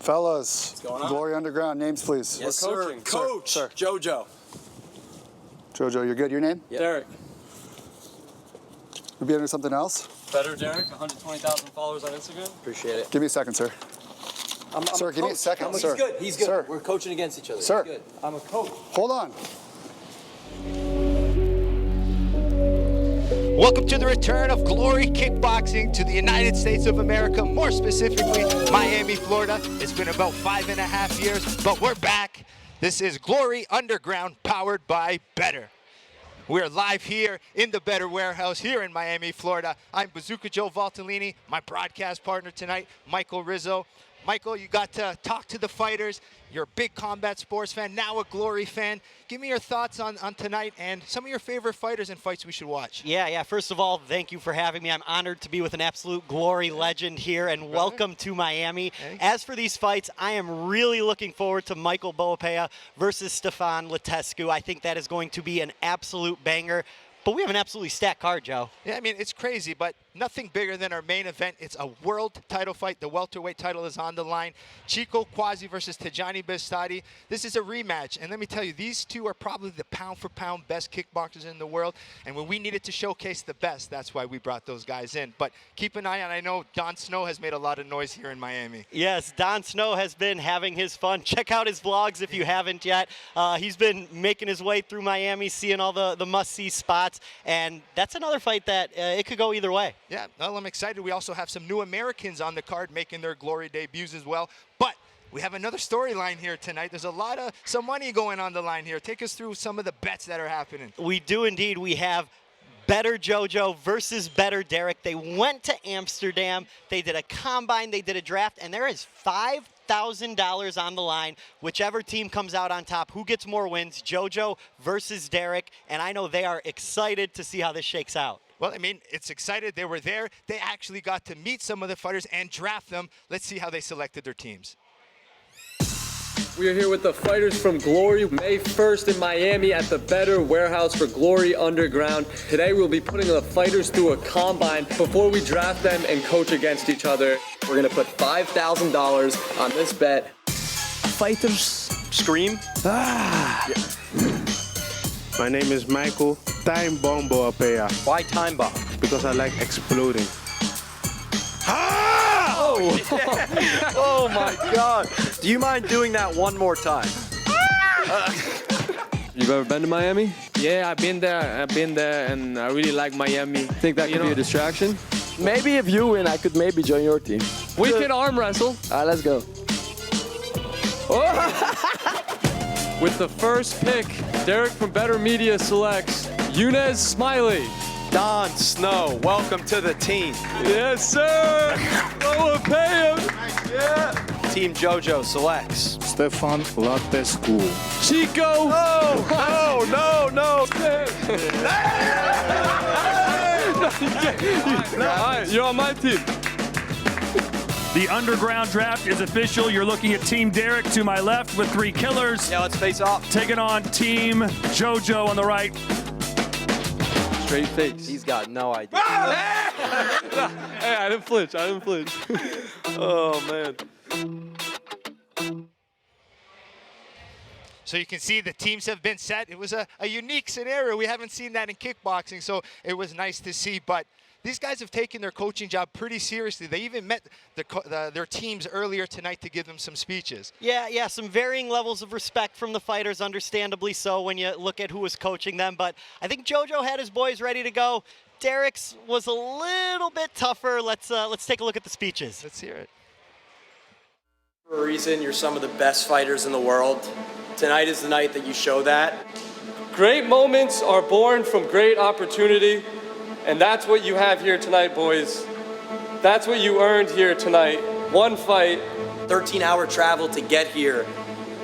Fellas, what's going on? Glory Underground, names please. Yes, sir. Coach. Sir. Jojo. Jojo, you're good. Your name? Yep. Derek. We'll be under something else? Better Derek, 120,000 followers on Instagram. Appreciate it. Give me a second, sir. Sir, give me a second, sir. He's good. He's good. Sir. We're coaching against each other. Sir. He's good. I'm a coach. Hold on. Welcome to the return of Glory Kickboxing to the United States of America, more specifically Miami, Florida. It's been about 5.5 years, but we're back. This is Glory Underground, powered by betr. We're live here in the betr warehouse here in Miami, Florida. I'm Bazooka Joe Valtellini, my broadcast partner tonight, Michael Rizzo. Michael, you got to talk to the fighters. You're a big combat sports fan, now a Glory fan. Give me your thoughts on tonight and some of your favorite fighters and fights we should watch. Yeah. First of all, thank you for having me. I'm honored to be with an absolute Glory legend here, and welcome to Miami. Thanks. As for these fights, I am really looking forward to Michael Boapea versus Stefan Letescu. I think that is going to be an absolute banger. But we have an absolutely stacked card, Joe. Yeah, I mean, it's crazy, but nothing bigger than our main event. It's a world title fight. The welterweight title is on the line. Chico Kwasi versus Tyjani Beztati. This is a rematch, and let me tell you, these two are probably the pound-for-pound best kickboxers in the world, and when we needed to showcase the best, that's why we brought those guys in. But keep an eye on, I know Don Snow has made a lot of noise here in Miami. Yes, Don Snow has been having his fun. Check out his vlogs if you haven't yet. He's been making his way through Miami, seeing all the must-see spots, and that's another fight that it could go either way. Yeah, well, I'm excited. We also have some new Americans on the card making their Glory debuts as well. But we have another storyline here tonight. There's some money going on the line here. Take us through some of the bets that are happening. We do indeed. We have Better Jojo versus Better Derek. They went to Amsterdam. They did a combine. They did a draft, and there is $5,000 on the line. Whichever team comes out on top, who gets more wins, Jojo versus Derek, and I know they are excited to see how this shakes out. Well, I mean, it's excited. They were there. They actually got to meet some of the fighters and draft them. Let's see how they selected their teams. We are here with the fighters from Glory, May 1st in Miami at the betr warehouse for Glory Underground. Today we'll be putting the fighters through a combine before we draft them and coach against each other. We're gonna put $5,000 on this bet. Fighters Scream. Yeah. My name is Michael Time Bomb Boapea Why time bomb? because I like exploding. Oh my God. Do you mind doing that one more time? You've ever been to Miami? Yeah, I've been there, and I really like Miami. Think that could be a distraction? Maybe if you win, I could maybe join your team. We can arm wrestle. Let's go. With the first pick, Derek from Betr Media selects Yunez Smiley. Don Snow, welcome to the team. Yes, sir. Boapea. Yeah. Team Jojo selects Stefan Letescu. Chico. Oh, no. All right, you're on my team. The underground draft is official. You're looking at Team Derek to my left with 3 killers. Yeah, let's face off. Taking on Team Jojo on the right. Straight face. He's got no idea. Hey, I didn't flinch. Oh, man. So you can see the teams have been set. It was a unique scenario. We haven't seen that in kickboxing, so it was nice to see. But these guys have taken their coaching job pretty seriously. They even met their teams earlier tonight to give them some speeches. Yeah, some varying levels of respect from the fighters, understandably so when you look at who was coaching them. But I think Jojo had his boys ready to go. Derek's was a little bit tougher. Let's take a look at the speeches. Let's hear it. For a reason, you're some of the best fighters in the world. Tonight is the night that you show that. Great moments are born from great opportunity, and that's what you have here tonight, boys. That's what you earned here tonight. One fight. 13-hour travel to get here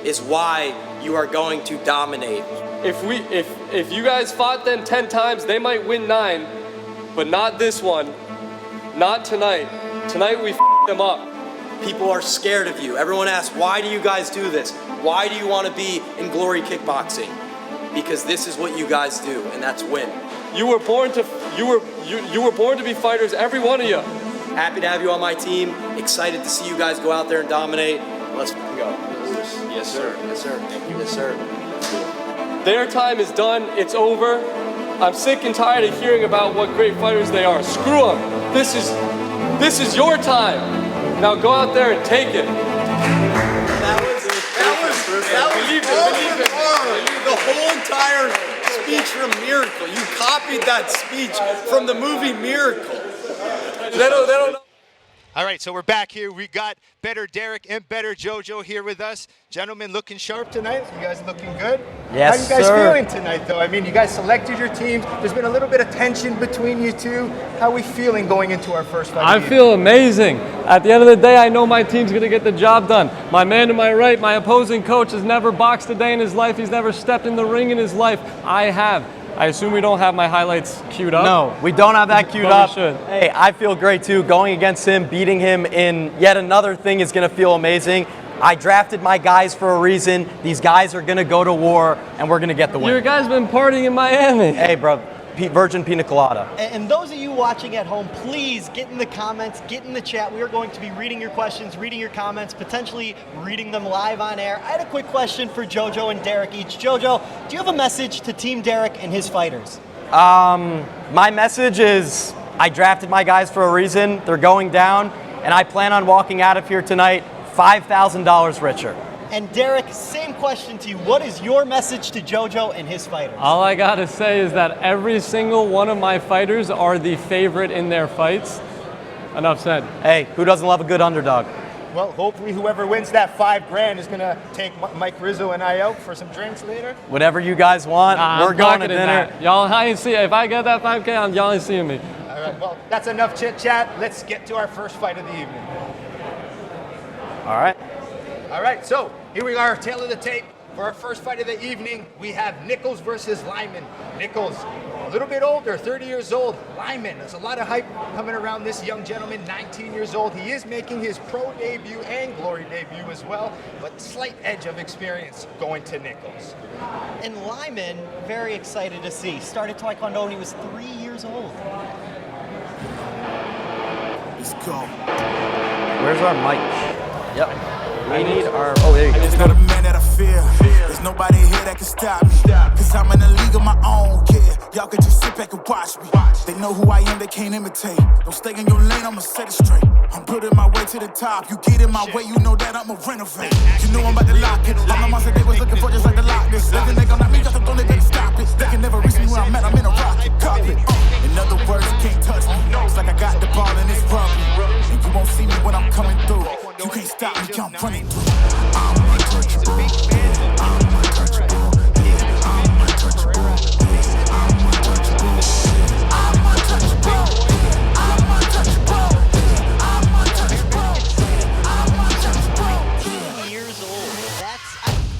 is why you are going to dominate. If you guys fought them 10 times, they might win 9, but not this one. Not tonight. Tonight we f***ed them up. People are scared of you. Everyone asks, why do you guys do this? Why do you want to be in Glory Kickboxing? Because this is what you guys do, and that's win. You were born to be fighters, every one of you. Happy to have you on my team. Excited to see you guys go out there and dominate. Let's go. Yes, sir. Yes, sir. Thank you. Yes, sir. Their time is done. It's over. I'm sick and tired of hearing about what great fighters they are. Screw them. This is your time. Now go out there and take it. That was the whole entire speech from Miracle. You copied that speech from the movie Miracle. They don't know. All right, so we're back here. We got Betr Derek and Betr JoJo here with us. Gentlemen, looking sharp tonight. You guys looking good? Yes, How you guys sir. feeling tonight, though? I mean, you guys selected your teams. There's been a little bit of tension between you two. How are we feeling going into our first fight? I feel amazing. At the end of the day, I know my team's going to get the job done. My man to my right, my opposing coach, has never boxed a day in his life. He's never stepped in the ring in his life. I have. I assume we don't have my highlights queued up? No, we don't have that queued But we up. should. Hey, I feel great too. Going against him, beating him in yet another thing is going to feel amazing. I drafted my guys for a reason. These guys are going to go to war, and we're going to get the win. Your guys been partying in Miami. Hey, bro, virgin pina colada. And those of you watching at home, please get in the comments, get in the chat. We are going to be reading your questions, reading your comments, potentially reading them live on air. I had a quick question for JoJo and Derek each. JoJo, do you have a message to Team Derek and his fighters? My message is I drafted my guys for a reason. They're going down, and I plan on walking out of here tonight $5,000 richer. And Derek, same question to you. What is your message to JoJo and his fighters? All I got to say is that every single one of my fighters are the favorite in their fights. Enough said. Hey, who doesn't love a good underdog? Well, hopefully whoever wins that $5 grand is going to take Mike Rizzo and I out for some drinks later. Whatever you guys want, we're going to dinner. Y'all ain't see. If I get that 5K, y'all ain't seeing me. All right, well, that's enough chit-chat. Let's get to our first fight of the evening. All right. All right, so here we are, tail of the tape. For our first fight of the evening, we have Nichols versus Lyman. Nichols, a little bit older, 30 years old. Lyman, there's a lot of hype coming around this young gentleman, 19 years old. He is making his pro debut and glory debut as well, but slight edge of experience going to Nichols. And Lyman, very excited to see. Started Taekwondo when he was 3 years old. Let's go. Where's our mic? Yep. We need our, oh, there you go. It's not a man that I fear. There's nobody here that can stop me. Cause I'm in a league of my own, yeah. Y'all can just sit back and watch me. They know who I am, they can't imitate. Don't stay in your lane, I'ma set it straight. I'm building my way to the top. You get in my way, you know that I'ma renovate. You know I'm about to lock it. I'm the monster they was looking for, just like the Loch Ness. They gon' knock me off the throne, they better stop it. They can never reach me where I'm at, I'm in a rocket cockpit. In other words, you can't touch me. It's like I got the ball and it's rugby. And you won't see me when I'm coming through. You can't stop me, I'm running through. I'm untouchable. I'm untouchable. I'm untouchable. I'm untouchable. I'm untouchable. I'm untouchable. I'm untouchable. I'm untouchable. 18 years old.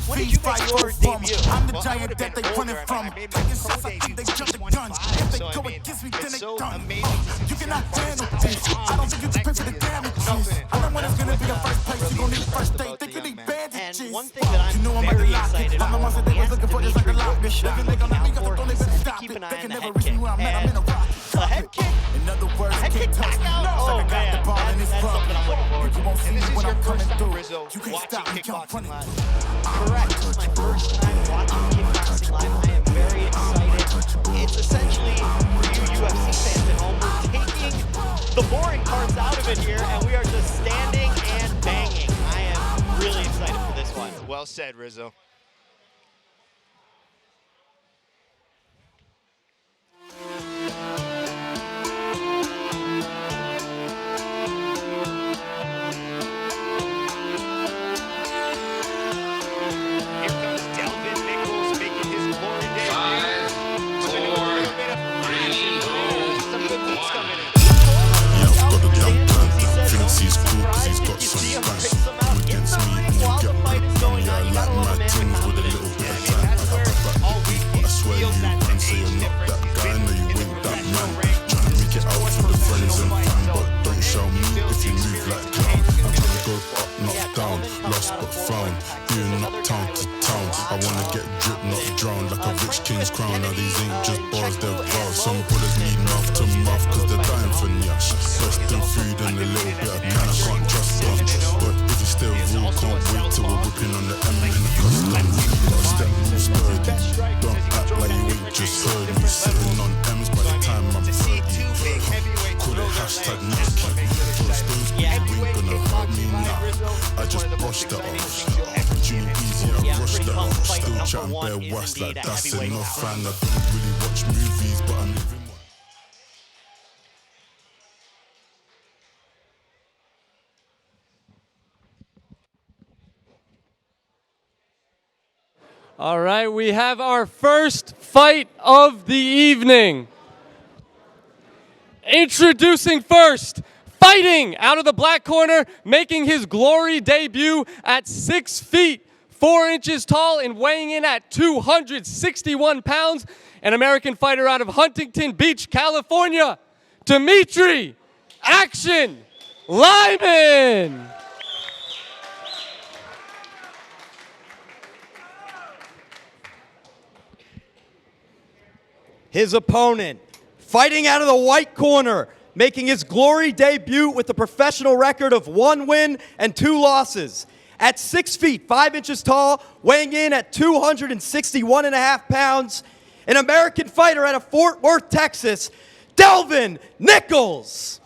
When did you make your debut? I'm the giant that they running from. Taking shots, I think they jump the gun. If they go against me, then they done. You cannot handle this. I don't think you can pay for the damages. I know when it's gonna be your first place. You gon' need first date. Think you need bandages. And one thing that I'm very excited about, and to be sure to keep an eye on the head kick. And a head kick? A head kick knockout? Oh man, that's something I'm looking forward to. And this is your first time, Rizzo, watching Kickboxing Live. Correct, this is my first time watching Kickboxing Live. I am very excited. It's essentially, for you UFC fans at home, we're taking the boring parts out of it here, and we are just standing and banging. I am really excited for this one. Well said, Rizzo. He's cool cause he's got some guns. You against me and you get put on, yeah, like my team. Hashtag never keep my those stones, but you ain't gonna hurt me now. I just brushed that off. Opportunities, yeah, I rushed that off. Still chatting bare west like that's enough. And I don't really watch movies, but I'm living one. All right, we have our first fight of the evening. Introducing first, fighting out of the black corner, making his Glory debut at 6 feet, 4 inches tall and weighing in at 261 pounds, an American fighter out of Huntington Beach, California, Dimitri Action Lyman. His opponent, fighting out of the white corner, making his Glory debut with a professional record of 1 win and 2 losses. At 6 feet, 5 inches tall, weighing in at 261.5 pounds, an American fighter out of Fort Worth, Texas, Delvin Nichols.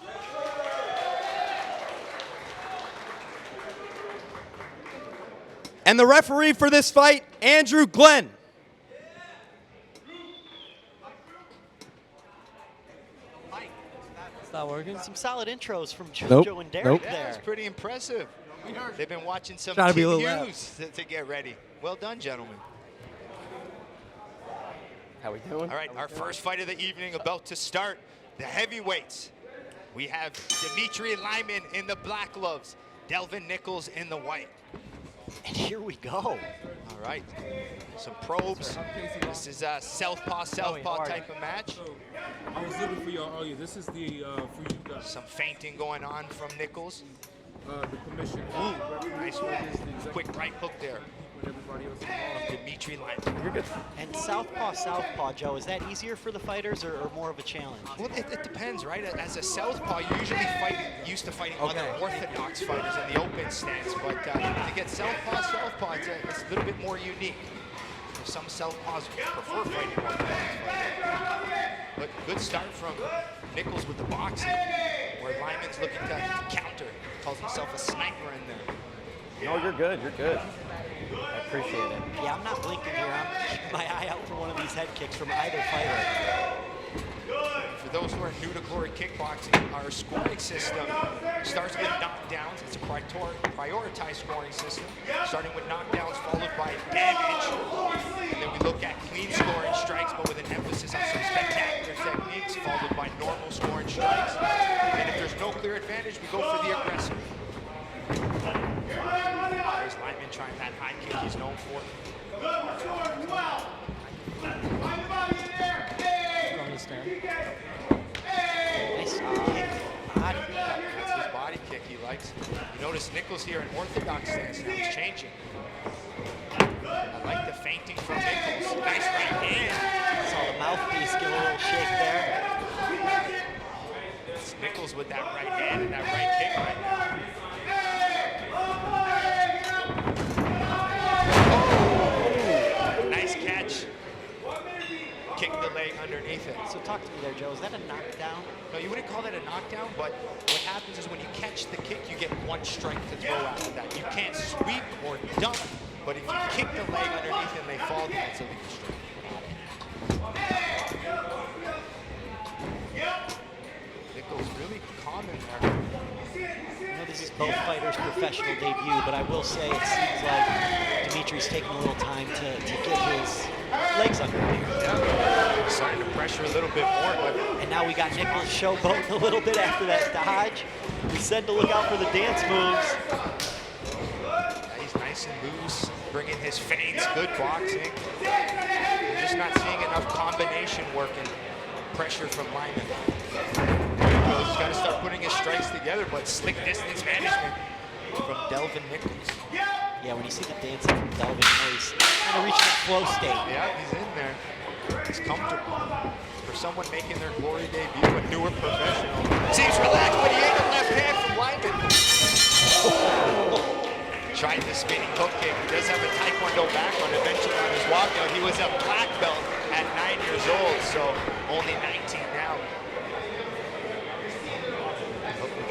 And the referee for this fight, Andrew Glenn. It's not working. Some solid intros from JoJo and Derek there. That's pretty impressive. They've been watching some Trying to be a Kid little Hughes to get ready. Well done, gentlemen. How we doing? All right, our first fight of the evening about to start. The heavyweights. We have Dimitri Lyman in the black gloves, Delvin Nichols in the white. And here we go. All right, some probes. This is a southpaw type of match. I was looking for y'all earlier. This is the for you guys. Some feinting going on from Nichols. The commission. Ooh, nice one. Quick right hook there. Dimitri Lyman. You're good. And southpaw, Joe, is that easier for the fighters or more of a challenge? Well, it depends, right? As a southpaw, you usually used to fighting other orthodox fighters in the open stance, but to get southpaw, it's a little bit more unique. Some southpaws prefer fighting orthodox. But good start from Nichols with the boxing, where Lyman's looking to counter. Calls himself a sniper in there. No, you're good. You're good. I appreciate it. Yeah, I'm not blinking here. I'm keeping my eye out for one of these head kicks from either fighter. For those who are new to Glory Kickboxing, our scoring system starts with knockdowns. It's a prioritized scoring system, starting with knockdowns followed by damage. And then we look at clean scoring strikes, but with an emphasis on some spectacular techniques, followed by normal scoring strikes. And if there's no clear advantage, we go for the aggressor. There's Lyman trying that high kick he's known for. Nice body. That's his body kick he likes. You notice Nichols here in orthodox stance now. He's changing. I like the feinting from Nichols. Nice right hand. Saw the mouthpiece give a little shake there. It's Nichols with that right hand and that right kick right now. Oh! Nice catch. Kick the leg underneath it. So talk to me there, Joe. Is that a knockdown? No, you wouldn't call that a knockdown, but what happens is when you catch the kick, you get one strike to throw after that. You can't sweep or dump, but if you kick the leg underneath and they fall, then it's a legal strike. Nichols really calm in there. I know this is both fighters' professional debut, but I will say it seems like Dimitri's taking a little time to get his legs under him. Yeah, starting to pressure a little bit more. But and now we got Nichols showboating a little bit after that dodge. He said to look out for the dance moves. He's nice and loose, bringing his feints, good boxing. We're just not seeing enough combination work and pressure from Lyman. He's got to start putting his strikes together, but slick distance management from Delvin Nichols. Yeah, when you see the dancing from Delvin, he's kind of reaching a flow state. Yeah, he's in there. He's comfortable. For someone making their Glory debut, a newer professional. Seems relaxed, but he ate a left hand from Lyman. Tried the spinning hook kick. He does have a Taekwondo background. Eventually on his walkout, he was a black belt at 9 years old, so only 19 now.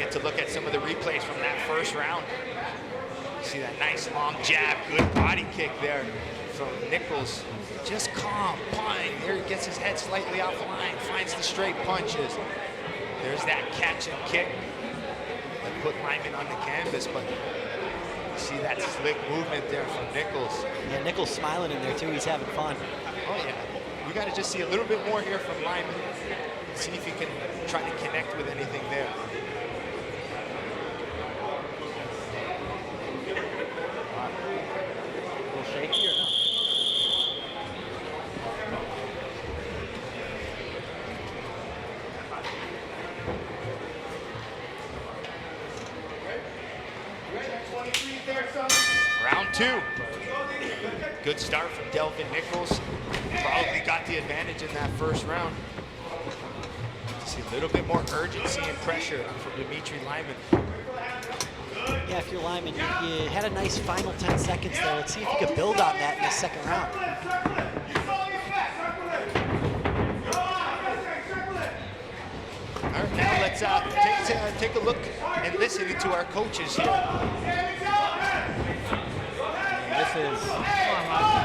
get to look at some of the replays from that first round. See that nice long jab, good body kick there from Nichols. Just calm, pine. Here he gets his head slightly offline, finds the straight punches. There's that catch and kick that put Lyman on the canvas, but you see that slick movement there from Nichols. Yeah, Nichols smiling in there too. He's having fun. Oh yeah. We got to just see a little bit more here from Lyman. See if he can try to connect with anything there. A little shaky or not? Round 2. Good start from Delvin Nichols. Probably got the advantage in that first round. See a little bit more urgency and pressure from Dimitri Lyman. Yeah, if you're Lyman, you had a nice final 10 seconds there. Let's see if you could build on that in the second round. All right, now let's take a look and listen to our coaches here.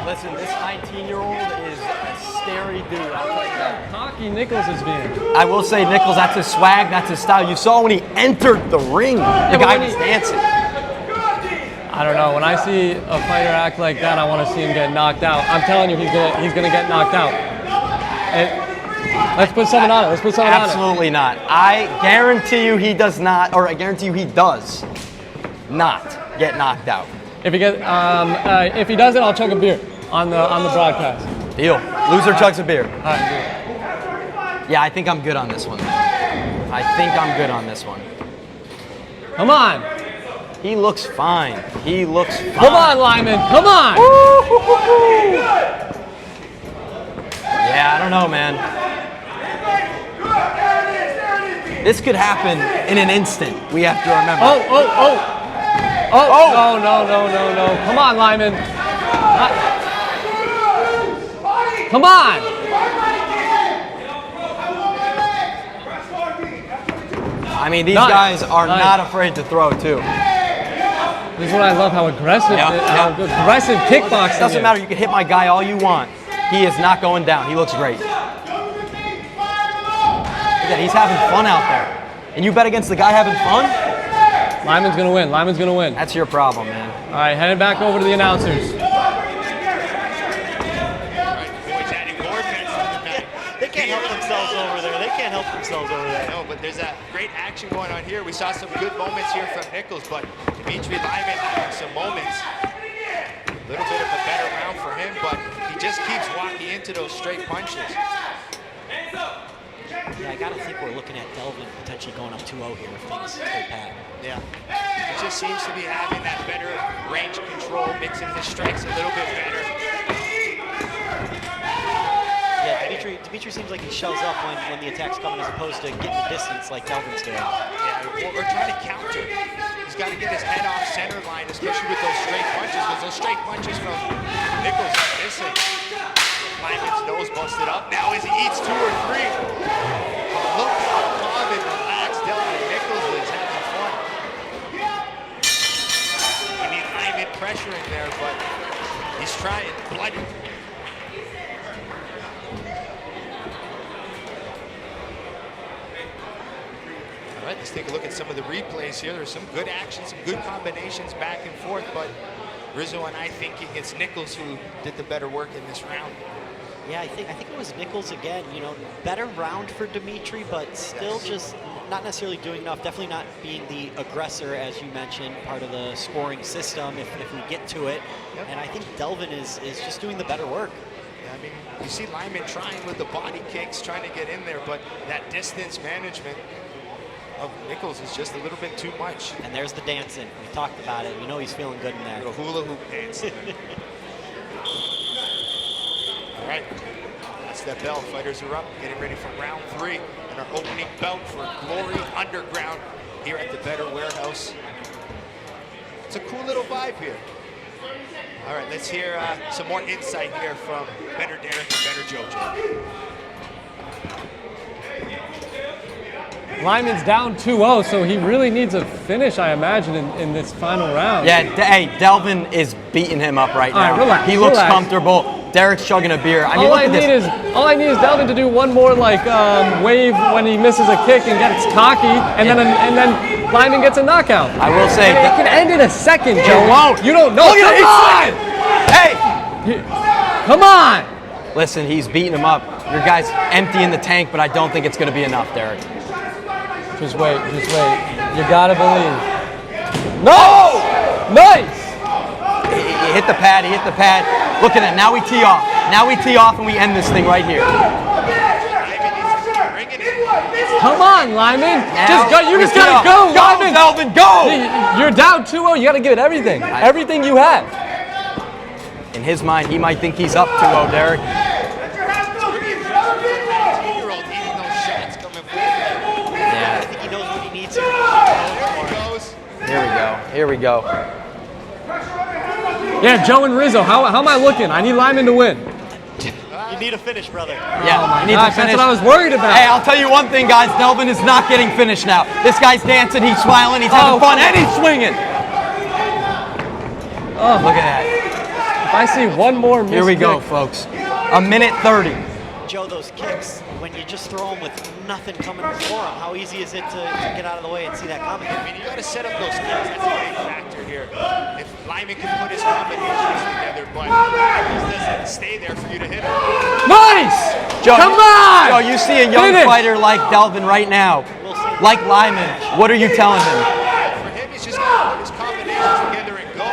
Listen, this 19-year-old is a scary dude. I'll tell you that. Cocky Nichols is being. I will say, Nichols, that's his swag, that's his style. You saw when he entered the ring, the guy was dancing. I don't know. When I see a fighter act like that, I want to see him get knocked out. I'm telling you, he's gonna get knocked out. Let's put something on it. Let's put something on it. Absolutely not. I guarantee you he does not, or I guarantee you he does not get knocked out. If he doesn't, I'll chug a beer on the broadcast. Deal. Loser chugs a beer. All right, deal. Yeah, I think I'm good on this one. I think I'm good on this one. Come on. He looks fine. He looks fine. Come on, Lyman. Come on. Yeah, I don't know, man. This could happen in an instant. We have to remember. Oh, no. Come on, Lyman. Come on. I mean, these guys are not afraid to throw, too. This is what I love, how aggressive, aggressive kickboxing. It doesn't matter. You can hit my guy all you want. He is not going down. He looks great. Look at, he's having fun out there. And you bet against the guy having fun? Lyman's going to win. Lyman's going to win. That's your problem, man. All right, heading back over to the announcers. They can't help themselves over there. They can't help themselves over there. No, but there's a great action going on here. We saw some good moments here from Nichols, but Dimitri Lyman having some moments. A little bit of a better round for him, but he just keeps walking into those straight punches. Yeah, I gotta think we're looking at Delvin potentially going up 2-0 here if things go pat. Yeah, he just seems to be having that better range control, mixing his strikes a little bit better. Yeah, Dimitri seems like he shows up when the attack's coming as opposed to getting distance like Delvin's doing. Yeah, we're trying to counter. He's got to get his head off center line, especially with those straight punches, because those straight punches from Nichols are missing. Lyman's nose busted up now as he eats 2 or 3. Look how calm and relaxed Delvin Nichols is having fun. We need Lyman pressuring there, but he's trying. Bloody. All right, let's take a look at some of the replays here. There's some good action, some good combinations back and forth, but Rizzo and I thinking it's Nichols who did the better work in this round. Yeah, I think it was Nichols again. You know, better round for Dimitri, but still just not necessarily doing enough. Definitely not being the aggressor, as you mentioned, part of the scoring system if we get to it. Yep. And I think Delvin is just doing the better work. Yeah, I mean, you see Lyman trying with the body kicks, trying to get in there, but that distance management of Nichols is just a little bit too much. And there's the dancing. We talked about it. You know he's feeling good in there. A little hula hoop dance. All right, that's that bell. Fighters are up, getting ready for round 3 and our opening bout for Glory Underground here at the Better Warehouse. It's a cool little vibe here. All right, let's hear some more insight here from Better Derek and Better JoJo. Lyman's down 2-0, so he really needs a finish, I imagine, in this final round. Yeah, hey, Delvin is beating him up right now. All right, relax, he looks relax. comfortable. Derek's chugging a beer. I mean, all look I at need this. is Delvin to do one more wave when he misses a kick and gets cocky, and then Lyman gets a knockout. I will say it can end in a second, Joe. It won't. You don't know. Look at it. Hey, come on. Listen, he's beating him up. Your guy's empty in the tank, but I don't think it's going to be enough, Derek. Just wait. You gotta believe. No! Nice! He hit the pad. Look at that. Now we tee off. And we end this thing right here. Come on, Lyman. You just gotta go, Lyman. Delvin, go! You're down 2-0. You gotta give it everything. Everything you have. In his mind, he might think he's up 2-0, Derek. Here we go. Yeah, Joe and Rizzo, how am I looking? I need Lyman to win. You need a finish, brother. Yeah, oh my needs gosh, to finish. that's what I was worried about. Hey, I'll tell you one thing, guys. Delvin is not getting finished now. This guy's dancing, he's smiling, he's having fun, and he's swinging. Oh, look at that. If I see one more Here we go, folks. A minute 30. Joe, those kicks, when you just throw them with nothing coming before them, how easy is it to get out of the way and see that coming? I mean, you got to set up those kicks. That's a big factor here. If Lyman can put his combinations together, but he doesn't stay there for you to hit him. Nice! Joe, come on! Joe, you see a young fighter like Delvin right now, like Lyman. What are you telling him? For him, he's just got to put his combinations together and go.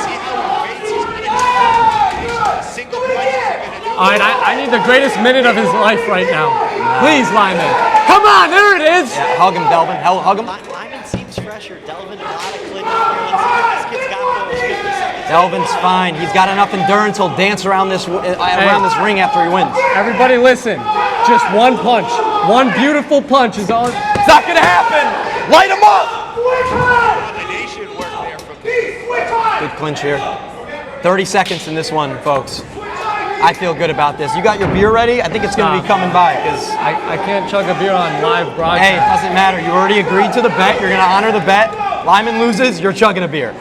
See how he waits. He's going to do single punches. All right, I need the greatest minute of his life right now. Please, Lyman. Come on, there it is. Yeah, hug him, Delvin. Hug him. Lyman seems fresher. Delvin, a lot of clinching here. Let's see what this kid's got for us. 50 seconds. Delvin's fine. He's got enough endurance. He'll dance around this ring after he wins. Everybody listen. Just one punch. One beautiful punch is all. It's not going to happen. Light him up. Combination work there from Good clinch here. 30 seconds in this one, folks. I feel good about this. You got your beer ready? I think it's going to be coming by because I can't chug a beer on live broadcast. Hey, it doesn't matter. You already agreed to the bet. You're going to honor the bet. Lyman loses, you're chugging a beer.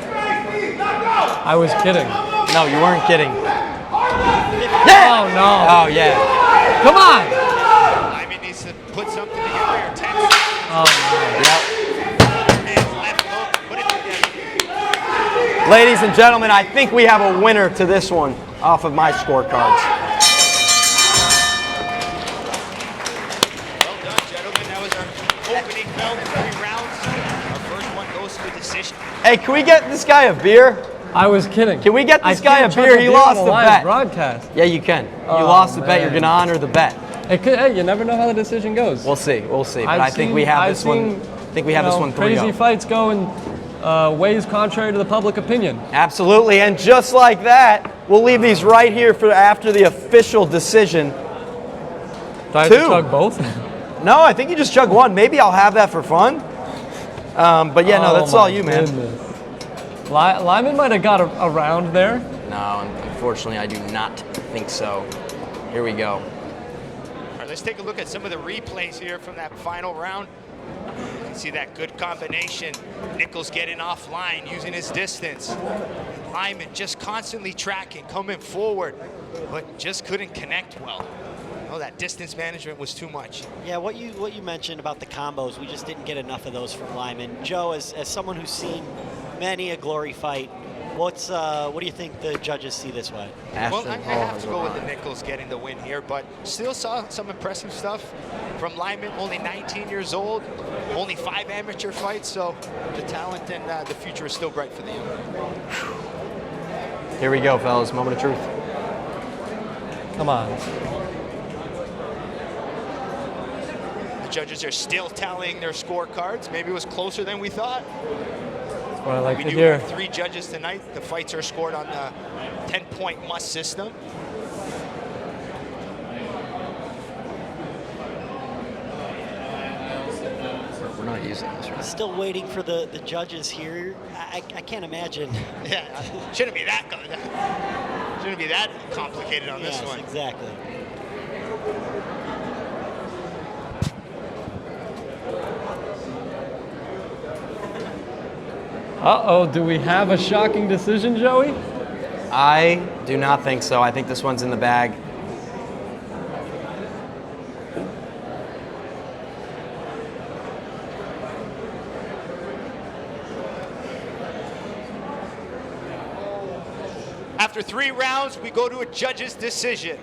I was kidding. No, you weren't kidding. Yeah. Oh, no. Oh, yeah. Come on. Lyman needs to put something together here. 10 seconds. Oh, no. Yep. Ladies and gentlemen, I think we have a winner to this one off of my scorecards. Well done, gentlemen. That was our opening bell in 3 rounds. Our first one goes to a decision. Hey, can we get this guy a beer? I was kidding. Can we get this guy a beer? He lost the bet. Broadcast. Yeah, you can. You lost the bet. You're going to honor the bet. Hey, you never know how the decision goes. We'll see. But I think we have this one. I think we have this one 3-0. Crazy fights go in ways contrary to the public opinion. Absolutely, and just like that, we'll leave these right here for after the official decision. Do I have to chug both? No, I think you just chug one. Maybe I'll have that for fun. But yeah, no, that's all you, man. Lyman might have got a round there. No, unfortunately, I do not think so. Here we go. All right, let's take a look at some of the replays here from that final round. You can see that good combination. Nichols getting offline, using his distance. Lyman just constantly tracking, coming forward, but just couldn't connect well. Oh, that distance management was too much. Yeah, what you mentioned about the combos, we just didn't get enough of those from Lyman. Joe, as someone who's seen many a Glory fight, what do you think the judges see this way? Well, I have to go with the Nichols getting the win here, but still saw some impressive stuff from Lyman. Only 19 years old, only 5 amateur fights, so the talent and the future is still bright for the young. Here we go, fellas. Moment of truth. Come on. The judges are still tallying their scorecards. Maybe it was closer than we thought. What I like We to do hear. have 3 judges tonight. The fights are scored on the 10-point must system. We're not using this, right? Still waiting for the judges here. I can't imagine. Yeah, shouldn't be that complicated on this one. Exactly. Uh-oh, do we have a shocking decision, Joey? I do not think so. I think this one's in the bag. After 3 rounds, we go to a judge's decision.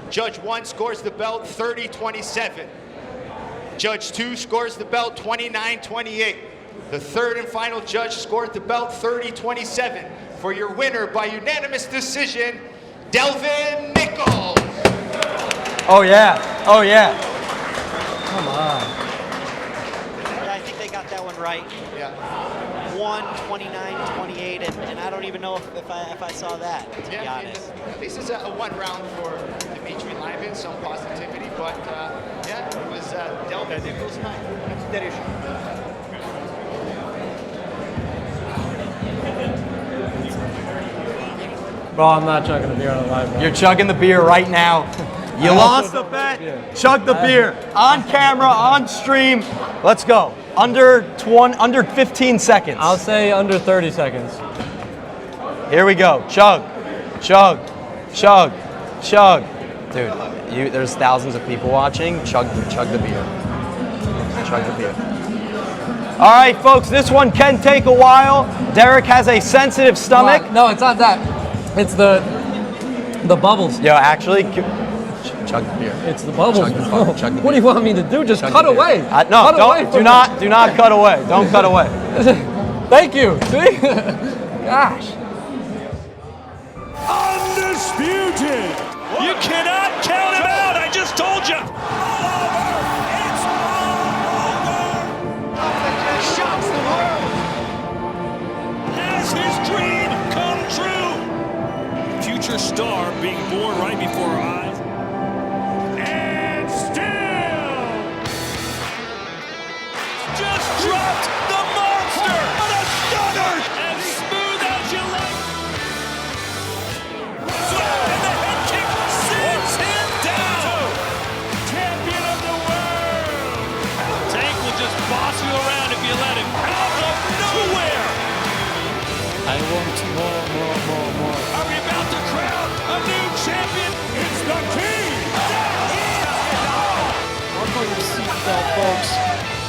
Judge 1 scores the belt 30-27. Judge 2 scores the belt 29-28. The third and final judge scored the belt 30-27. For your winner by unanimous decision, Delvin Nichols. Oh yeah, oh yeah. Come on. Yeah, I think they got that one right. Yeah. 29-28, and I don't even know if I saw that, to be honest. At least it's a 1 round for Dimitri Lyman, some positivity, but yeah, it was Delvin Nichols' night. Bro, I'm not chugging the beer on the live. You're chugging the beer right now. You lost the bet. Chug the beer on camera, on stream. Let's go. Under 15 seconds. I'll say under 30 seconds. Here we go. Chug, chug, chug, chug. Dude, there's thousands of people watching. Chug the beer. Chug the beer. All right, folks, this one can take a while. Derek has a sensitive stomach. No, it's not that. It's the bubbles. Yo, actually, chug the beer. It's the bubbles. Chug the beer. What do you want me to do? Just cut away. No, do not cut away. Don't cut away. Thank you. See? Gosh. Undisputed. You cannot count him out. I just told you. Shocks the world. Has his dream come true? Future star being born right before our eyes. And still just dropped the monster. What a stunner! As smooth as you like. And the head kick sends him down. Champion of the world. Tank will just boss you around if you let him. Out of nowhere. I want more. Are we about to crown a new champion? It's the king. Buckle your seatbelt, folks.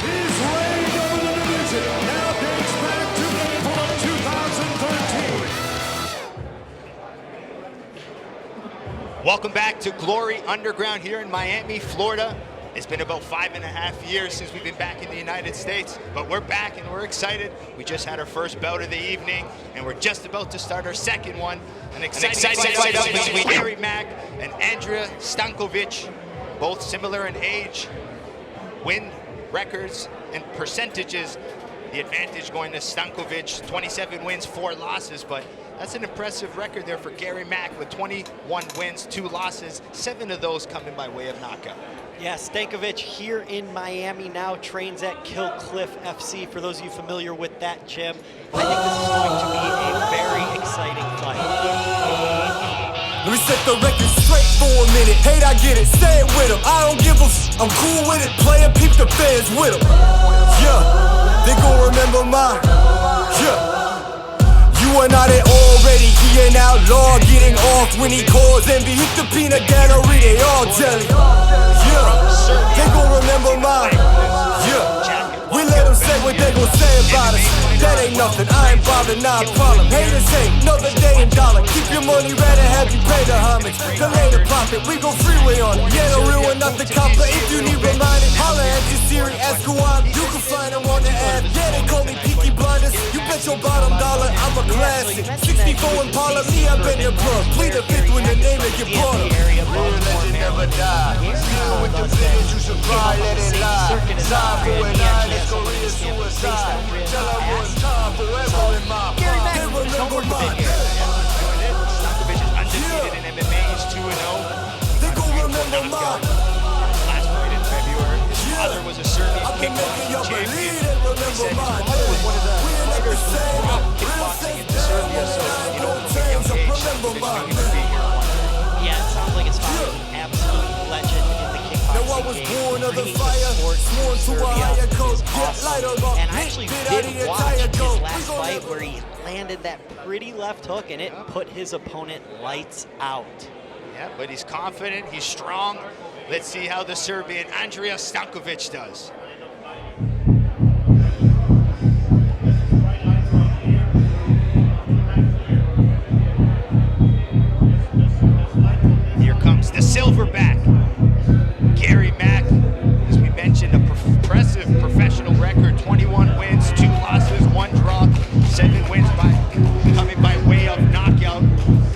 His reign over the division now dates back to April of 2013. Welcome back to Glory Underground here in Miami, Florida. It's been about 5.5 years since we've been back in the United States, but we're back and we're excited. We just had our first bout of the evening, and we're just about to start our second one. An exciting fight between Gary Mack and Andrea Stankovic, both similar in age, win records and percentages. The advantage going to Stankovic, 27 wins, 4 losses, but that's an impressive record there for Gary Mack with 21 wins, 2 losses, 7 of those coming by way of knockout. Yeah, Stankovic here in Miami now trains at Kill Cliff FC. For those of you familiar with that gym, I think this is going to be a very exciting fight. Let me set the record straight for a minute. Hate, I get it, say it with them. I don't give a f. I'm cool with it. Play and peep the fans with them. Yeah, they gon' remember mine. Yeah. You and I, they already. He an outlaw getting off when he calls envy. Hit the peanut gallery, they all jelly. Yeah, they gon' remember mine. Yeah, we let them say what they gon' say about us. That ain't nothing, I ain't bothered, not a problem. Haters hate, another day and dollar. Keep your money, rather have you pay the homage. Delay the profit, we go freeway on it. Yeah, no real one, nothing complet. If you need reminded, holla at your Siri, ask who I'm. You can find them on the app. Yeah, they call me Peaky Blinders. You bet your bottom dollar, I'm a classic. 64 Impala, me, I bet your plug. Plead the fifth when the name of your brother. Real legend never die. Deal with the finish, you should cry, let it lie. Time for an eye, let's go real suicide. Tell her one time, forever in my mind. They remember mine. Stankovic is undefeated in MMA, he's 2-0. They gon' remember mine. Last fight in February. His father was a Serbian kickboxing champion. He said his father was one of the fighters who brought kickboxing into Serbia, so you know, from a young age, Stankovic knew he would be here. Yeah, it sounds like his father is an absolute legend in the kickboxing game, bringing the sport to Serbia is awesome. And I actually did watch his last fight where he landed that pretty left hook and it put his opponent lights out. Yeah, but he's confident, he's strong. Let's see how the Serbian Andrija Stankovic does. Here comes the silverback, Gary Mack. As we mentioned, a impressive professional record, 21 wins, 2 losses, 1 draw, 7 wins coming by way of knockout.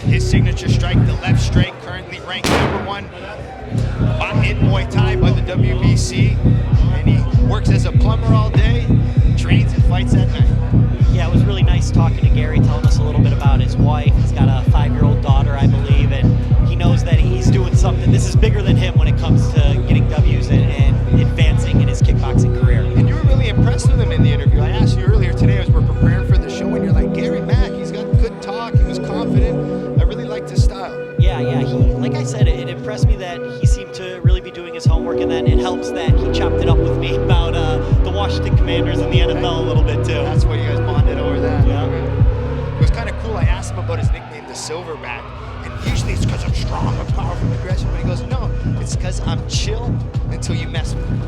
His signature strike, the left strike, currently ranked #1 in Muay Thai by the WBC. And he works as a plumber all day, trains and fights at night. Yeah, it was really nice talking to Gary, telling us a little bit about his wife. He's got a 5-year-old daughter, I believe, and he knows that he's doing something. This is bigger than him when it comes to getting W's and advancing in his kickboxing career. And you were really impressed with him in the interview. I asked you earlier today as we're preparing for the show, and you're like, Gary Mack, he's got good talk, he was confident. I really liked his style. Yeah, like I said, it impressed me that he seemed to really be doing his homework, and then it helps that he chopped it up with me about the Washington Commanders and the NFL a little bit too. That's why you guys bonded over that. Yeah. It was kind of cool. I asked him about his nickname, the Silverback, and usually it's because I'm strong, I'm powerful, aggressive, but he goes, no, it's because I'm chill until you mess with me.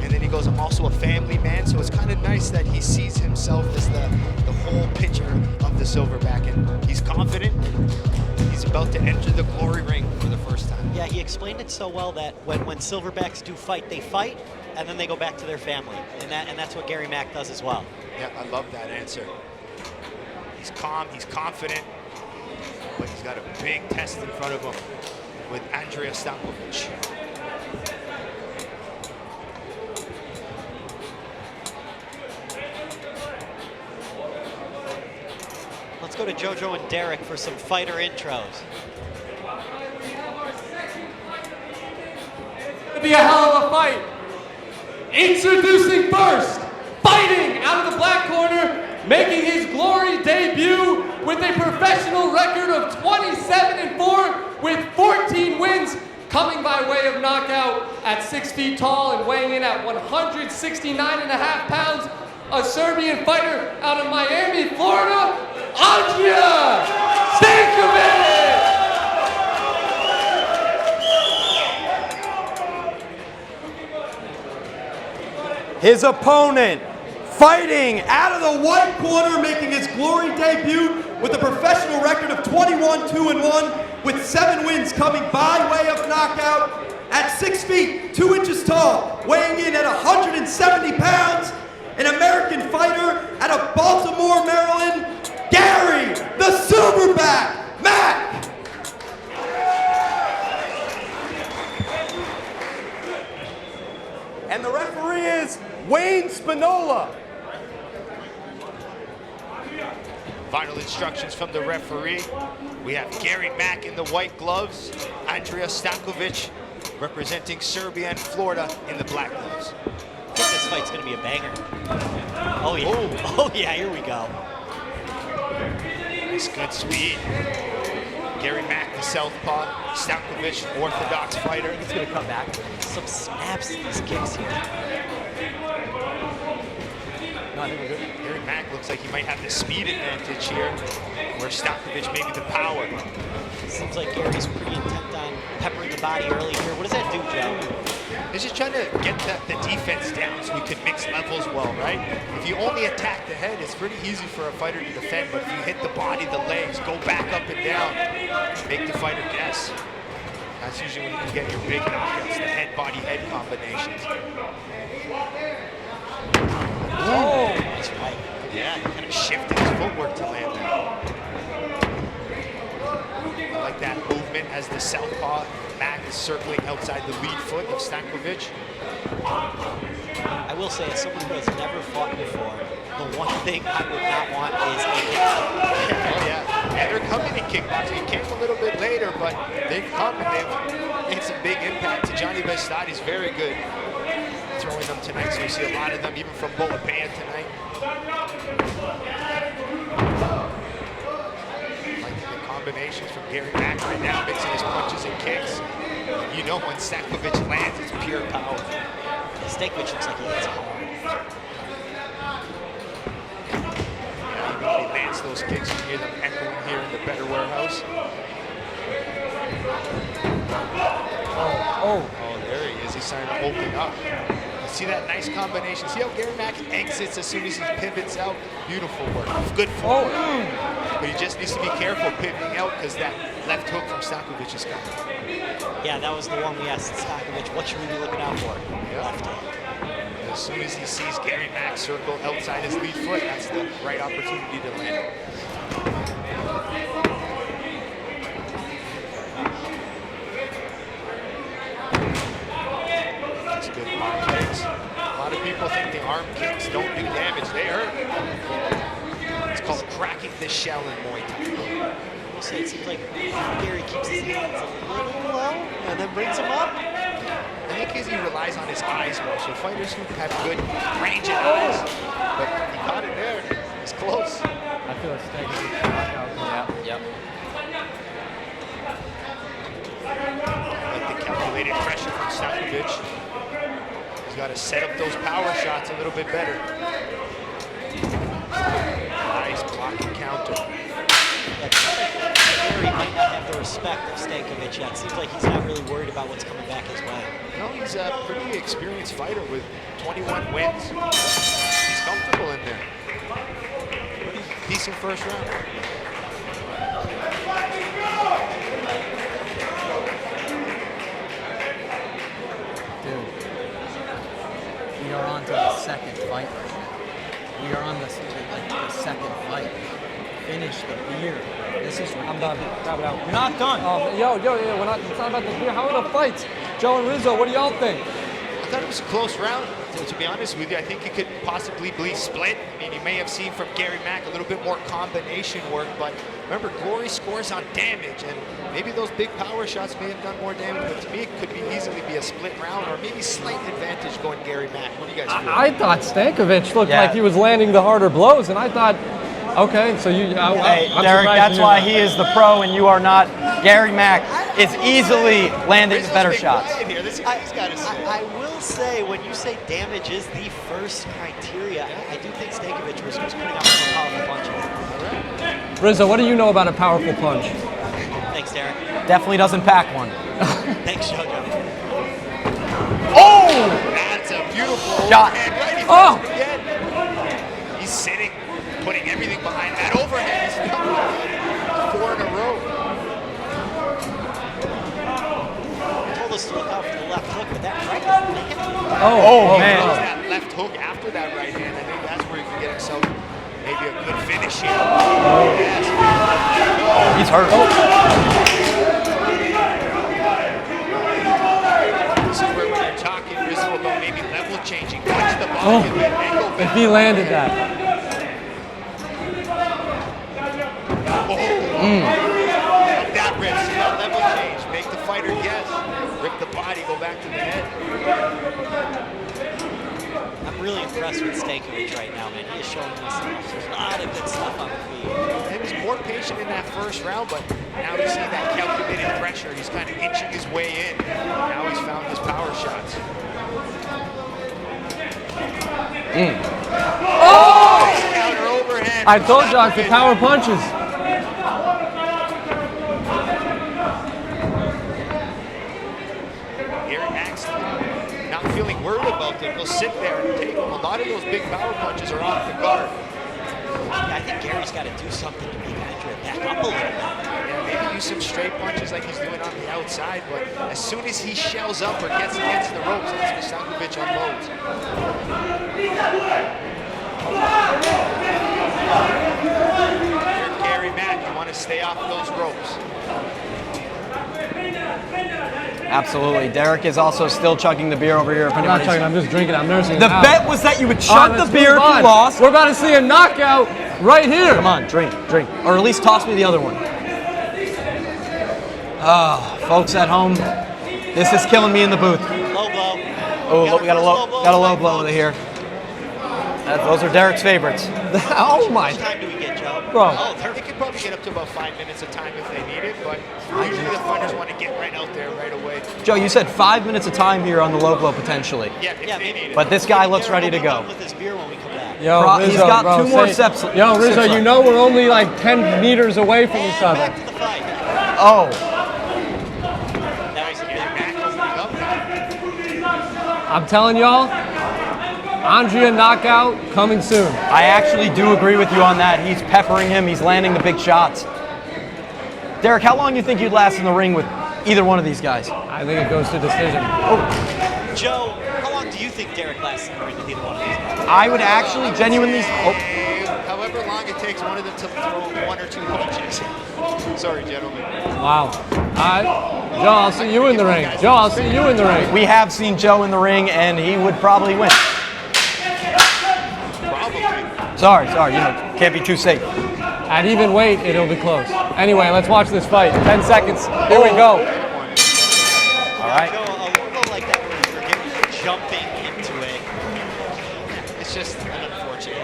And then he goes, I'm also a family man, so it's kind of nice that he sees himself as the whole picture of the Silverback, and he's confident. He's about to enter the glory ring for the first time. Yeah, he explained it so well that when Silverbacks do fight, they fight, and then they go back to their family, and that's what Gary Mack does as well. Yeah, I love that answer. He's calm, he's confident, but he's got a big test in front of him with Andrija Stankovic. Let's go to JoJo and Derek for some fighter intros. It'll be a hell of a fight. Introducing first, fighting out of the black corner, making his glory debut with a professional record of 27-4 with 14 wins, coming by way of knockout at 6 feet tall and weighing in at 169.5 pounds, a Serbian fighter out of Miami, Florida, Andrija Stankovic! His opponent, fighting out of the white corner, making his glory debut with a professional record of 21-2-1 with 7 wins coming by way of knockout at 6 feet, 2 inches tall, weighing in at 170 pounds, an American fighter out of Baltimore, Maryland, Gary, the Silverback, Mack. And the referee is Wayne Spinola. Final instructions from the referee. We have Gary Mack in the white gloves, Andrija Stankovic representing Serbia and Florida in the black gloves. I think this fight's gonna be a banger. Oh yeah, oh yeah, here we go. Nice, good speed. Gary Mack, the southpaw. Stankovic, orthodox fighter. He's gonna come back. Some snaps to these kicks here. Gary Mack looks like he might have the speed advantage here, where Stankovic maybe the power. Seems like Gary's pretty intent on peppering the body early here. What does that do, Joe? He's just trying to get the defense down so he can mix levels well, right? If you only attack the head, it's pretty easy for a fighter to defend, but if you hit the body, the legs, go back up and down, make the fighter guess. That's usually when you can get your big knockouts, the head-body-head combinations. Oh, that's right. Yeah, he kind of shifted his footwork to land that. I like that movement as the southpaw. Mack is circling outside the lead foot of Stankovic. I will say, as someone who has never fought before, the one thing I would not want is a kick. Oh yeah, and they're coming in kickboxing. It came a little bit later, but they've come and they've made some big impact. Tyjani Beztati is very good throwing them tonight, so you see a lot of them, even from Boa Band tonight. Like the combinations from Gary Mack right now, mixing his punches and kicks. You know when Stankovic lands, it's pure power. Stankovic looks like he hits hard. He really lands those kicks. You hear them echoing here in the better warehouse. Oh, there he is. He's starting to open up. See that nice combination? See how Gary Mack exits as soon as he pivots out? Beautiful work. Good forward. But he just needs to be careful pivoting out because that left hook from Stankovic is coming. Yeah, that was the one we asked Stankovic, what should we be looking out for? Left hook. As soon as he sees Gary Mack circle outside his lead foot, that's the right opportunity to land. That's good arm kicks. A lot of people think the arm kicks don't do damage. They hurt. It's called cracking the shell in Muay Thai. I will say it seems like Gary keeps his hands a little low and then brings them up. I think he relies on his eyes more. So fighters who have good range of eyes, but he caught it there. It's close. I feel a stake. Yep. Like the calculated pressure from Stankovic. He's got to set up those power shots a little bit better. Nice blocking counter. Gary might not have the respect of Stankovic yet. Seems like he's not really worried about what's coming back his way. No, he's a pretty experienced fighter with 21 wins. He's comfortable in there. Pretty decent first round. Dude, we are on to the second fight right now. We are on the second fight. Finish the beer. This is ridiculous. I'm done. Wrap it out. You're not done. Yo, we're not. It's not about the beer. How are the fights? Joe and Rizzo, what do y'all think? I thought it was a close round. To be honest with you, I think it could possibly be split. I mean, you may have seen from Gary Mack a little bit more combination work, but remember, Glory scores on damage, and maybe those big power shots may have done more damage, but to me, it could easily be a split round, or maybe slight advantage going Gary Mack. What do you guys feel? I thought Stankovic looked like he was landing the harder blows, and I thought, okay, so you... Hey, Derek, that's why he is the pro and you are not. Gary Mack is easily landing the better shots. I will say, when you say damage is the first criteria, I do think Stankovic was putting out some powerful punches. Rizzo, what do you know about a powerful punch? Thanks, Derek. Definitely doesn't pack one. Thanks, JoJo. Oh! That's a beautiful shot. Right, again. He's sitting, putting everything behind that overhead. He's done 4 in a row. Told us to look out for the left hook, but that right is naked. Man. That left hook after that right hand. I think that's where he can get himself maybe a good finish here. Yes. He's hurt. This is where when you're talking, Rizzo, about maybe level changing, punch the body and then angle back. If he landed that. That rips, see that level change, make the fighter guess, rip the body, go back to the head. I'm really impressed with Stankovic right now, man. He is showing us a lot of good stuff on the feet. He was more patient in that first round, but now he's seeing that calculated pressure. He's kind of inching his way in. Now he's found his power shots. Oh! Counter overhand. I told you, it's the power punches. Gary Mack's not feeling worried about them. He'll sit there and take them. A lot of those big power punches are off the guard. Yeah, I think Gary's got to do something to make Andre back up a little bit. Yeah, maybe use some straight punches like he's doing on the outside, but as soon as he shells up or gets against the ropes, that's when Stankovic unloads. You're Gary Mack, you want to stay off those ropes. Absolutely. Derek is also still chugging the beer over here. I'm not chugging, I'm just drinking. I'm nursing it The out. bet was that you would chug the beer if you lost. We're about to see a knockout right here. Come on, drink. Or at least toss me the other one. Folks at home, this is killing me in the booth. Low blow. Oh, we got a low blow over here. Those are Derek's favorites. Oh my. How much time do we get, Joe? Bro. Oh, they could probably get up to about 5 minutes of time if they need it, but usually the fighters want to get right out there right away. Joe, you said 5 minutes of time here on the low blow potentially. Yeah, if they need it. But this guy looks ready to go. With his beer when we come back. Yo, Rizzo, he's got bro, 2 more steps. Yo, Rizzo, you know we're only like 10 meters away from each other. Back to the fight. Oh, That was a big I'm telling y'all, Andrea knockout coming soon. I actually do agree with you on that. He's peppering him. He's landing the big shots. Derek, how long do you think you'd last in the ring with either one of these guys? I think it goes to decision. Joe, how long do you think Derek lasts in the ring with either one of these guys? I would actually genuinely. However long it takes one of them to throw 1 or 2 punches. Sorry, gentlemen. Wow. Joe, I'll see you in the ring. Joe, I'll see you in the ring. We have seen Joe in the ring, and he would probably win. Probably. Sorry, you know, can't be too safe. At even weight, it'll be close. Anyway, let's watch this fight. 10 seconds. Here we go. All right. Joe, a logo like that where you're jumping into it. It's just unfortunate.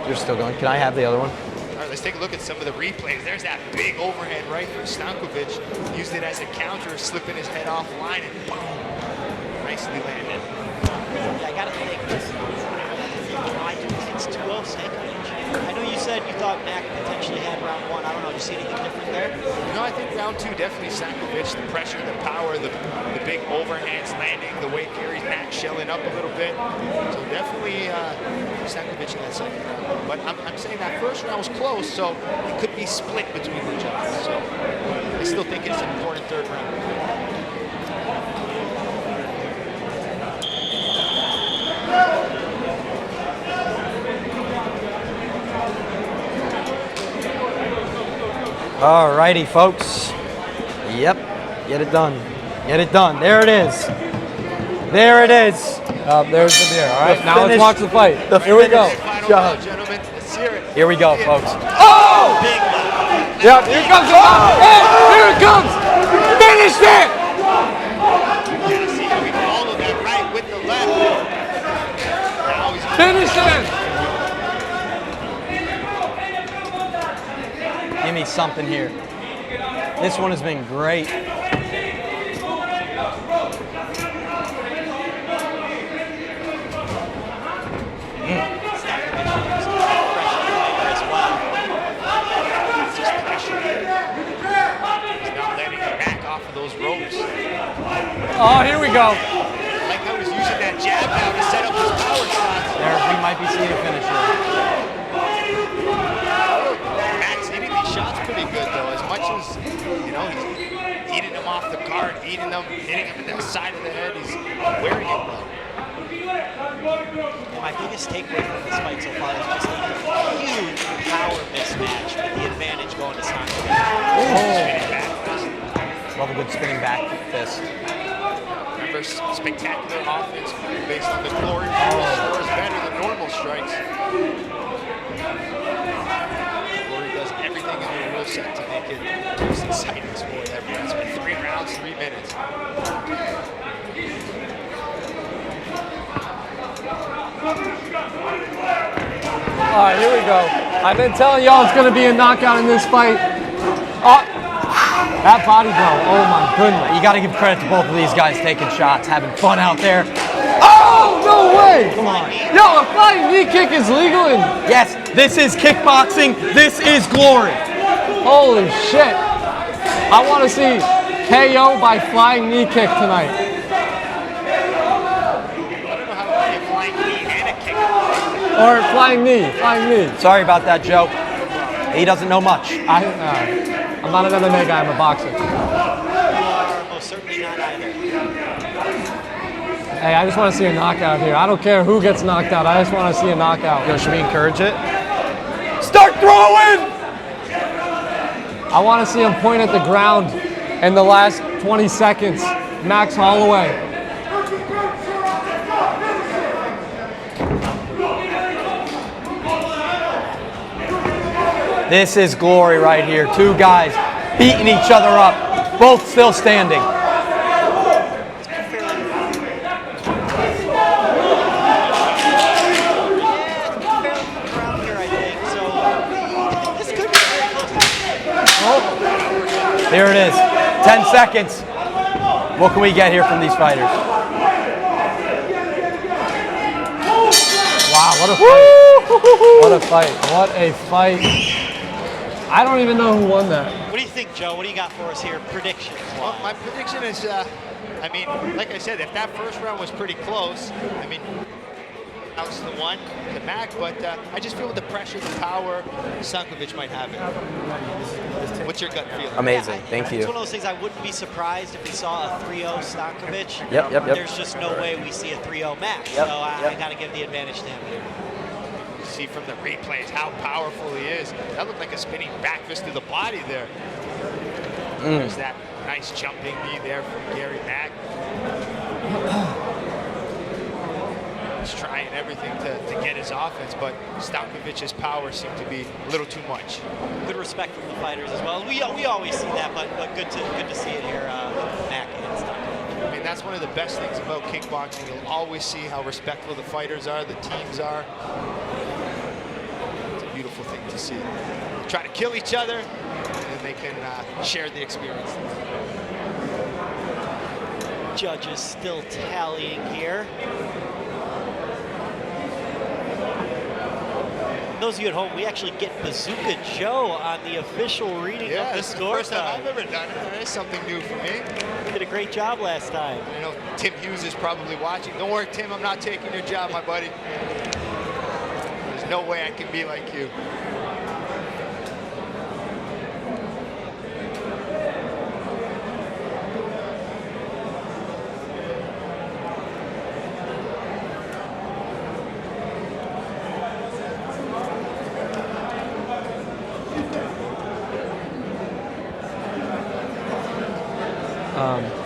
You're still going. Can I have the other one? All right, let's take a look at some of the replays. There's that big overhead right from Stankovic. Used it as a counter, slipping his head offline, and boom, nicely landed. Yeah, I gotta think this. I do think it's 2-0 Stankovic. I know you said you thought Mac potentially had round 1. I don't know. Do you see anything different there? No, I think round 2 definitely Stankovic. The pressure, the power, the big overhands landing, the weight carries, Mac shelling up a little bit. So definitely Stankovic in that second round. But I'm saying that first round was close, so it could be split between the judges. So I still think it's an important third round. All righty, folks. Yep, get it done. Get it done. There it is. There it is. There's the beer. All right, now let's watch the fight. Here we go. Gentlemen, let's hear it. Here we go, folks. Oh! Yep, here comes the Here it comes! Finished it! See, we followed that right with the left. Now he's Finish it! Give me something here. This one has been great. Oh, here we go. Like I was using that jab now to set up his power shots. There, we might be seeing a finish here. Matt's hitting these shots pretty good though. As much as, you know, he's eating them off the guard, eating them, hitting them in the side of the head. He's wearing it well. My biggest takeaway from this fight so far is just a huge power mismatch with the advantage going to Stankovic. Love a good spinning back fist. Remember, spectacular offense based on the glory. Scores better than normal strikes. Glory does everything in the rule set to make it the most exciting sport ever. It's been 3 rounds, 3 minutes. All right, here we go. I've been telling y'all it's going to be a knockout in this fight. Oh, that body blow. Oh, my goodness. You got to give credit to both of these guys taking shots, having fun out there. Oh, no way. Come on. Yo, a flying knee kick is legal. Yes, this is kickboxing. This is glory. Holy shit. I want to see KO by flying knee kick tonight. Or flying knee. Sorry about that, Joe. He doesn't know much. I'm not an MMA guy, I'm a boxer. Most certainly not either. Hey, I just want to see a knockout here. I don't care who gets knocked out. I just want to see a knockout. Yo, should we encourage it? Start throwing! I want to see him point at the ground in the last 20 seconds. Max Holloway. This is glory right here. 2 guys beating each other up, both still standing. So Here it is. 10 seconds. What can we get here from these fighters? Wow, what a fight. What a fight. What a fight. I don't even know who won that. What do you think, Joe? What do you got for us here? Predictions. Well, my prediction is, I mean, like I said, if that first round was pretty close, I mean, outs the one, the Mac, but I just feel with the pressure, the power, Stankovic might have it. What's your gut feeling? Amazing. Thank you. It's one of those things I wouldn't be surprised if we saw a 3-0 Stankovic. Yep. There's just no way we see a 3-0 Mac. So I got to give the advantage to him here. See from the replays how powerful he is. That looked like a spinning back fist to the body there. There's that nice jumping knee there from Gary Mack. He's trying everything to get his offense, but Stankovic's power seemed to be a little too much. Good respect from the fighters as well. We always see that, but good to see it here, Mack and Stankovic. I mean, that's one of the best things about kickboxing. You'll always see how respectful the fighters are, the teams are. It's a beautiful thing to see. They try to kill each other, and they can share the experience. Judges still tallying here. Those of you at home, we actually get Bazooka Joe on the official reading of the scorecard. First time I've ever done it. That's something new for me. You did a great job last time. I know Tim Hughes is probably watching. Don't worry, Tim, I'm not taking your job, my buddy. There's no way I can be like you.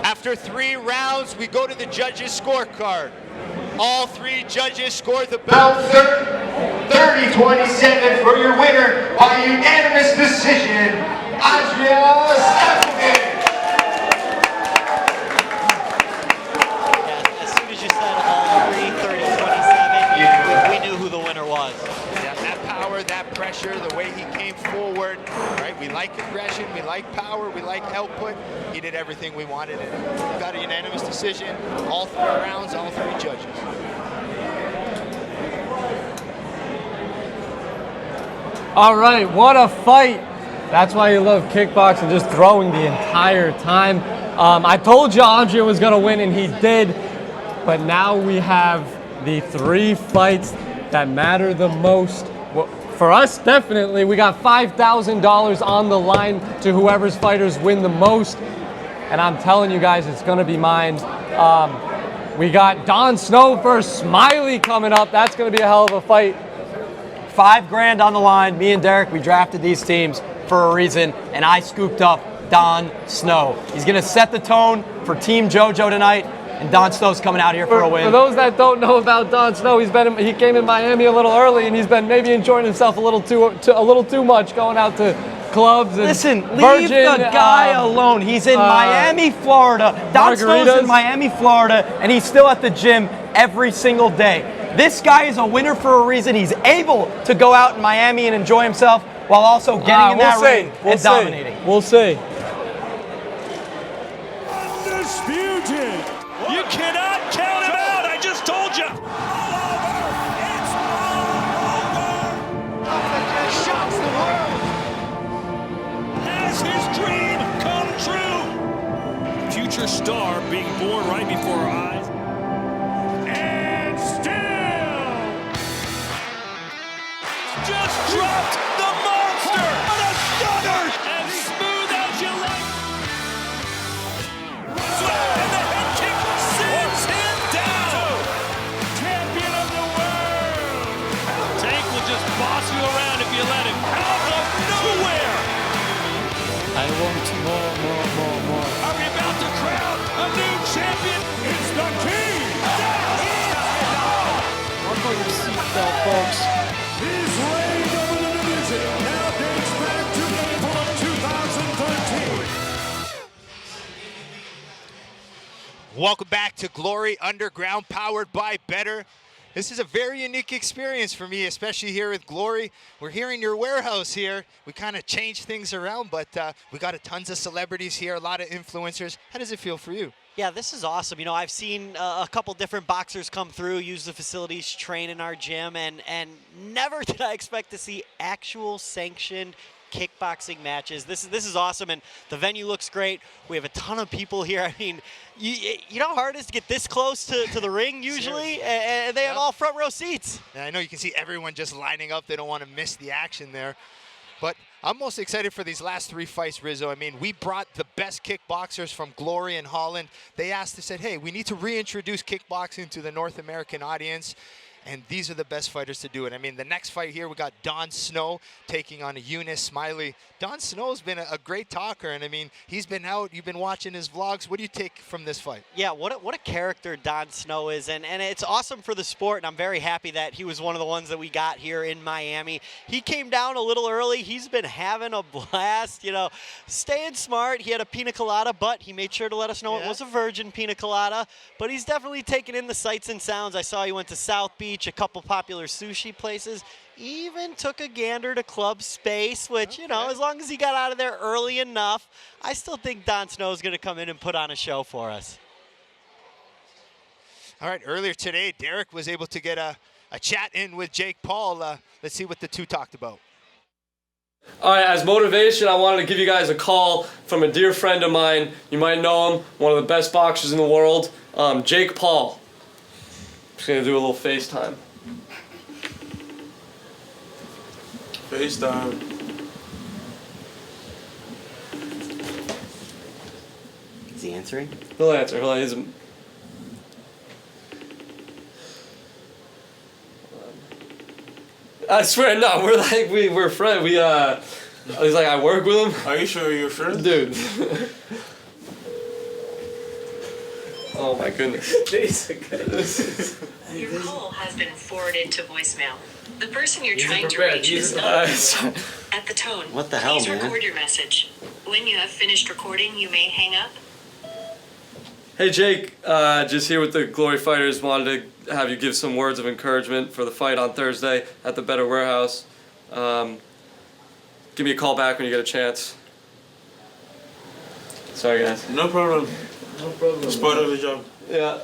After 3 rounds, we go to the judges' scorecard. All 3 judges scored the bouncer 30-27 for your winner by unanimous decision, Andrea Stankovic. As soon as you said all 3, 30-27, we knew who the winner was. Yeah, that power, that pressure, the way he came forward, right? We like aggression, we like power, we like output. He did everything we wanted, and got a unanimous decision. All 3 rounds, all 3 judges. All right, what a fight. That's why you love kickboxing, just throwing the entire time. I told you Andrea was going to win, and he did. But now we have the 3 fights that matter the most. Well, for us, definitely. We got $5,000 on the line to whoever's fighters win the most. And I'm telling you guys, it's going to be mine. We got Don Snow versus Smiley coming up. That's going to be a hell of a fight. $5 grand on the line. Me and Derek, we drafted these teams for a reason, and I scooped up Don Snow. He's going to set the tone for Team JoJo tonight, and Don Snow's coming out here for a win. For those that don't know about Don Snow, he came in Miami a little early, and he's been maybe enjoying himself a little too much, going out to clubs and Listen, leave Virgin, the guy alone. He's in Miami, Florida. Don Snow's in Miami, Florida, and he's still at the gym every single day. This guy is a winner for a reason. He's able to go out in Miami and enjoy himself while also getting in that ring and dominating. We'll see. Undisputed. You cannot count him out. I just told you. Shocks the world. Has his dream come true? Future star being born right before our eyes. And still just dropped the monster. What a stunner! As smooth as you like. And the head kick sends him down. Champion of the world. Tank will just boss you around if you let him. Out of nowhere. I want more. Are we about to crown a new champion? It's the king. Buckle your seatbelt, folks. His reign over the division now dates back to April of 2013. Welcome back to Glory Underground, powered by betr. This is a very unique experience for me, especially here with Glory. We're here in your warehouse here. We kind of changed things around, but we got tons of celebrities here, a lot of influencers. How does it feel for you? Yeah, this is awesome. You know, I've seen a couple different boxers come through, use the facilities, train in our gym, and never did I expect to see actual sanctioned kickboxing matches. This is awesome, and the venue looks great. We have a ton of people here. I mean, you know how hard it is to get this close to the ring usually, and they have all front row seats. And I know you can see everyone just lining up. They don't want to miss the action there. But I'm most excited for these last 3 fights, Rizzo. I mean, we brought the best kickboxers from Glory and Holland. They asked us, said, hey, we need to reintroduce kickboxing to the North American audience. And these are the best fighters to do it. I mean, the next fight here, we got Don Snow taking on Eunice Smiley. Don Snow's been a great talker, and I mean, he's been out. You've been watching his vlogs. What do you take from this fight? Yeah, what a character Don Snow is, and it's awesome for the sport, and I'm very happy that he was one of the ones that we got here in Miami. He came down a little early. He's been having a blast, you know, staying smart. He had a pina colada, but he made sure to let us know it was a virgin pina colada, but he's definitely taken in the sights and sounds. I saw he went to South Beach, a couple popular sushi places, even took a gander to Club Space, which, you know, as long as he got out of there early enough, I still think Don Snow is going to come in and put on a show for us. All right, earlier today, Derek was able to get a chat in with Jake Paul. Let's see what the two talked about. All right, as motivation, I wanted to give you guys a call from a dear friend of mine. You might know him, one of the best boxers in the world, Jake Paul. Just gonna do a little FaceTime. FaceTime. Is he answering? He'll answer. He'll answer. I swear, no. We're friends. He's like, I work with him. Are you sure you're friends? Dude. Oh my goodness. Your call has been forwarded to voicemail. The person you're trying to reach is not at the tone. What the hell, Please man? record your message. When you have finished recording, you may hang up. Hey Jake, just here with the Glory Fighters. Wanted to have you give some words of encouragement for the fight on Thursday at the Betr Warehouse. Give me a call back when you get a chance. Sorry guys. No problem. No problem. It's part of the job. Yeah.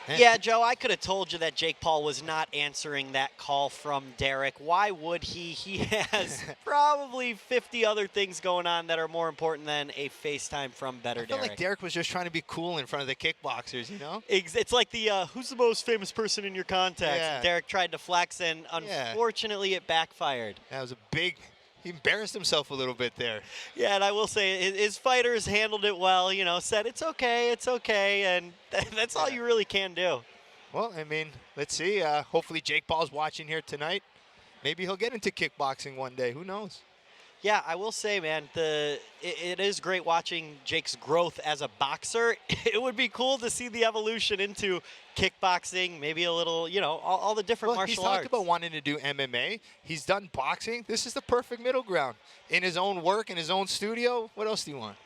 Yeah, Joe, I could have told you that Jake Paul was not answering that call from Derek. Why would he? He has probably 50 other things going on that are more important than a FaceTime from Betr I feel Derek. like Derek was just trying to be cool in front of the kickboxers, you know? It's like the who's the most famous person in your contacts? Yeah. Derek tried to flex, and unfortunately it backfired. That was a big... He embarrassed himself a little bit there. Yeah, and I will say his fighters handled it well, you know, said it's okay, and that's all you really can do. Well, I mean, let's see. Hopefully Jake Paul's watching here tonight. Maybe he'll get into kickboxing one day. Who knows? Yeah, I will say, man, it is great watching Jake's growth as a boxer. It would be cool to see the evolution into kickboxing, maybe a little, you know, all the different martial arts. He's talked about wanting to do MMA. He's done boxing. This is the perfect middle ground. In his own work, in his own studio, what else do you want?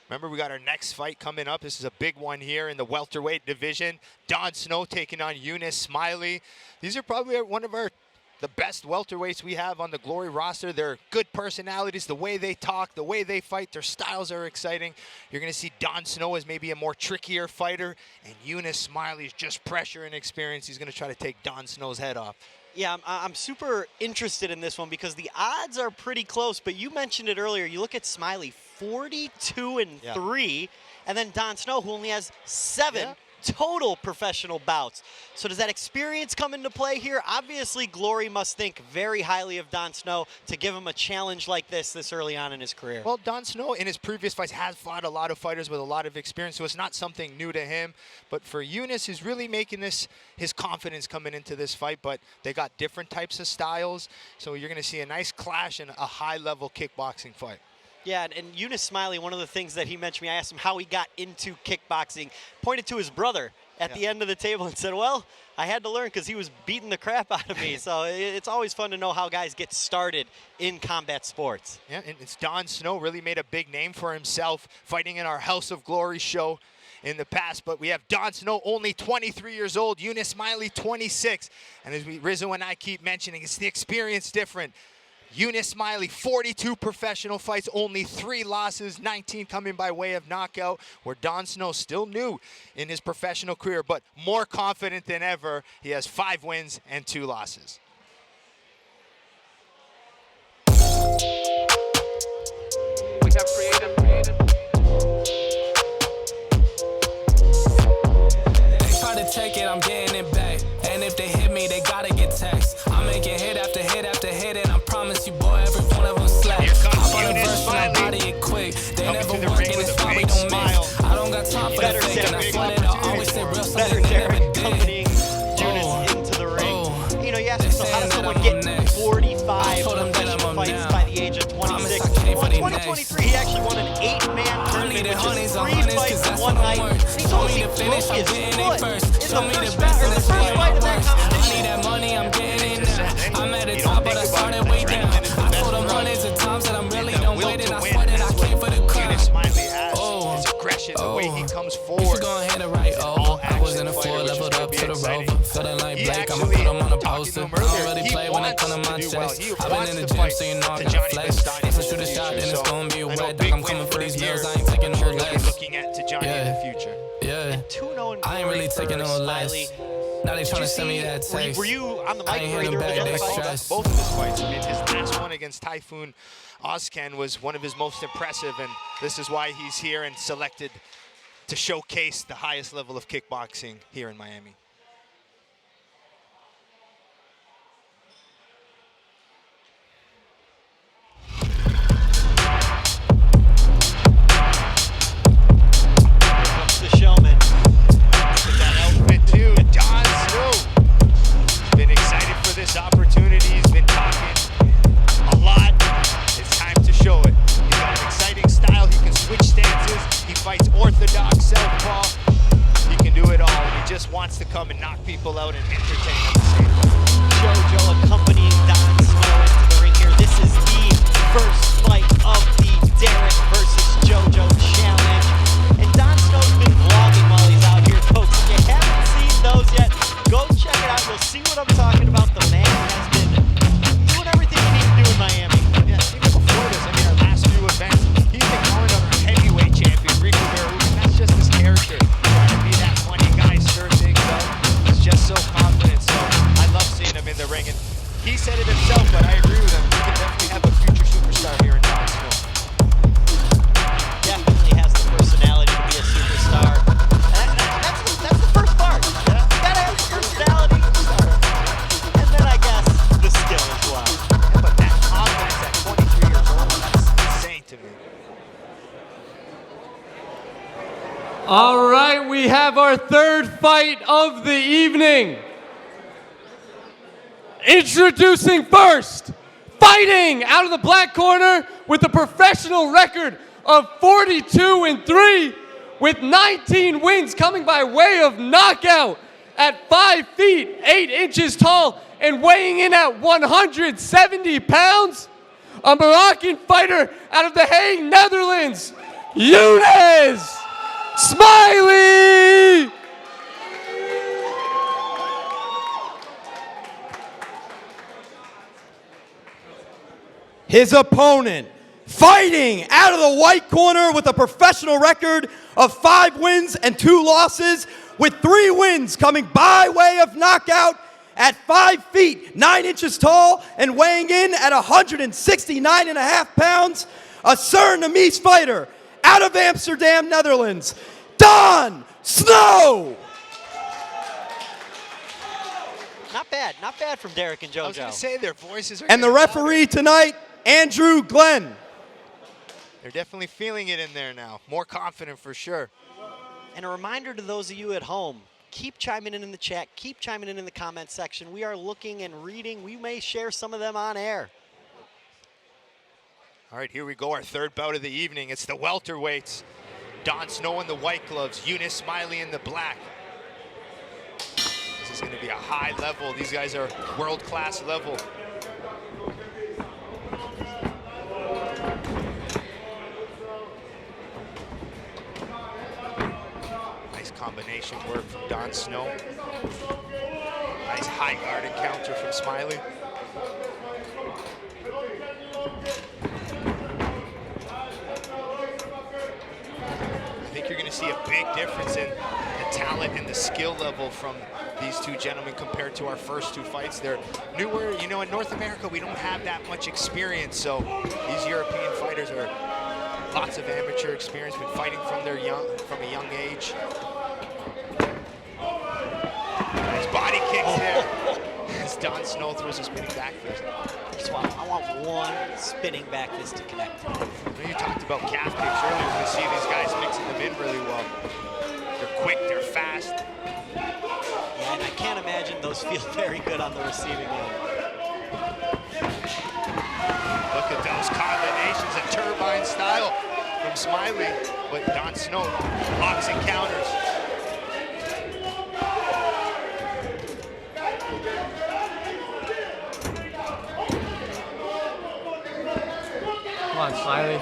Remember, we got our next fight coming up. This is a big one here in the welterweight division. Don Snow taking on Eunice Smiley. These are probably one of the best welterweights we have on the Glory roster. They're good personalities, the way they talk, the way they fight, their styles are exciting. You're going to see Don Snow as maybe a more trickier fighter, and Eunice Smiley is just pressure and experience. He's going to try to take Don Snow's head off. Yeah, I'm super interested in this one because the odds are pretty close, but you mentioned it earlier. You look at Smiley, 42-3, and then Don Snow, who only has 7 total professional bouts. So does that experience come into play here? Obviously, Glory must think very highly of Don Snow to give him a challenge like this early on in his career. Well, Don Snow, in his previous fights, has fought a lot of fighters with a lot of experience, so it's not something new to him. But for Eunice, he's really making this his confidence coming into this fight, but they got different types of styles, so you're going to see a nice clash and a high-level kickboxing fight. Yeah, and Eunice Smiley, one of the things that he mentioned to me, I asked him how he got into kickboxing, pointed to his brother at the end of the table and said, well, I had to learn because he was beating the crap out of me. So it's always fun to know how guys get started in combat sports. Yeah, and it's Don Snow really made a big name for himself fighting in our House of Glory show. in the past, but we have Don Snow, only 23 years old, Eunice Smiley, 26. And as Rizzo and I keep mentioning, it's the experience different. Eunice Smiley, 42 professional fights, only 3 losses, 19 coming by way of knockout, where Don Snow still new in his professional career, but more confident than ever. He has 5 wins and 2 losses. We have creative. They try to take it, I'm getting it back. And if they hit me, they gotta get taxed. I'm making hit after hit after hit, and I promise you, boy, every one of them slaps. I'm on a verse and I body it quick. They never work and it's why we don't mix. I don't got time for the fake, and I swear that I always say real something they never did. Eunice into the ring. You know, you ask yourself, how does someone get 45 professional fights by the age of 26? Well, in 2023, he actually won an 8-man tournament, which is 3 fights in one night. He's only broke his foot in the first fight of that competition. I need that money, I'm getting it now. I'm at the top, but I started way down. I told them hundreds of times that I'm really done waiting. I swear that I came for the crowd. His aggression, the way he comes forward. You gon' hit it right over. I was in a 4, leveled up to the Rover. Feeling like Blake, I'ma put him on a poster. I don't really play when it come to my chest. I've been in the gym, so you know I got flex. If I shoot a shot, then it's gonna be wet. I'm coming for these meals, I ain't taking no less. Looking at Tyjani in the future. Yeah, I ain't really taking no less. Now they trying to send me that text. Were you on the mic I ain't hitting back, they stress. Both of his fights. I mean, his last one against Typhoon Ozcan was one of his most impressive, and this is why he's here and selected to showcase the highest level of kickboxing here in Miami. The showman. With that outfit too, Don Snow. Been excited for this opportunity. He's been talking a lot. It's time to show it. He's got an exciting style. He can switch stances. He fights orthodox, southpaw. He can do it all. And he just wants to come and knock people out and entertain at the same time. JoJo accompanying Don Snow into the ring here. This is the first fight of the Derek versus JoJo challenge. And Don Snow's been vlogging while he's out here, folks. If you haven't seen those yet, go check it out. You'll see what I'm talking about. The man has been doing everything he needs to do in Miami. Yeah, even before this, I mean, our last few events, he's been calling up our heavyweight champion, Rico Verhoeven. That's just his character. Trying to be that funny guy, stir things up. He's just so confident. So I love seeing him in the ring. And he said it himself, but I agree with him. He can definitely have a future superstar here in Don Snow. Definitely has the personality to be a superstar. That's the first part. You gotta have the personality. And then I guess the skill as well. Yeah, but that confidence at 23 years old, that's insane to me. All right, we have our third fight of the evening. Introducing first, fighting out of the black corner with a professional record of 42-3 with 19 wins coming by way of knockout at 5 feet 8 inches tall and weighing in at 170 pounds, a Moroccan fighter out of The Hague, Netherlands, Eunice Smiley! His opponent, fighting out of the white corner with a professional record of 5 wins and 2 losses, with 3 wins coming by way of knockout at 5 feet 9 inches tall and weighing in at 169.5 pounds, a Surinamese fighter out of Amsterdam, Netherlands, Don Snow! Not bad from Derek and JoJo. I was going to say their voices are And the referee tonight, Andrew Glenn. They're definitely feeling it in there now. More confident for sure. And a reminder to those of you at home, keep chiming in the chat, keep chiming in the comment section. We are looking and reading. We may share some of them on air. All right, here we go, our third bout of the evening. It's the welterweights. Don Snow in the white gloves, Eunice Smiley in the black. This is going to be a high level. These guys are world-class level. combination work from Don Snow. Nice high guard encounter from Smiley. I think you're going to see a big difference in the talent and the skill level from these two gentlemen compared to our first two fights. They're newer, you know, in North America, we don't have that much experience, so these European fighters are lots of amateur experience, been fighting from a young age. Nice body kicks there. As Don Snow throws a spinning back fist. I want one spinning back fist to connect. You talked about calf kicks earlier. We see these guys mixing them in really well. They're quick, they're fast. Yeah, and I can't imagine those feel very good on the receiving end. Look at those combinations of turbine style from Smiley, but Don Snow blocks and counters. Come on, Smiley.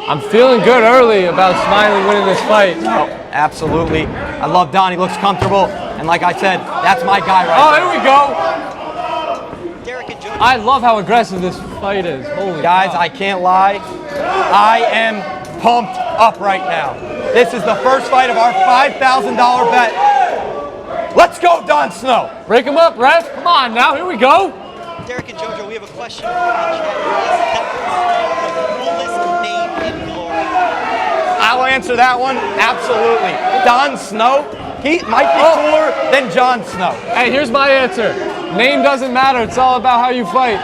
I'm feeling good early about Smiley winning this fight. Oh, absolutely. I love Don. He looks comfortable. And like I said, that's my guy right there. Oh, here we go. I love how aggressive this fight is. Holy Guys, cow. I can't lie. I am pumped up right now. This is the first fight of our $5,000 bet. Let's go, Don Snow. Break him up, ref. Come on now. Here we go. Derek and JoJo, we have a question from the chat. Is the coolest name in Glory? I'll answer that one. Absolutely. Don Snow, he might be cooler than Jon Snow. Hey, here's my answer. Name doesn't matter. It's all about how you fight.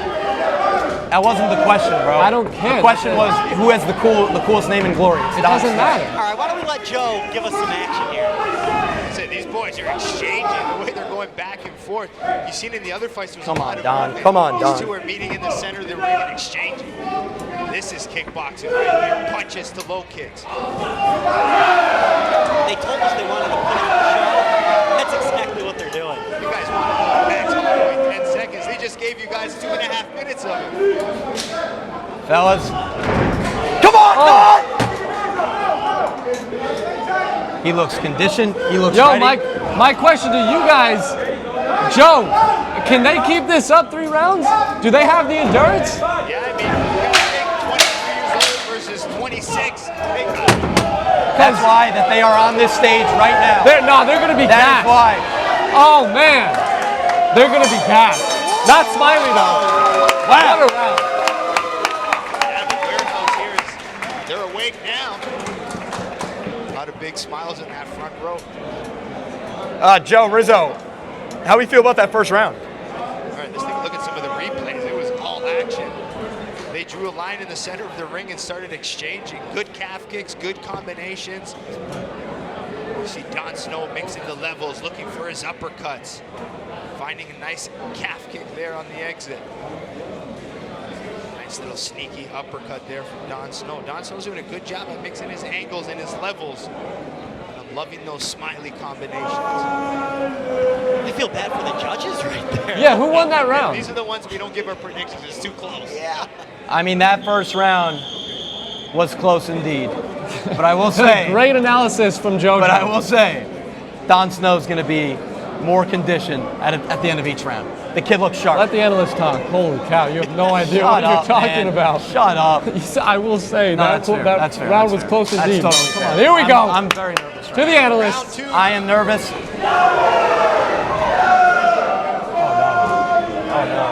That wasn't the question, bro. I don't care. The question was who has the coolest name in Glory. It doesn't matter. All right, why don't we let Joe give us some action here? These boys are exchanging the way they're going back and forth. You've seen in the other fights. Come on, Don. Come on, Don. These two are meeting in the center of the ring and exchanging. This is kickboxing right here. Punches to low kicks. They told us they wanted to put on the show. That's exactly what they're doing. You guys want to go maximum 10 seconds. They just gave you guys 2.5 minutes of it. Fellas. Come on, Don! He looks conditioned. He looks ready. My question to you guys, Joe, can they keep this up 3 rounds? Do they have the endurance? Yeah, I mean, you gotta think 23 years old versus 26. That's why that they are on this stage right now. They're going to be That gassed. is why. Oh, man. They're going to be gassed. Not Smiley, though. Wow. What a round. Warehouse here they're awake now. A lot of big smiles in that front row. Joe Rizzo, how do we feel about that first round? All right, let's take a look at some of the replays. It was all action. They drew a line in the center of the ring and started exchanging. Good calf kicks, good combinations. You see Don Snow mixing the levels, looking for his uppercuts. Finding a nice calf kick there on the exit. Nice little sneaky uppercut there from Don Snow. Don Snow's doing a good job at mixing his angles and his levels. And I'm loving those Smiley combinations. I feel bad for the judges right there. Yeah, who won that round? These are the ones we don't give our predictions. It's too close. Yeah. I mean, that first round was close indeed. But I will say... Great analysis from JoJo. But I will say, Don Snow's going to be more conditioned at the end of each round. The kid looks sharp. Let the analyst talk. Holy cow, you have no idea what you're talking about. Shut up. I will say No, that that's fair. round That's was close fair. indeed. That's totally Come fair. on, here we go. I'm very nervous. To the analyst. I am nervous. Oh no.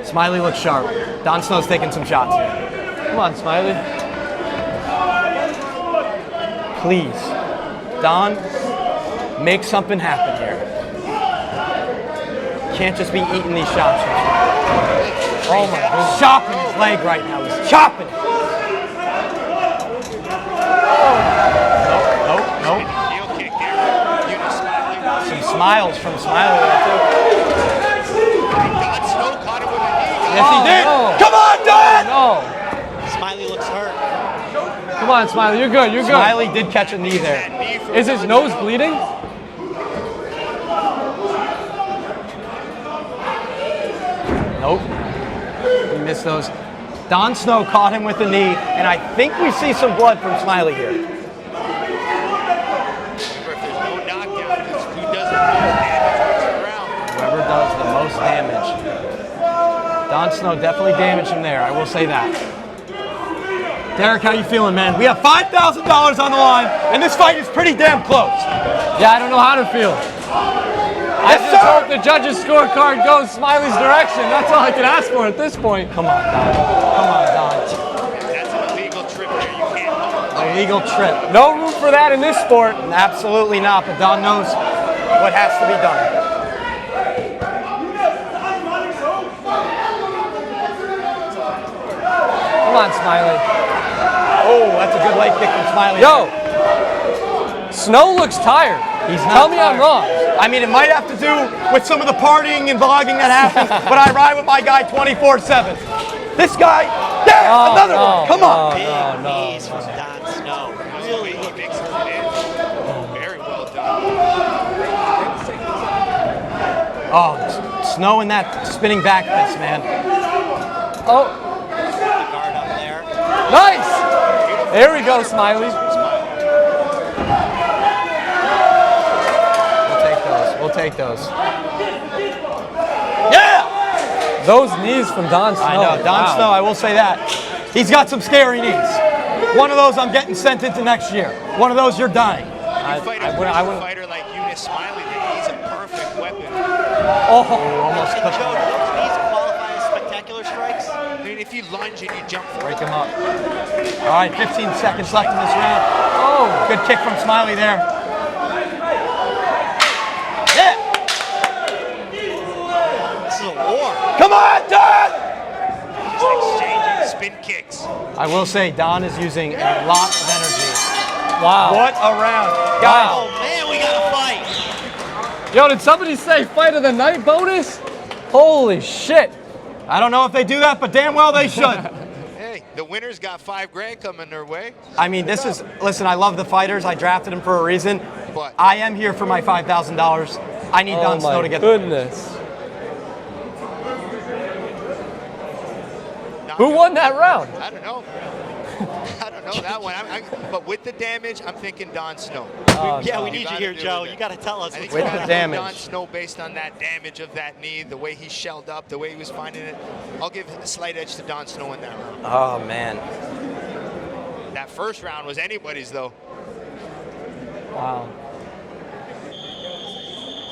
Smiley looks sharp. Don Snow's taking some shots. Come on, Smiley. Please, Don, make something happen here. Can't just be eating these shots. Oh my God. He's chopping his leg right now. He's chopping it. Nope. Some smiles from Smiley there too. Yes, he did. No. Come on, Don! No. Smiley looks hurt. Come on, Smiley. You're good. You're good. Smiley did catch a knee there. Is his nose bleeding? Nope. He missed those. Don Snow caught him with the knee, and I think we see some blood from Smiley here. Remember, if there's no knockdown, it's who does the most damage wins the round. Whoever does the most damage. Don Snow definitely damaged him there, I will say that. Derek, how you feeling, man? We have $5,000 on the line, and this fight is pretty damn close. Yeah, I don't know how to feel. I just hope the judges' scorecard goes Smiley's direction. That's all I can ask for at this point. Come on, Don. Come on, Don. That's an illegal trip there. You can't. Illegal trip. No room for that in this sport. Absolutely not, but Don knows what has to be done. Come on, Smiley. Oh, that's a good leg kick from Smiley. Yo, Snow looks tired. Tell me I'm wrong. I mean, it might have to do with some of the partying and vlogging that happens, but I ride with my guy 24/7. This guy, yeah, another one. Come on. Big knees from Don Snow. Really He mixes it in. Very well done. Oh, Snow in that spinning back fist, man. Oh. guard up there. Nice. There we go, Smiley. We'll take those. Yeah! Those knees from Don Snow. I know, Don Snow, I will say that. He's got some scary knees. One of those I'm getting sent into next year. One of those you're dying. You fight a fighter like Eunice Smiley, he's a perfect weapon. Oh, almost And Joe, do those knees qualify as spectacular strikes? I mean, if you lunge and you jump for Break him up. All right, 15 seconds left in this round. Oh, good kick from Smiley there. Yeah. This is a war. Come on, Don! Just exchanging spin kicks. I will say, Don is using a lot of energy. Wow. What a round. Oh, man, we got a fight. Yo, did somebody say fight of the night bonus? Holy shit. I don't know if they do that, but damn well they should. Hey, the winner's got $5,000 coming their way. I mean, this is, listen, I love the fighters. I drafted them for a reason. But I am here for my $5,000. I need Don Snow to get goodness. Who won that round? I don't know. I don't know that one. But with the damage, I'm thinking Don Snow. Yeah, we need you here, Joe. You got to tell us. I think with it's the gotta damage. be Don Snow based on that damage of that knee, the way he shelled up, the way he was finding it. I'll give a slight edge to Don Snow in that round. Oh, man. That first round was anybody's, though. Wow.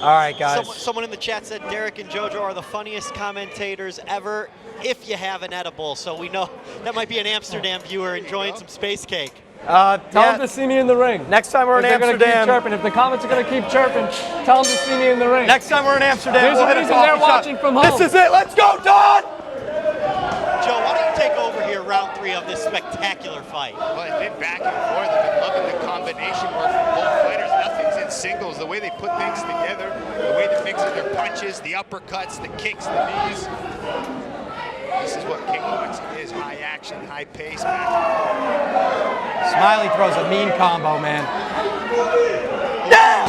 All right, guys. Someone in the chat said Derek and JoJo are the funniest commentators ever if you have an edible. So we know that might be an Amsterdam viewer enjoying some space cake. Tell them to see me in the ring. Next time we're in They're gonna keep Amsterdam. chirping. If the comments are going to keep chirping, tell them to see me in the ring. Next time we're in Amsterdam, There's we'll a hit a reason coffee they're shop. watching from home. This is it. Let's go, Don! Joe, why don't you take over here, round 3 of this spectacular fight? Well, they've been back and forth. I've been loving the combination work from both fighters. Nothing's in singles. The way they put things together, the way they mix in their punches, the uppercuts, the kicks, the knees. This is what kickboxing is. High action, high pace, back and forth. Smiley throws a mean combo, man. Yeah!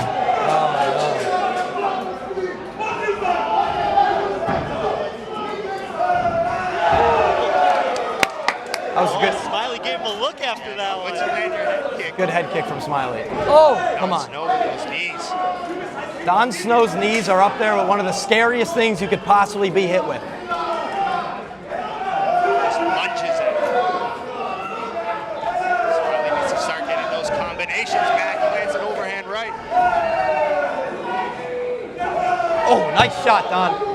That was good. Smiley gave him a look after that one. What's your head kick? Good head kick from Smiley. Oh, come on. Snow with those knees. Don Snow's knees are up there with one of the scariest things you could possibly be hit with. Just lunges at him. Smiley needs to start getting those combinations back. He lands an overhand right. Oh, nice shot, Don.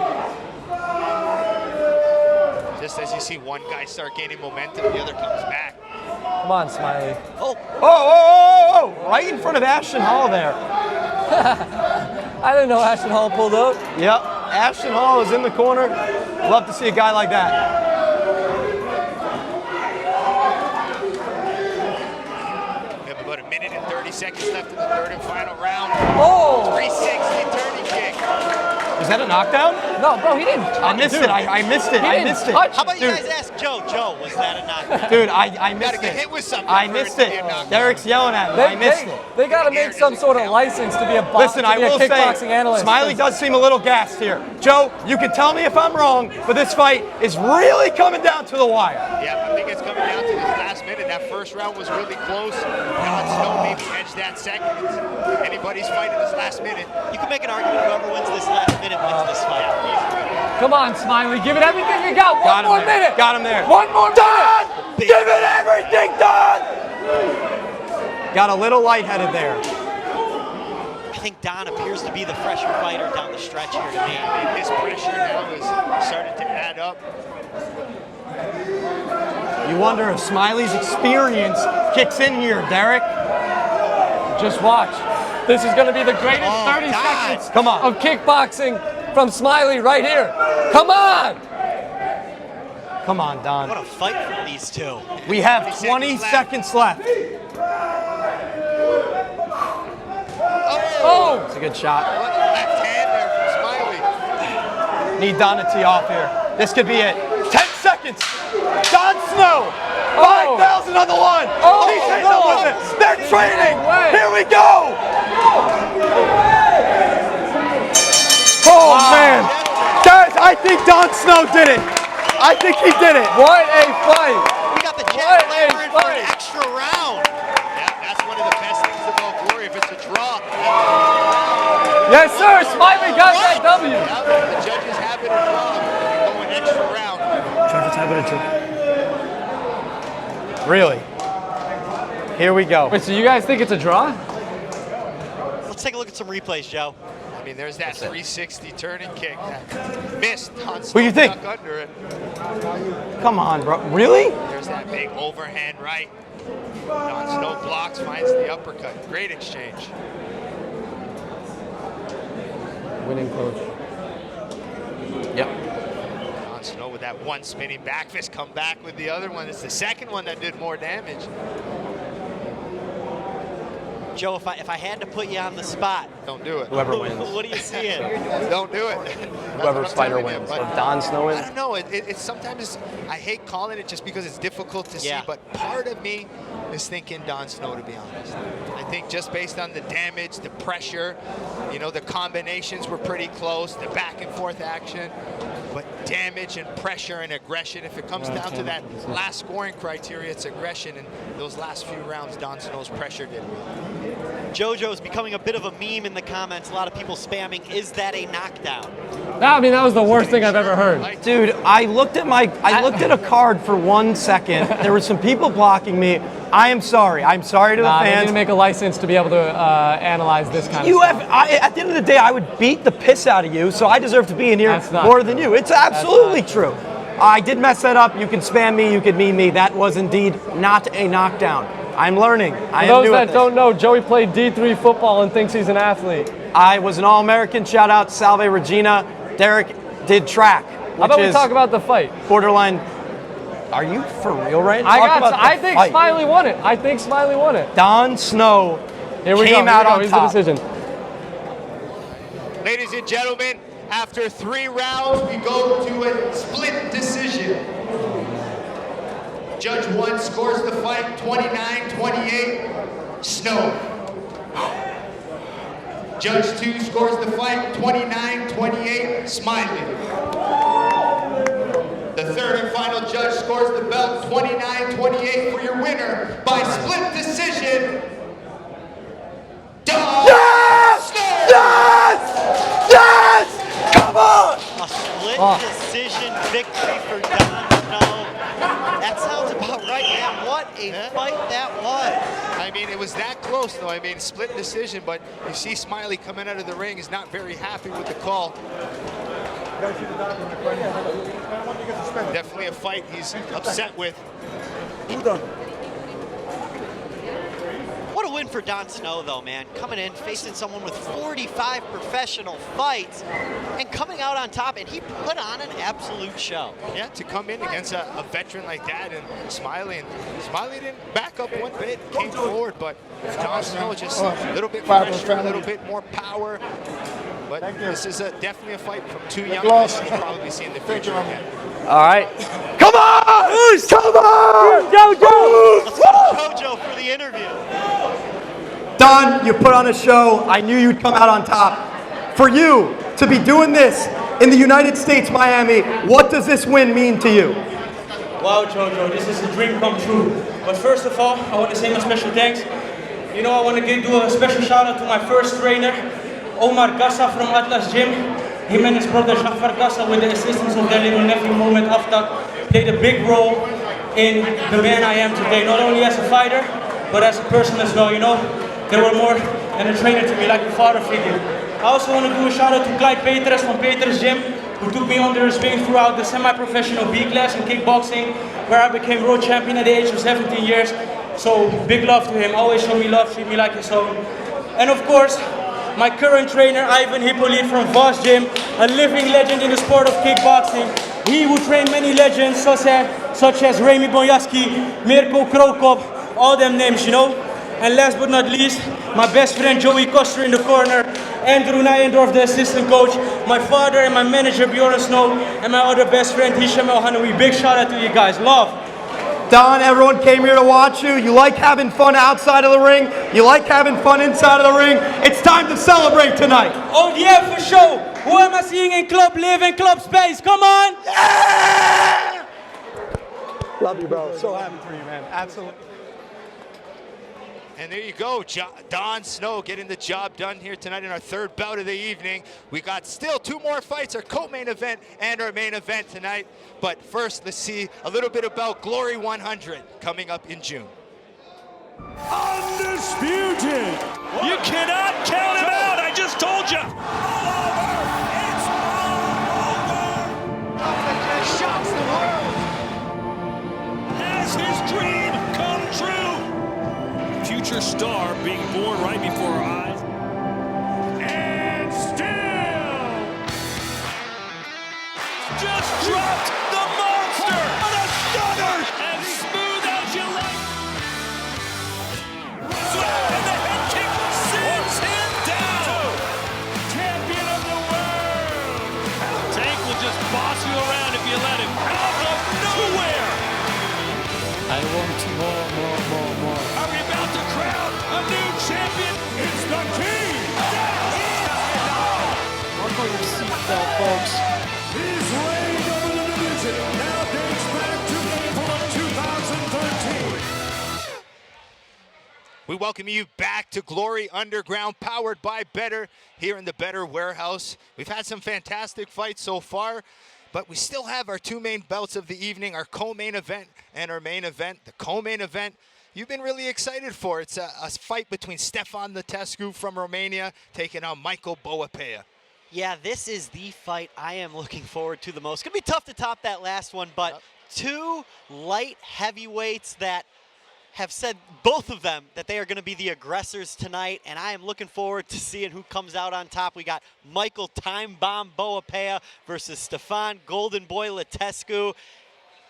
Just as you see one guy start gaining momentum, the other comes back. Come on, Smiley. Oh, Oh, right in front of Ashton Hall there. I didn't know Ashton Hall pulled up. Yep, Ashton Hall is in the corner. Love to see a guy like that. We have about 1 minute and 30 seconds left in the third and final round. Oh! 360 turning kick. Was that a knockdown? No, bro, he didn't. I missed it. I missed it. I missed it. How about you guys ask Joe? Joe, was that a knockout? Dude, I missed it. hit with something. I missed it. Derek's yelling at me. I missed it. They got to make some sort of license to be a Listen, I will kickboxing say, analyst. Smiley does seem a little gassed here. Joe, you can tell me if I'm wrong, but this fight is really coming down to the wire. Yeah, I think it's coming down to this last minute. That first round was really close. Don Snow maybe edged that second. Anybody's fight in this last minute. You can make an argument whoever wins this last minute wins this fight. Come on, Smiley, give it everything you got. One more minute. Got him there. One more minute. Give it everything, Don! Got a little lightheaded there. I think Don appears to be the fresher fighter down the stretch here to me. His pressure now is starting to add up. You wonder if Smiley's experience kicks in here, Derek. Just watch. This is going to be the greatest 30 seconds of kickboxing from Smiley right here. Come on! Come on, Don. What a fight from these two. We have 20 seconds left. Oh! It's a good shot. Left hand there from Smiley. Need Don to tee off here. This could be it. 10 seconds. Don Snow. 5,000 on the line. Oh, He's hitting them with it. They're training. Here we go. Oh, man. Guys, I think Don Snow did it. I think he did it. What a fight. We got the chat laboring for an extra round. Yeah, that's one of the best things about Glory. If it's a draw. Yes, sir. Smiley got that W. Yeah, the judges have it in draw. They go an extra round. Judges have it in Really? Here we go. Wait, so you guys think it's a draw? Let's take a look at some replays, Joe. I mean, there's that 360 turning kick that missed. What do you think? Stuck under it. Come on, bro. Really? There's that big overhand right. Don Snow blocks, finds the uppercut. Great exchange. Winning coach. Yep. Don Snow with that one spinning back fist, come back with the other one. It's the second one that did more damage. Joe, if I had to put you on the spot. Don't do it. Whoever wins. What are you seeing? Don't do it. Whoever's fighter wins. Or Don Snow wins. I don't know. It's sometimes, I hate calling it just because it's difficult to see, but part of me is thinking Don Snow, to be honest. I think just based on the damage, the pressure, you know, the combinations were pretty close, the back and forth action, but damage and pressure and aggression, if it comes down to that last scoring criteria, it's aggression, and those last few rounds, Don Snow's pressure did. JoJo's becoming a bit of a meme in the comments. A lot of people spamming, is that a knockdown? I mean, that was the worst thing I've ever heard. Dude, I looked at a card for 1 second. There were some people blocking me. I am sorry. I'm sorry to the They need fans. to make a license to be able to analyze this kind of stuff. At the end of the day, I would beat the piss out of you, so I deserve to be in here more than you. It's absolutely true. I did mess that up. You can spam me. You can meme me. That was indeed not a knockdown. I'm learning. For those that don't know, Joey played D3 football and thinks he's an athlete. I was an All-American. Shout out Salve Regina. Derek did track. How about we talk about the fight? Borderline. Are you for real right now? I think Smiley won it. I think Smiley won it. Don Snow came out on top. Here's the decision. Ladies and gentlemen, after 3 rounds, we go to a split decision. Judge 1 scores the fight 29-28, Snow. Judge 2 scores the fight 29-28, Smiley. The third and final judge scores the belt 29-28 for your winner by split decision, Don Snow! Yes! Yes! Come on! A split decision victory for Don Snow. That sounds about right, man. What a fight that was. I mean, it was that close, though. I mean, split decision, but you see Smiley coming out of the ring is not very happy with the call. Definitely a fight he's upset with. What a win for Don Snow, though, man. Coming in, facing someone with 45 professional fights, and coming out on top, and he put on an absolute show. Yeah, to come in against a veteran like that, and Smiley didn't back up one bit, came forward, but Don Snow just a little bit fresher, a little bit more power. But this is definitely a fight from two young men you'll probably see in the future again. All right. Come on! Come on! JoJo! Let's go JoJo for the interview. Don, you put on a show. I knew you'd come out on top. For you to be doing this in the United States, Miami, what does this win mean to you? Wow, JoJo, this is a dream come true. But first of all, I want to say my special thanks. You know, I want to do a special shout out to my first trainer, Omar Gassa from Atlas Gym. Him and his brother Jafar Gassa, with the assistance of their little nephew Moment Aftak, played a big role in the man I am today. Not only as a fighter, but as a person as well. You know, they were more than a trainer to me, like a father figure. I also want to do a shout out to Clyde Petrus from Petrus Gym, who took me under his wing throughout the semi-professional B class in kickboxing, where I became world champion at the age of 17 years. So big love to him. Always show me love, treat me like his own. And of course, my current trainer, Ivan Hippolyte from Voss Gym, a living legend in the sport of kickboxing. He who trained many legends such as Remy Bonjaski, Mirko Krokop, all them names, you know. And last but not least, my best friend Joey Koster in the corner, Andrew Nijendorf, the assistant coach, my father and my manager Bjorn Snow, and my other best friend Hisham El Hanoui. Big shout out to you guys. Love. Don, everyone came here to watch you. You like having fun outside of the ring. You like having fun inside of the ring. It's time to celebrate tonight. Oh yeah, for sure. Who am I seeing in Club Live in Club Space? Come on. Yeah! Love you, bro. So happy for you, man. Absolutely. And there you go, Don Snow getting the job done here tonight in our third bout of the evening. We got still two more fights, our co-main event and our main event tonight. But first, let's see a little bit about Glory 100 coming up in June. Undisputed! You cannot count him out, I just told you! Shocks the world! Has his dream come true? Future star being born right before our eyes. And still! Just dropped the monster! What a stunner! As smooth as you like. And the head kick sends him down! Champion of the world! Tank will just boss you around if you let him. Out of nowhere! I want more. Are we about to crown a new champion? It's the king! Buckle your seatbelt, folks. His reign over the division now dates back to April of 2013. We welcome you back to Glory Underground, powered by betr, here in the betr warehouse. We've had some fantastic fights so far, but we still have our two main belts of the evening, our co-main event and our main event. The co-main event, you've been really excited for. It's a fight between Stefan Lătescu from Romania taking on Michael Boapea. Yeah, this is the fight I am looking forward to the most. It's going to be tough to top that last one, but two light heavyweights that have said, both of them, that they are going to be the aggressors tonight, and I am looking forward to seeing who comes out on top. We got Michael Time Bomb Boapea versus Stefan Golden Boy Lătescu.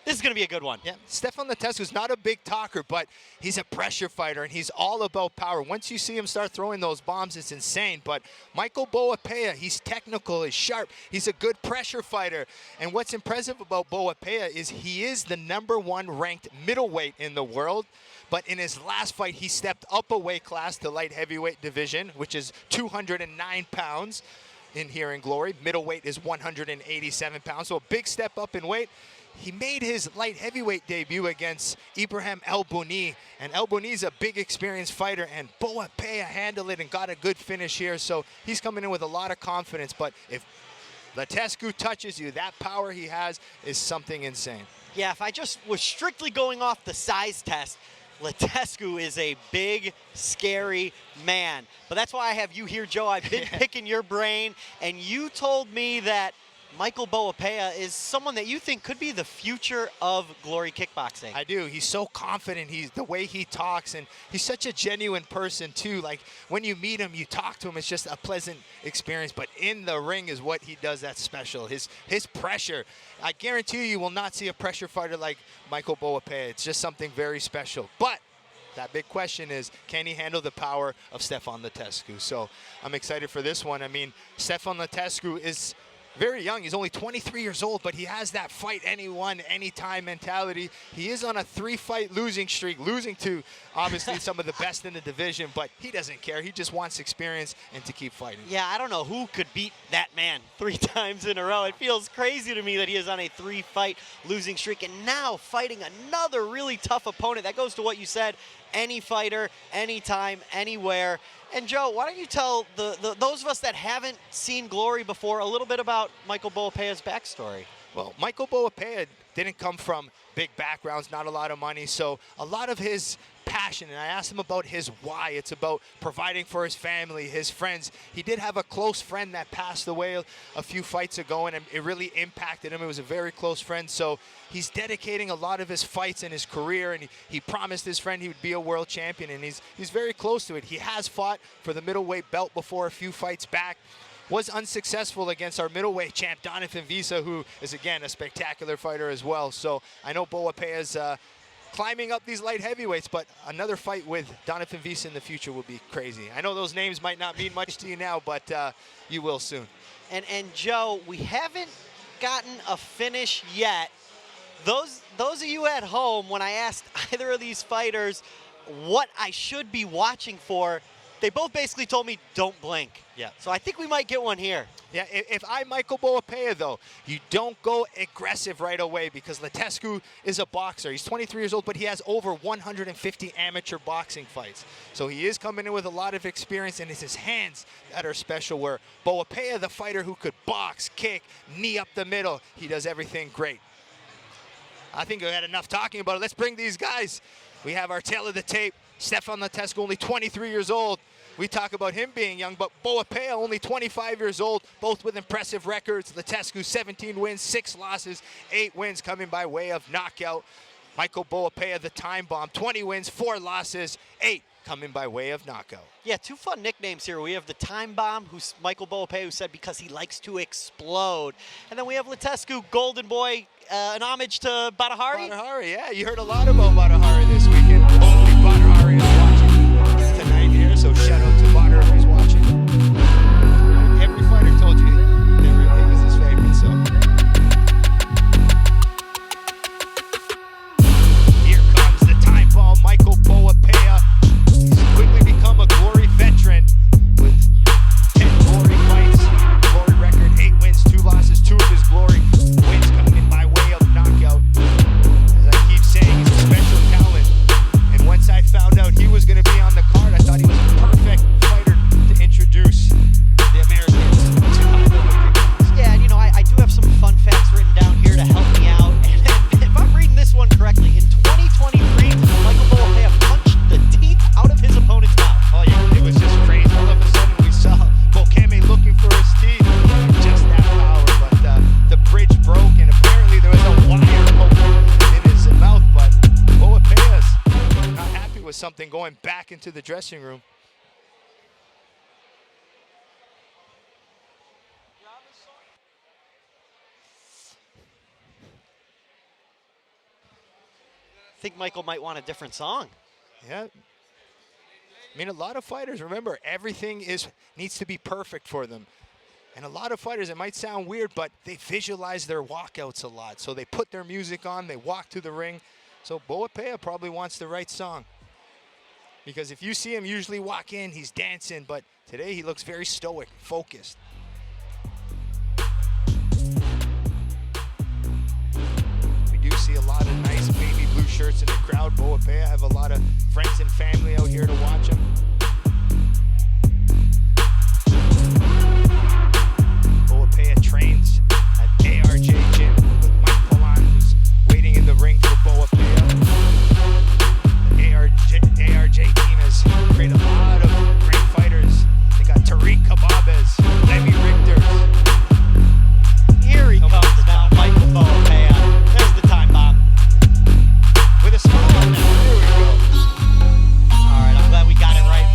This is going to be a good one. Yeah, Stefan Lătescu is not a big talker, but he's a pressure fighter, and he's all about power. Once you see him start throwing those bombs, it's insane. But Michael Boapea, he's technical, he's sharp, he's a good pressure fighter. And what's impressive about Boapea is he is the #1 ranked middleweight in the world. But in his last fight, he stepped up a weight class to light heavyweight division, which is 209 pounds in here in Glory. Middleweight is 187 pounds, so a big step up in weight. He made his light heavyweight debut against Ibrahim El Bouni, and El Bouni's a big experienced fighter, and Boapea handled it and got a good finish here, so he's coming in with a lot of confidence. But if Lătescu touches you, that power he has is something insane. Yeah, if I just was strictly going off the size test, Lătescu is a big, scary man. But that's why I have you here, Joe. I've been picking your brain, and you told me that Michael Boapea is someone that you think could be the future of Glory Kickboxing. I do. He's so confident. He's the way he talks, and he's such a genuine person too. Like when you meet him, you talk to him, it's just a pleasant experience. But in the ring is what he does that's special. His pressure. I guarantee you will not see a pressure fighter like Michael Boapea. It's just something very special. But That big question is, can he handle the power of Stefan Lătescu? So I'm excited for this one. I mean, Stefan Lătescu is very young. He's only 23 years old, but he has that fight anyone, anytime mentality. He is on a 3-fight losing streak, losing to obviously some of the best in the division, but he doesn't care. He just wants experience and to keep fighting. Yeah, I don't know who could beat that man 3 times in a row. It feels crazy to me that he is on a 3-fight losing streak and now fighting another really tough opponent. That goes to what you said, any fighter, anytime, anywhere. And Joe, why don't you tell those of us that haven't seen Glory before a little bit about Michael Boapea's backstory? Well, Michael Boapea didn't come from big backgrounds, not a lot of money, so a lot of his passion, and I asked him about his why. It's about providing for his family, his friends. He did have a close friend that passed away a few fights ago, and it really impacted him. It was a very close friend, so he's dedicating a lot of his fights and his career, and he promised his friend he would be a world champion, and he's very close to it. He has fought for the middleweight belt before a few fights back. Was unsuccessful against our middleweight champ, Donovan Visa, who is, again, a spectacular fighter as well. So I know Boapea's climbing up these light heavyweights, but another fight with Donovan Visa in the future will be crazy. I know those names might not mean much to you now, but you will soon. And Joe, we haven't gotten a finish yet. Those of you at home, when I asked either of these fighters what I should be watching for, they both basically told me, don't blink. Yeah. So I think we might get one here. Yeah, if I'm Michael Boapea, though, you don't go aggressive right away because Lătescu is a boxer. He's 23 years old, but he has over 150 amateur boxing fights. So he is coming in with a lot of experience, and it's his hands that are special, where Boapea, the fighter who could box, kick, knee up the middle, he does everything great. I think we had enough talking about it. Let's bring these guys. We have our tail of the tape. Stefan Lătescu, only 23 years old. We talk about him being young, but Boapea, only 25 years old, both with impressive records. Lătescu, 17 wins, 6 losses, 8 wins coming by way of knockout. Michael Boapea, the time bomb, 20 wins, 4 losses, 8 coming by way of knockout. Yeah, 2 fun nicknames here. We have the Time Bomb, who's Michael Boapea, who said because he likes to explode. And then we have Lătescu, Golden Boy, an homage to Badahari. Badahari, yeah, you heard a lot about Badahari this weekend. Hopefully Badahari is watching tonight here, so shout out to Badahari if he's watching. Every fighter told you he was his favorite, so. Here comes the time bomb, Michael Boapea. He's quickly become a Glory veteran with 10 Glory fights. Glory record, 8 wins, 2 losses, 2 of his Glory wins coming in by way of knockout. As I keep saying, he's a special talent. And once I found out he was going to be on the card, I thought he was a perfect fighter to introduce the Americans to high-level. Yeah, and you know, I do have some fun facts written down here to help me out. And if I'm reading this one correctly, in 2023, Michael Boapea punched the teeth out of his opponent's mouth. Oh yeah, it was just crazy. All of a sudden we saw Bokeme looking for his teeth. Just that power, but the bridge broke, and apparently there was a wire in his mouth, but Boapea's not happy with something, going back into the dressing room. I think Michael might want a different song. Yeah. I mean, a lot of fighters, remember, everything needs to be perfect for them. And a lot of fighters, it might sound weird, but they visualize their walkouts a lot. So they put their music on, they walk to the ring. So Boapea probably wants the right song. Because if you see him usually walk in, he's dancing, but today he looks very stoic, focused. We do see a lot of nice baby blue shirts in the crowd. Boapea have a lot of friends and family out here to watch him. Boapea trains at ARJ Gym with Mike Polan, who's waiting in the ring for Boapea. The ARJ team has created a lot of great fighters. They got Tariq Kababez, Lemmy Richter. Here he comes now, Michael Boapea. There's the time bomb. With a smile on him. There we go. All right, I'm glad we got it right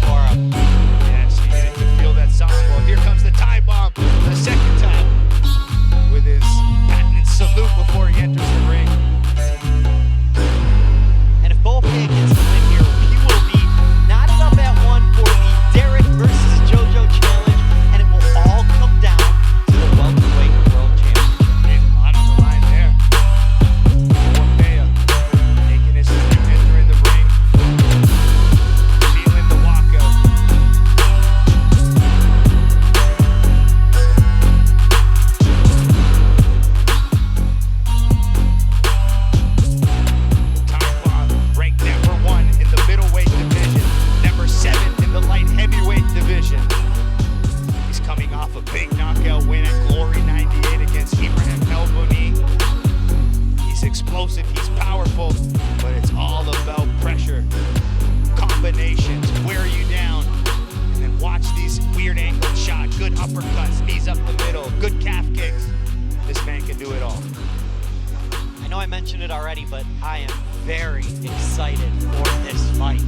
mentioned it already, but I am very excited for this fight.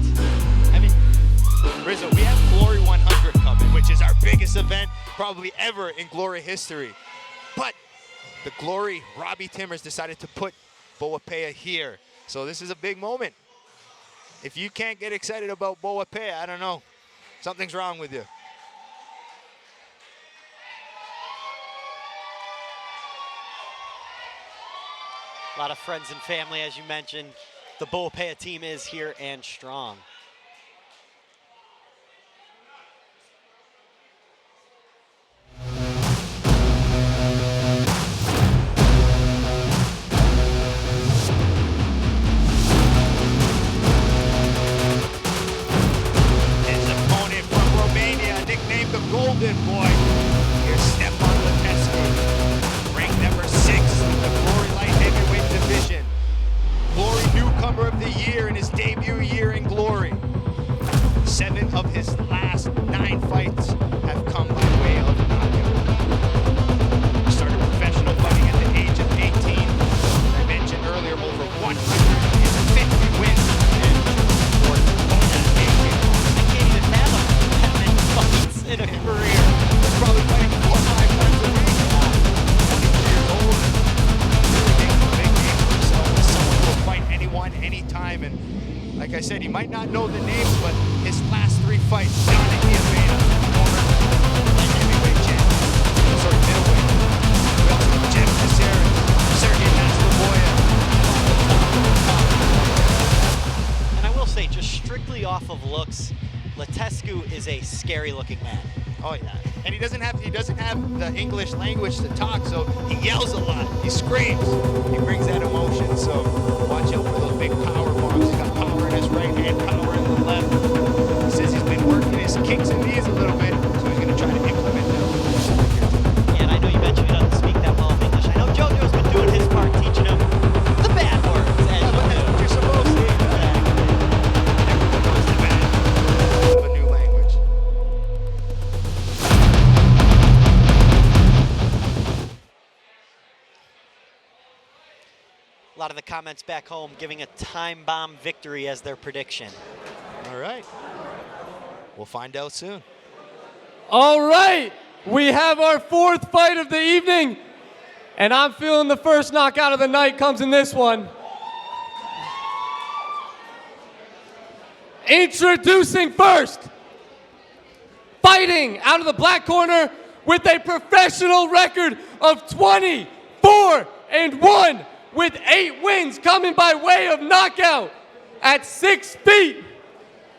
I mean, Rizzo, we have Glory 100 coming, which is our biggest event probably ever in Glory history. But the Glory, Robbie Timmers decided to put Boapea here. So this is a big moment. If you can't get excited about Boapea, I don't know. Something's wrong with you. A lot of friends and family, as you mentioned. The Boapea team is here and strong. His opponent from Romania, nicknamed the Golden Boy. Here's Stefan Letescu, ranked number 6 in the Glory Light Heavyweight division. Glory Newcomer of the Year in his debut year in Glory. 7 of his last 9 fights have come by way of knockout. He started professional fighting at the age of 18. I mentioned earlier, over 150 wins. I can't even fathom that many fights in a career. He's probably fighting 4 or 5 times a week. 22 years old. Really making a big name for himself as someone who will fight anyone, anytime. And like I said, he might not know the names, but his last 3 fights, Dominic Diavena, former heavyweight champion. Sorry, middleweight. We also have Jeff Caceres, Sergey Maslovoya. And I will say, just strictly off of looks, Letescu is a scary-looking man. Oh yeah, and he doesn't have the English language to talk, so he yells a lot. He screams. He brings that emotion. So watch out for those big power bombs. He's got power in his right hand, power in the left. He says he's been working his kicks and knees a little bit, so he's going to try to implement them. And I know you mentioned he doesn't speak that well of English. I know JoJo's been doing his part, teaching him the bad words. Yeah, but that's what you're supposed to. Everyone knows the bad of a new language. A lot of the comments back home giving a time bomb victory as their prediction. All right. We'll find out soon. All right, we have our 4th fight of the evening, and I'm feeling the first knockout of the night comes in this one. Introducing first, fighting out of the black corner with a professional record of 24-1 with 8 wins coming by way of knockout at 6 feet.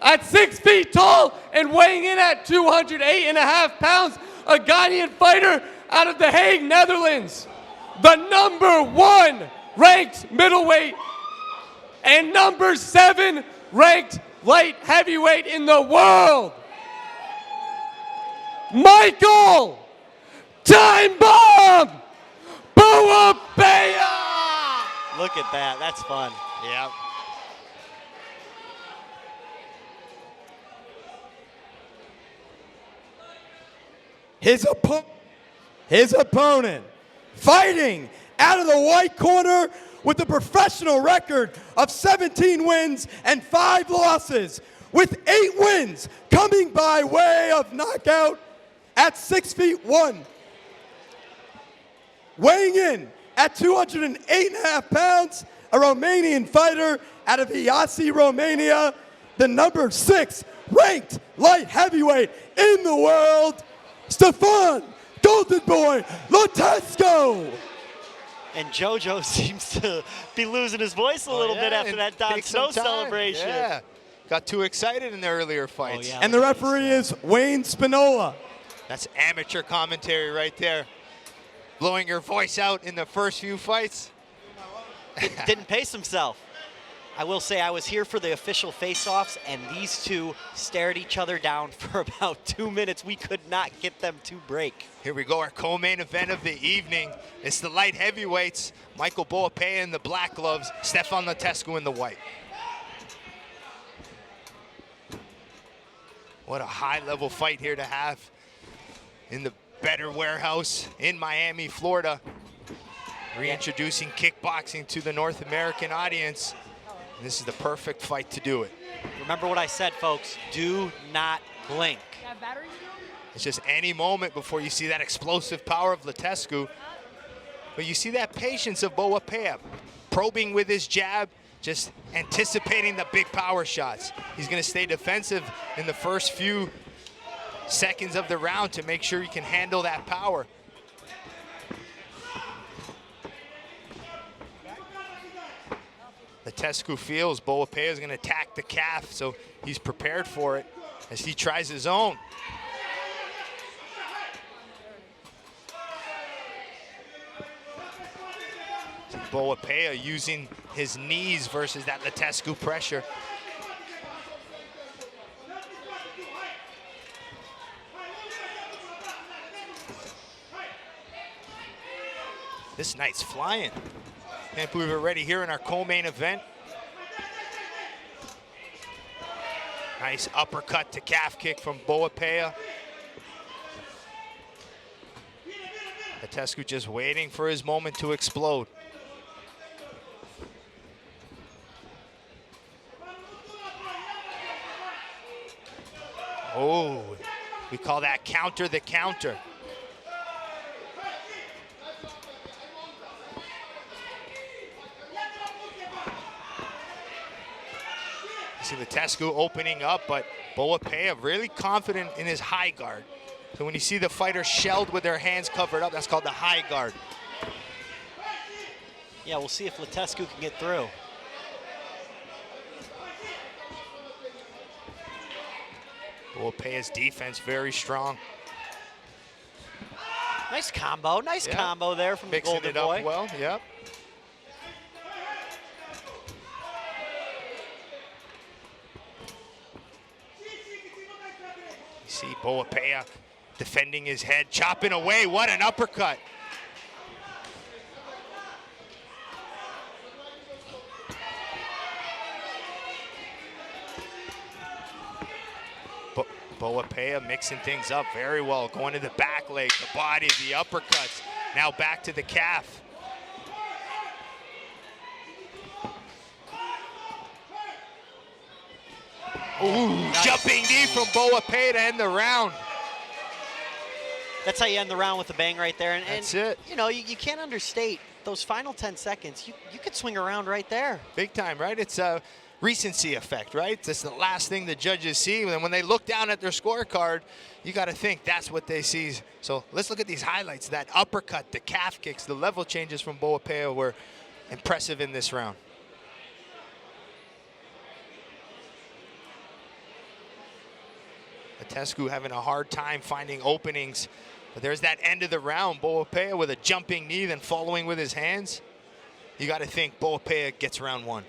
At 6 feet tall and weighing in at 208.5 pounds, a Ghanaian fighter out of The Hague, Netherlands. The number 1 ranked middleweight and number 7 ranked light heavyweight in the world. Michael Time Bomb Boapea! Look at that, that's fun. Yeah. His opponent, fighting out of the white corner with a professional record of 17 wins and 5 losses, with 8 wins coming by way of knockout at 6'1". Weighing in at 208.5 pounds, a Romanian fighter out of Iasi, Romania, the number 6 ranked light heavyweight in the world, Stefan Golden Boy Letescu. And JoJo seems to be losing his voice a little bit after that Don Snow celebration. Yeah. Got too excited in the earlier fights. And the referee is Wayne Spinola. That's amateur commentary right there. Blowing your voice out in the first few fights. Didn't pace himself. I will say I was here for the official face-offs, and these two stared each other down for about 2 minutes. We could not get them to break. Here we go, our co-main event of the evening. It's the light heavyweights. Michael Boapea in the black gloves, Stefan Letescu in the white. What a high-level fight here to have in the Betr warehouse in Miami, Florida. Reintroducing kickboxing to the North American audience. This is the perfect fight to do it. Remember what I said, folks. Do not blink. It's just any moment before you see that explosive power of Lutescu. But you see that patience of Boapea, probing with his jab, just anticipating the big power shots. He's going to stay defensive in the first few seconds of the round to make sure he can handle that power. Lutescu feels Boapea is going to attack the calf, so he's prepared for it as he tries his own. Boapea using his knees versus that Lutescu pressure. This night's flying. Can't believe we're already here in our co-main event. Nice uppercut to calf kick from Boapea. Lutescu just waiting for his moment to explode. Oh, we call that counter the counter. You see Lutescu opening up, but Boapea really confident in his high guard. So when you see the fighter shelled with their hands covered up, that's called the high guard. Yeah, we'll see if Lutescu can get through. Boapea's defense very strong. Nice combo, combo there from the Golden Mixing it Boy. up well, yep. You see Boapea defending his head, chopping away. What an uppercut. Boapea mixing things up very well, going to the back leg, the body, the uppercuts. Now back to the calf. Ooh, nice. Jumping knee from Boapea to end the round. That's how you end the round with a bang right there. And That's it. You know, you can't understate those final 10 seconds. You could swing around right there. Big time, right? It's a recency effect, right? That's the last thing the judges see. And when they look down at their scorecard, you got to think that's what they see. So let's look at these highlights. That uppercut, the calf kicks, the level changes from Boapea were impressive in this round. Lutescu having a hard time finding openings. But there's that end of the round. Boapea with a jumping knee, then following with his hands. You got to think Boapea gets round one.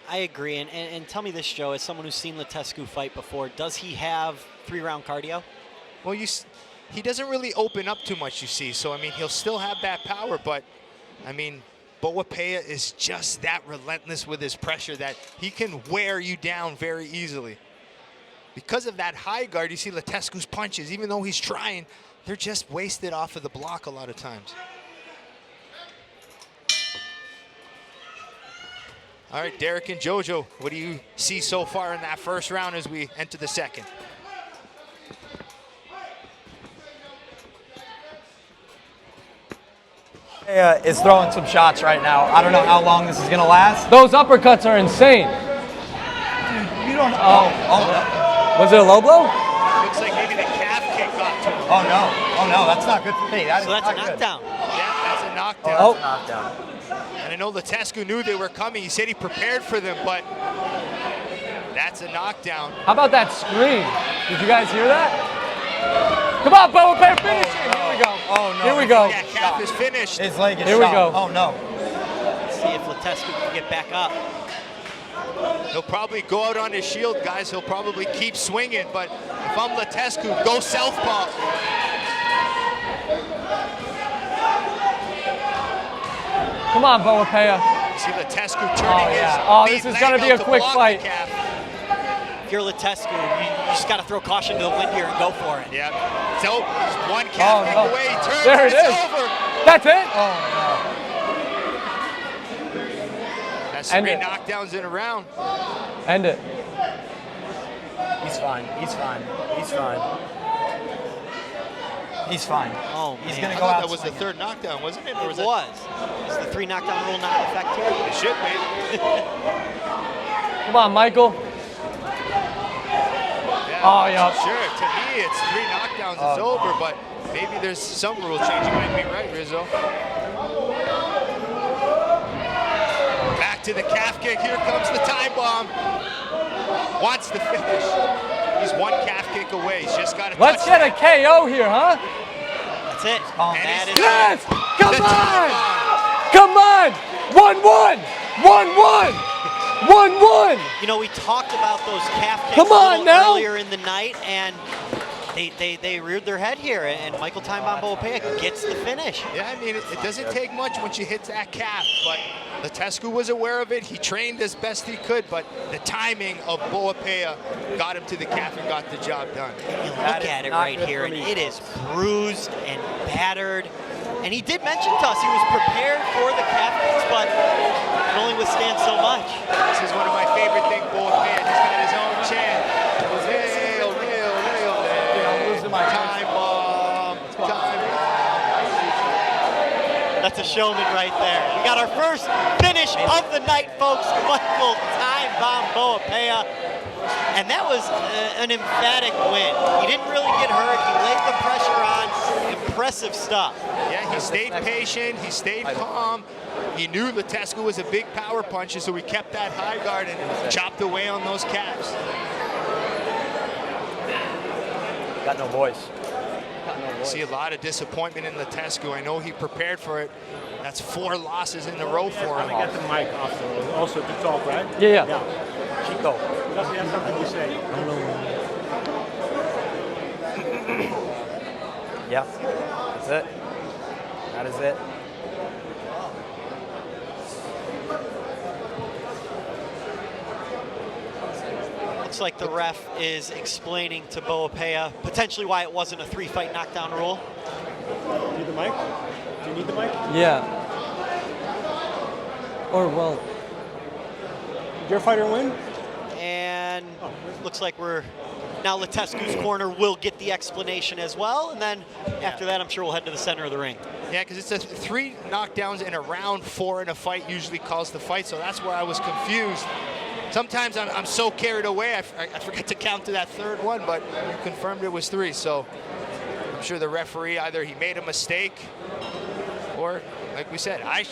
I agree, and tell me this, Joe, as someone who's seen Lutescu fight before, does he have 3-round cardio? Well, he doesn't really open up too much, you see. So, I mean, he'll still have that power, but, I mean, Boapea is just that relentless with his pressure that he can wear you down very easily. Because of that high guard, you see Lutescu's punches, even though he's trying, they're just wasted off of the block a lot of times. All right, Derek and JoJo, what do you see so far in that first round as we enter the second? Is throwing some shots right now. I don't know how long this is going to last. Those uppercuts are insane. Dude, you don't know. Was it a low blow? Looks like maybe the calf kick got to him. Oh no, that's not good for me. So that's a knockdown. Yeah, that's a knockdown. Oh, that's a knockdown. And I know Lutescu knew they were coming. He said he prepared for them, but that's a knockdown. How about that scream? Did you guys hear that? Come on, Boapea, finish it. Here we go. Oh no. Here we go. That calf is finished. His leg is Here we shot. go. Oh no. Let's see if Lutescu can get back up. He'll probably go out on his shield, guys. He'll probably keep swinging, but if I'm Lutescu, go southpaw. Come on, Boapea. You see Lutescu turning his Oh, this is going to be a quick fight. If you're Lutescu, you just got to throw caution to the wind here and go for it. Yeah. So, one calf kick away. He turns. There it it's is. over. That's it? Oh That's End 3 it. knockdowns in a round. End it. He's fine. He's fine. He's fine. He's fine. Oh, He's man. gonna I go thought out. that was the 3rd knockdown, wasn't it? Or It was was. Is the 3 knockdown rule not in effect here? It should be. Come on, Michael. Yeah, Oh, yeah. Sure. To me, it's 3 knockdowns. It's over. But maybe there's some rule change. You might be right, Rizzo. Back to the calf kick. Here comes the time bomb. Wants the finish. He's 1 calf kick away. He's just got to Let's touch get a KO here, huh? That's it. And That he's- is Yes! it. Come The on! time bomb. Come on! 1-1! 1-1! 1-1! You know, we talked about those calf kicks Come a on little now. earlier in the night, and they reared their head here, and Michael Time Bomb Boapea gets the finish. Yeah, I mean, it doesn't take much once you hit that calf, but Letescu was aware of it. He trained as best he could, but the timing of Boapea got him to the calf and got the job done. You look at it right here, and it is bruised and battered. And he did mention to us he was prepared for the calf kicks, but can only withstand so much. This is one of my favorite things, Boapea. He's got his own chant. Hail, hail, hail, hail. I'm losing my time bomb. Time bomb. That's a showman right there. We got our first finish of the night, folks. Michael Time Bomb Boapea. And that was an emphatic win. He didn't really get hurt. He laid the pressure on. Impressive stuff. Yeah, he stayed patient. He stayed calm. He knew Letescu was a big power puncher, so he kept that high guard and chopped away on those calves. Got no voice. I see a lot of disappointment in Letescu. I know he prepared for it. That's 4 losses in a row for him. Get the mic off the road. Also to talk, right? Yeah. Chico. Does he have something to say? Yeah. That's it. That is it. Looks like the ref is explaining to Boapea potentially why it wasn't a 3-fight knockdown rule. Need the mic? Do you need the mic? Yeah. Or, well, Did your fighter win? And looks like we're now Letescu's corner will get the explanation as well. And then after that, I'm sure we'll head to the center of the ring. Yeah, because it's 3 knockdowns in a round. 4 in a fight usually calls the fight, so that's where I was confused. Sometimes I'm so carried away, I forget to count to that 3rd one, but you confirmed it was 3, so I'm sure the referee, either he made a mistake or, like we said, I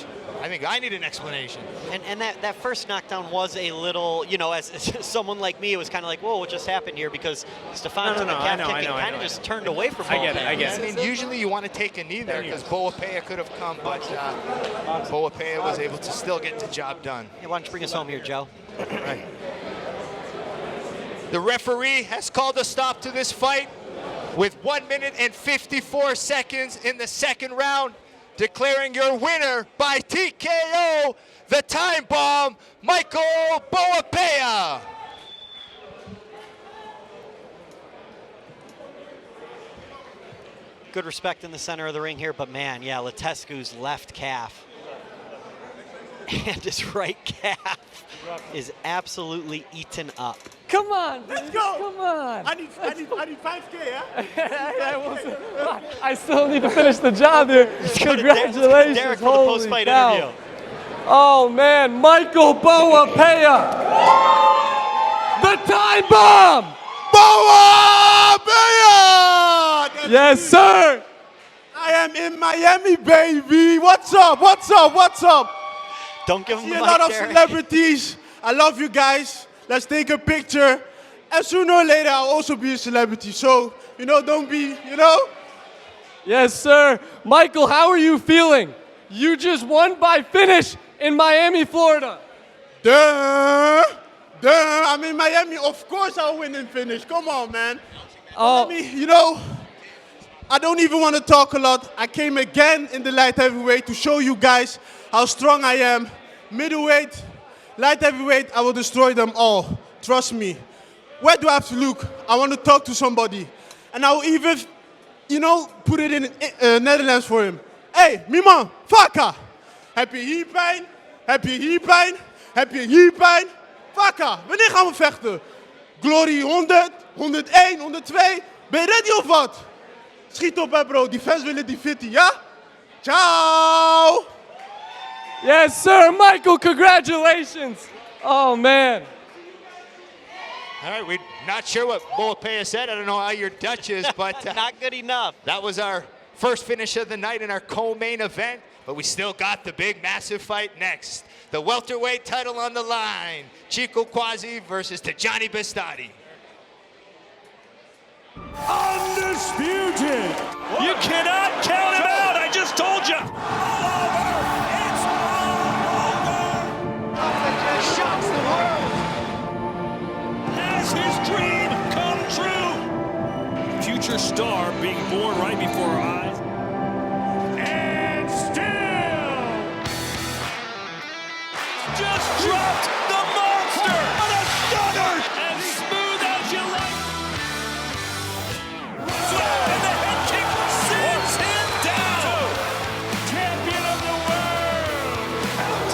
think I need an explanation. And that first knockdown was a little, you know, as someone like me, it was kind of like, whoa, what just happened here? Because Stefan took a calf kick and kind of just turned away from Boapea. I mean, usually you want to take a knee there because Boapea could have come, but Boapea was able to still get the job done. Hey, why don't you bring us home here, Joe? Right. The referee has called a stop to this fight with 1 minute and 54 seconds in the 2nd round, declaring your winner by TKO, the time bomb, Michael Boapea. Good respect in the center of the ring here, but man, yeah, Letescu's left calf and his right calf is absolutely eaten up. come on. Let's go. Come on. I need 5K, yeah? I still need to finish the job here. go to Congratulations. Derek for the Holy post-fight cow. interview. Oh, man. Michael Boapea. The time bomb. Boapea! Yes, sir. I am in Miami, baby. What's up? What's up? What's up? Don't give him See the a mic, lot of Derek. celebrities. I love you guys. Let's take a picture. And sooner or later, I'll also be a celebrity. So, you know, don't be, you know? Yes, sir. Michael, how are you feeling? You just won by finish in Miami, Florida. Duh. I'm in Miami. Of course I'll win and finish. Come on, man. Let me, you know, I don't even want to talk a lot. I came again in the light heavyweight to show you guys how strong I am. Middleweight, light heavyweight, I will destroy them all. Trust me. Where do I have to look? I want to talk to somebody. And I will even, you know, put it in Netherlands for him. Hey, Miman, Faka. Heb je hier pijn? Heb je hier pijn? Heb je hier pijn? Vakka, wanneer gaan we vechten? Glory 100, 101, 102. Ben je ready of wat? Schiet op hè bro, die fans willen die fitty, ja? Ciao! Yes, sir. Michael, congratulations. Oh, man. All right, we're not sure what Bolapaya said. I don't know how your Dutch is, but not good enough. That was our first finish of the night in our co-main event, but we still got the big, massive fight next. The welterweight title on the line. Chico Kwasi versus Tyjani Beztati. Undisputed. You cannot count him out. I just told you. Shocks the world. Has his dream come true? Future star being born right before our eyes. And still just dropped the monster. What a stunner! As smooth as you like. And the head kick sends him down. Champion of the world.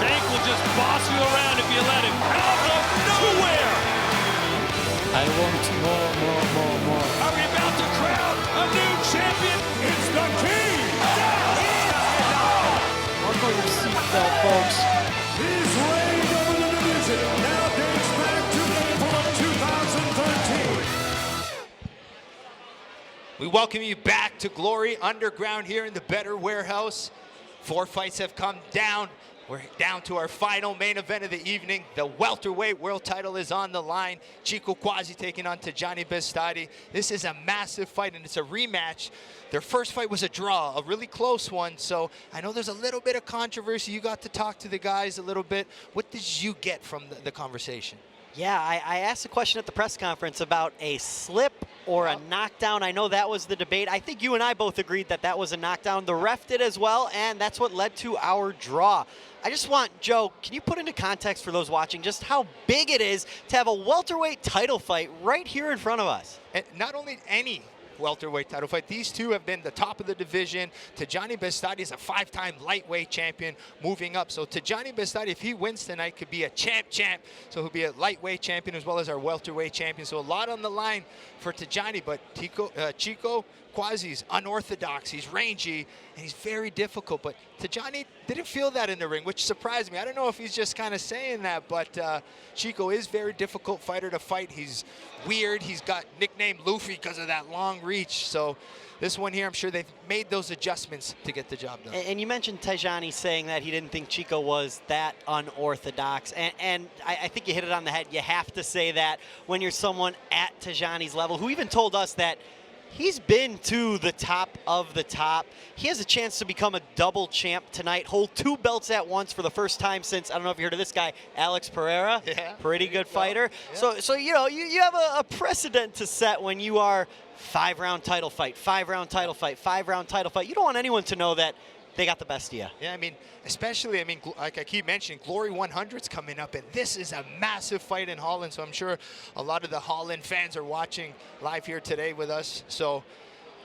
Tank will just boss you around if you let him. Out of nowhere. I want more. Are we about to crown a new champion? It's the king. Buckle your seatbelt, folks. His reign over the division now dates back to April of 2013. We welcome you back to Glory Underground here in the Betr Warehouse. 4 fights have come down. We're down to our final main event of the evening. The welterweight world title is on the line. Chico Kwasi taking on Tyjani Beztati. This is a massive fight, and it's a rematch. Their first fight was a draw, a really close one. So I know there's a little bit of controversy. You got to talk to the guys a little bit. What did you get from the conversation? Yeah, I asked a question at the press conference about a slip or a knockdown. I know that was the debate. I think you and I both agreed that that was a knockdown. The ref did as well, and that's what led to our draw. I just want, Joe, can you put into context for those watching just how big it is to have a welterweight title fight right here in front of us? And not only any welterweight title fight. These two have been the top of the division. Tyjani Beztati is a 5-time lightweight champion moving up. So Tyjani Beztati, if he wins tonight, could be a champ. So he'll be a lightweight champion as well as our welterweight champion. So a lot on the line for Tyjani, but Chico Kwasi's unorthodox, he's rangy, and he's very difficult. But Tyjani didn't feel that in the ring, which surprised me. I don't know if he's just kind of saying that, but Chico is a very difficult fighter to fight. He's weird. He's got nicknamed Luffy because of that long reach. So this one here, I'm sure they've made those adjustments to get the job done. And you mentioned Tyjani saying that he didn't think Chico was that unorthodox. And I think you hit it on the head. You have to say that when you're someone at Tyjani's level, who even told us that he's been to the top of the top. He has a chance to become a double champ tonight, hold 2 belts at once for the first time since, I don't know if you heard of this guy, Alex Pereira. Yeah. Pretty good fighter. Yeah. So you know, you have a precedent to set when you are 5-round title fight, 5-round title fight, 5-round title fight. You don't want anyone to know that they got the best of you. Yeah, I mean, especially, like I keep mentioning, Glory 100's coming up, and this is a massive fight in Holland, so I'm sure a lot of the Holland fans are watching live here today with us, so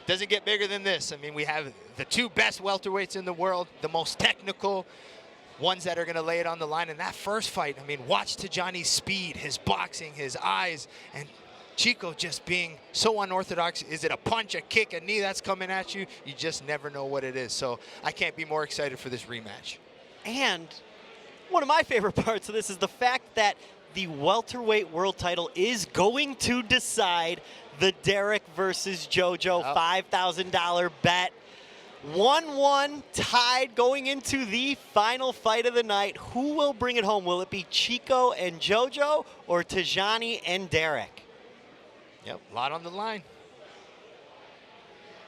it doesn't get bigger than this. I mean, we have the 2 best welterweights in the world, the most technical, ones that are going to lay it on the line. In that first fight, I mean, watch Tyjani's speed, his boxing, his eyes, and Chico just being so unorthodox. Is it a punch, a kick, a knee that's coming at you? You just never know what it is. So I can't be more excited for this rematch. And one of my favorite parts of this is the fact that the welterweight world title is going to decide the Derek versus JoJo $5,000 bet. 1-1 tied going into the final fight of the night. Who will bring it home? Will it be Chico and JoJo or Tyjani and Derek? Yep, a lot on the line.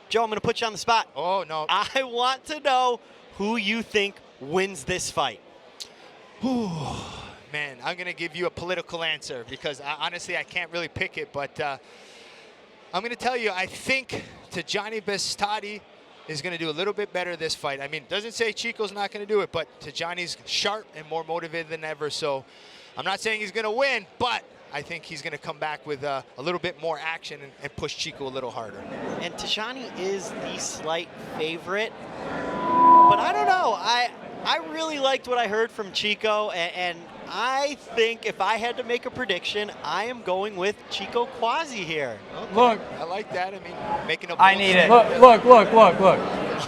Joe, I'm going to put you on the spot. Oh, no. I want to know who you think wins this fight. Man, I'm going to give you a political answer because honestly, I can't really pick it. But I'm going to tell you, I think Tyjani Beztati is going to do a little bit better this fight. I mean, it doesn't say Chico's not going to do it, but Tyjani's sharp and more motivated than ever. So I'm not saying he's going to win, but I think he's going to come back with a little bit more action and push Chico a little harder. And Tyjani is the slight favorite, but I don't know. I really liked what I heard from Chico, and I think if I had to make a prediction, I am going with Chico Kwasi here. Okay. Look. I like that. I mean, making a I need it. Look.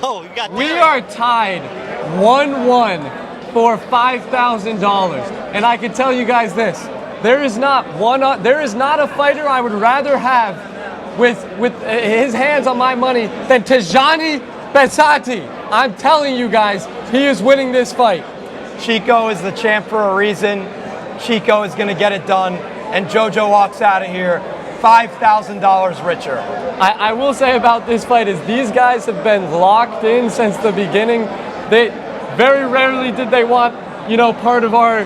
Oh, you got We are tied 1-1 for $5,000. And I can tell you guys this. There is not a fighter I would rather have with his hands on my money than Tyjani Beztati. I'm telling you guys, he is winning this fight. Chico is the champ for a reason. Chico is going to get it done. And JoJo walks out of here $5,000 richer. I will say about this fight is these guys have been locked in since the beginning. They very rarely did they want, part of our,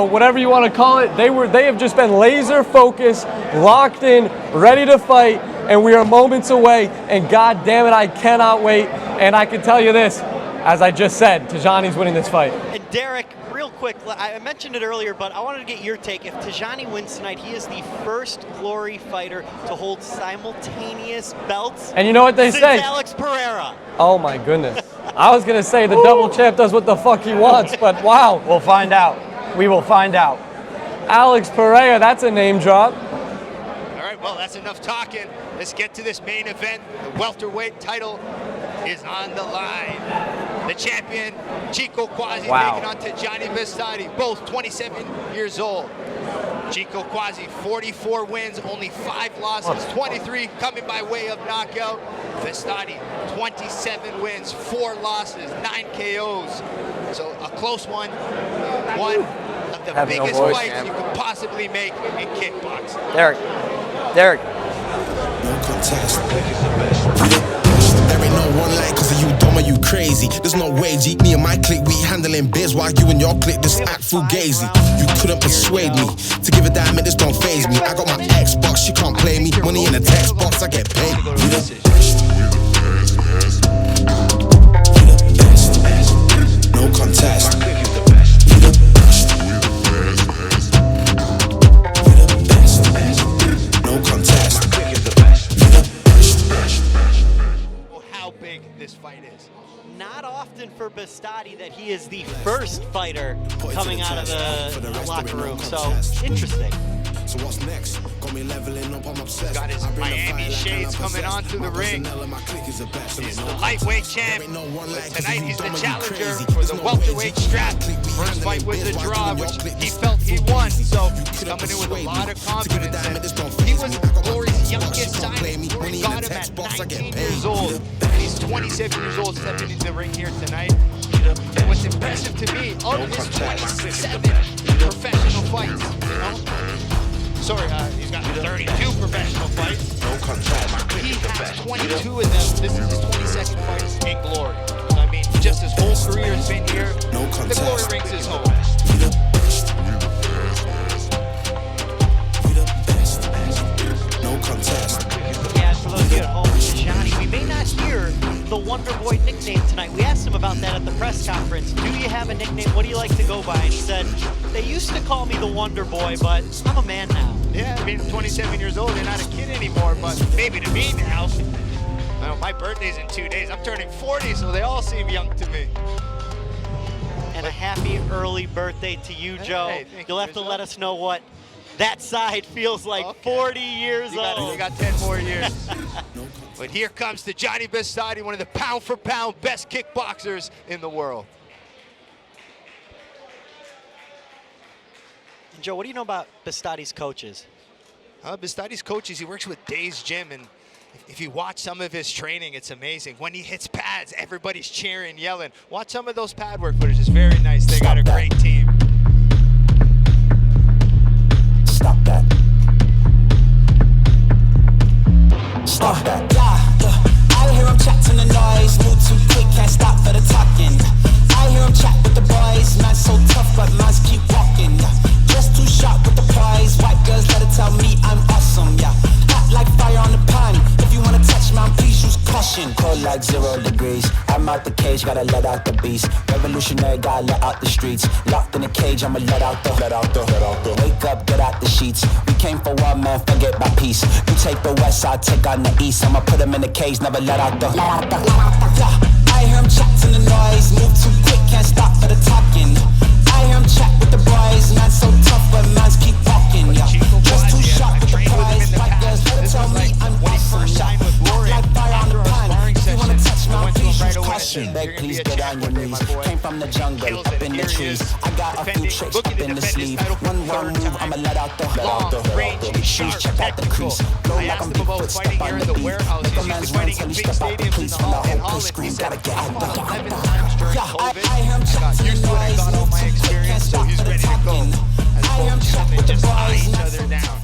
whatever you want to call it. They have just been laser focused, locked in, ready to fight, and we are moments away. And God damn it, I cannot wait. And I can tell you this, as I just said, Tyjani's winning this fight. And Derek, real quick, I mentioned it earlier, but I wanted to get your take. If Tyjani wins tonight, he is the first Glory fighter to hold simultaneous belts. And you know what they since say? Alex Pereira. Oh my goodness. I was gonna say the double champ does what the fuck he wants, but wow. We'll find out. We will find out. Alex Pereira, that's a name drop. All right, well, that's enough talking. Let's get to this main event. The welterweight title is on the line. The champion, Chico Kwasi, taking on Tyjani Beztati, both 27 years old. Chico Kwasi, 44 wins, only 5 losses, 23 coming by way of knockout. Beztati, 27 wins, 4 losses, 9 KOs. So a close one. One of the biggest fights you could possibly make in kickboxing. Derek. No contest. There ain't no one like, cause are you dumb or you crazy? There's no way, G. Me and my clique, we handling biz while you and your clique just act fugazi. You couldn't persuade me to give a damn, it just don't faze me. I got my Xbox, she can't play me. Money in the text box, I get paid. We the best. No contest. This fight is. Not often for Beztati that he is the first fighter coming out of the locker room, so interesting. So what's next? Got me leveling up, I'm obsessed. Got his Miami shades coming onto the ring. He's the lightweight champ. Tonight he's the challenger for the welterweight strap. First fight was a draw, which he felt he won. So he's coming in with a lot of confidence. And he was Glory's youngest signing. Glory got him at 19 years old. And he's 27 years old stepping into the ring here tonight. And what's impressive to me, of his 27 professional fights, sorry, he's got 32 professional fights. No contest. He has 22 of them. This is his 22nd fight in Glory. I mean, just his whole career has been here. No contest. The Glory ring's his home. No contest. Yeah, for those of you at home, Tyjani, we may not hear the Wonderboy nickname tonight. We asked him about that at the press conference. Do you have a nickname? What do you like to go by? And he said, they used to call me the Wonderboy, but I'm a man now. Yeah, I mean, 27 years old, you're not a kid anymore, but maybe to me now. I know, my birthday's in 2 days. I'm turning 40, so they all seem young to me. And a happy early birthday to you, Joe. Hey, You'll have to let us know what that side feels like. 40 years old. You got 10 more years. But here comes Tyjani Beztati, one of the pound-for-pound best kickboxers in the world. Joe, what do you know about Beztati's coaches? Beztati's coaches, he works with Days Gym, and if you watch some of his training, it's amazing. When he hits pads, everybody's cheering, yelling. Watch some of those pad work footage. It's very nice. They got a great team. Stop that. Stop that. I hear him chat to the noise. Move too quick, can't stop for the talking. I hear him chat with the boys. Man so tough, but mans keep walking. Just too sharp with the prize. White girls let it tell me I'm awesome, yeah. Hot like fire on the pan. If you wanna touch man, please use caution. Cold like 0 degrees. I'm out the cage, gotta let out the beast. Revolutionary, gotta let out the streets. Locked in a cage, I'ma let out the. Wake up, get out the sheets. We came for war, man, forget my peace. You take the west, I'll take on the east. I'ma put him in the cage, never let out the. I hear him chat to the noise. Move too quick, can't stop for the talking. I am chat with the boys, man so tough, but man's keep walking, yeah. Just too sharp with the prize, white girls better tell me I'm awesome, yeah. Like fire on the pan, if you wanna touch me, please use caution. Beg, please get on your knees. Came from the jungle, up in the trees. I got a few tricks up in the sleeve. One wrong move, I'ma let out the shoes, check out the crease. Blow like I'm big foot, step on the beat. Make a man's run till he step out the police. From the whole place scream, gotta get out the. Yeah, I am chatting noise, move too quick, can't stop for the talking. I am chat with the boys, not so tough.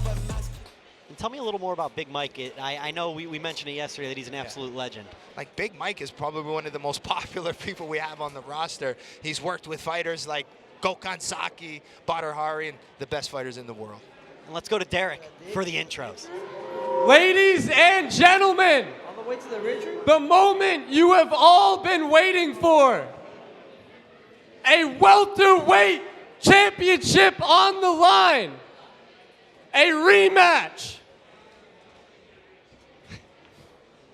And tell me a little more about Big Mike. I know we mentioned it yesterday that he's an absolute legend. Like, Big Mike is probably one of the most popular people we have on the roster. He's worked with fighters like Gokhan Saki, Badr Hari, and the best fighters in the world. And let's go to Derek for the intros. Ladies and gentlemen, On the way to the ridge room? the moment you have all been waiting for. A welterweight championship on the line. A rematch.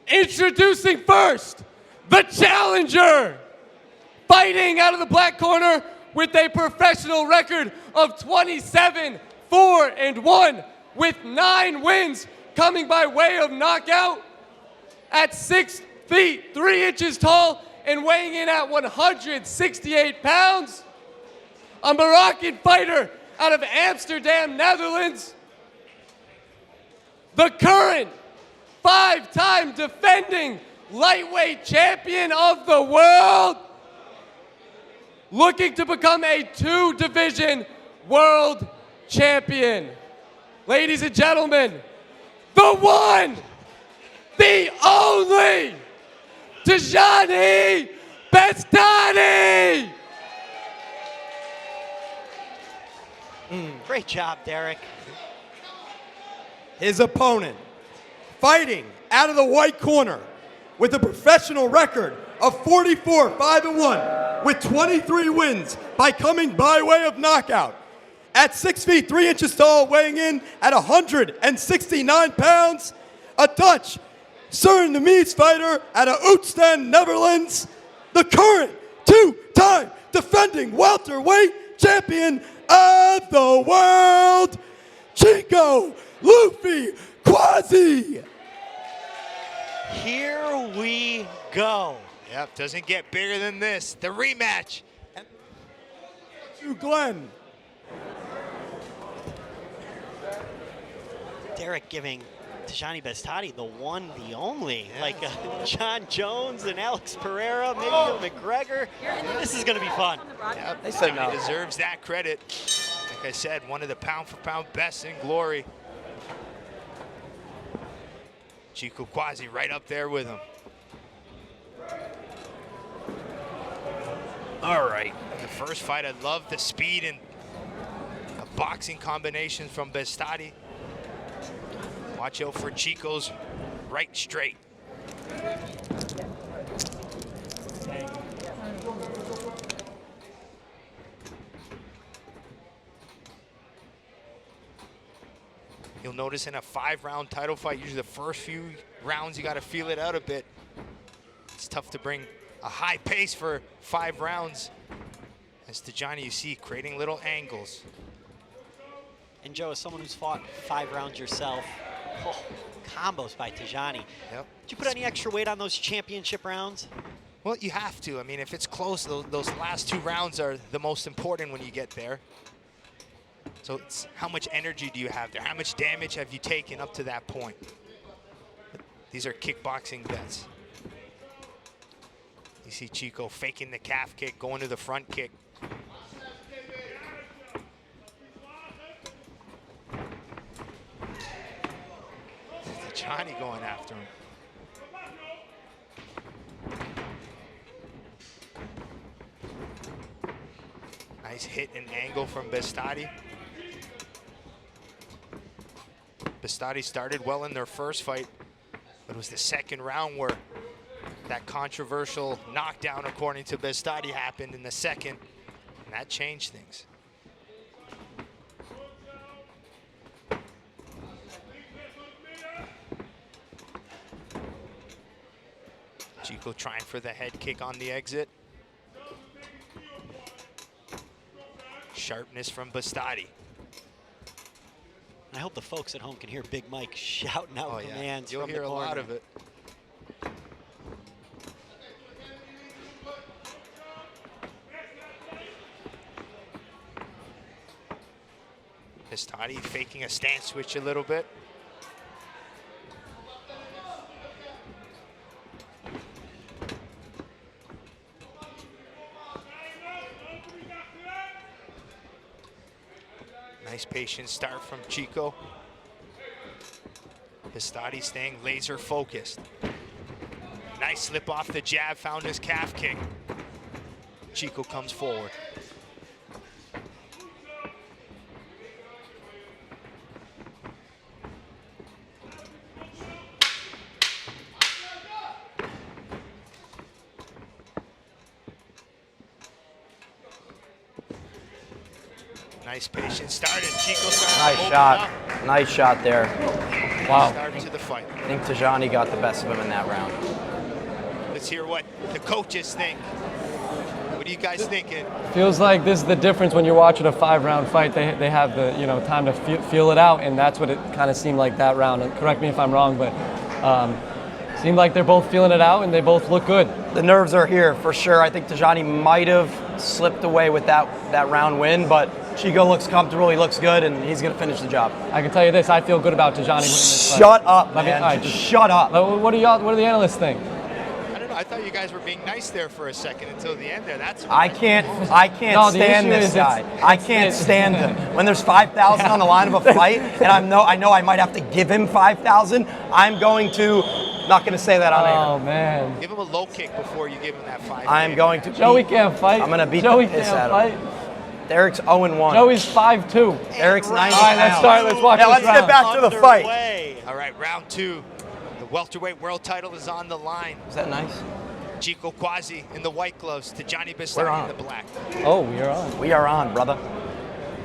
Introducing first, the challenger. Fighting out of the black corner with a professional record of 27-4-1 with 9 wins coming by way of knockout. At 6 feet 3 inches tall and weighing in at 168 pounds. A Moroccan fighter out of Amsterdam, Netherlands. The current 5-time defending lightweight champion of the world. Looking to become a 2-division world champion. Ladies and gentlemen, the one, the only, Tyjani Beztati! Great job, Derek. His opponent, fighting out of the white corner with a professional record of 44-5-1 with 23 wins by coming by way of knockout. At 6 feet 3 inches tall, weighing in at 169 pounds, a Dutch Surinamese fighter out of Utrecht, Netherlands, the current 2-time defending welterweight champion of the world, Chico Kwasi. Here we go. Yep, doesn't get bigger than this. The rematch. To Glenn. Derek giving Tyjani Beztati the one, the only. Yeah. Like John Jones and Alex Pereira, maybe McGregor. This is going to be fun. Yep, Tyjani deserves that credit. Like I said, one of the pound-for-pound best in glory. Chico Kwasi right up there with him. All right, the first fight, I love the speed and the boxing combinations from Beztati. Watch out for Chico's right straight. You'll notice in a 5-round title fight, usually the first few rounds, you got to feel it out a bit. It's tough to bring a high pace for 5 rounds. As Tyjani, you see, creating little angles. And Joe, as someone who's fought 5 rounds yourself, combos by Tyjani. Yep. Did you put any extra weight on those championship rounds? Well, you have to. I mean, if it's close, those last 2 rounds are the most important when you get there. So it's how much energy do you have there? How much damage have you taken up to that point? These are kickboxing bets. You see Chico faking the calf kick, going to the front kick. Tyjani going after him. Nice hit and angle from Beztati. Beztati started well in their first fight, but it was the second round where that controversial knockdown, according to Beztati, happened in the second, and that changed things. Chico trying for the head kick on the exit. Sharpness from Beztati. I hope the folks at home can hear Big Mike shouting out commands You'll from hear the a corner. lot of it. Beztati faking a stance switch a little bit. Nice patient start from Chico. Beztati staying laser focused. Nice slip off the jab, found his calf kick. Chico comes forward. Nice patient start, and Chico started to Nice open shot. up. Nice shot there. Wow. Start to the fight. I think Tyjani got the best of him in that round. Let's hear what the coaches think. What are you guys thinking? Feels like this is the difference when you're watching a 5-round fight. They have the time to feel it out, and that's what it kind of seemed like that round. And correct me if I'm wrong, but seemed like they're both feeling it out, and they both look good. The nerves are here for sure. I think Tyjani might have slipped away with that round win, but Chico looks comfortable, he looks good, and he's going to finish the job. I can tell you this, I feel good about Tyjani winning this fight. Shut up, Let me- man. all right, Just shut up. What do the analysts think? I don't know. I thought you guys were being nice there for a second until the end there. That's I can't No, the stand issue this is guy. I can't stand him. When there's 5,000 on the line of a fight, and I know I might have to give him 5,000, I'm going to, not going to say that on air. Oh, man. Give him a low kick before you give him that 5. I'm going to Joey can't fight. I'm going to beat Joey the piss can't out of him. fight. Derek's 0-1. Joey's 5'2". Derek's 90 All right, let's start. Let's watch Yeah, this let's round. get back to the fight. All right, round 2. The welterweight world title is on the line. Is that nice? Chico Kwasi in the white gloves, Tyjani We're Beztati on. in the black. Oh, we are on. We are on, brother.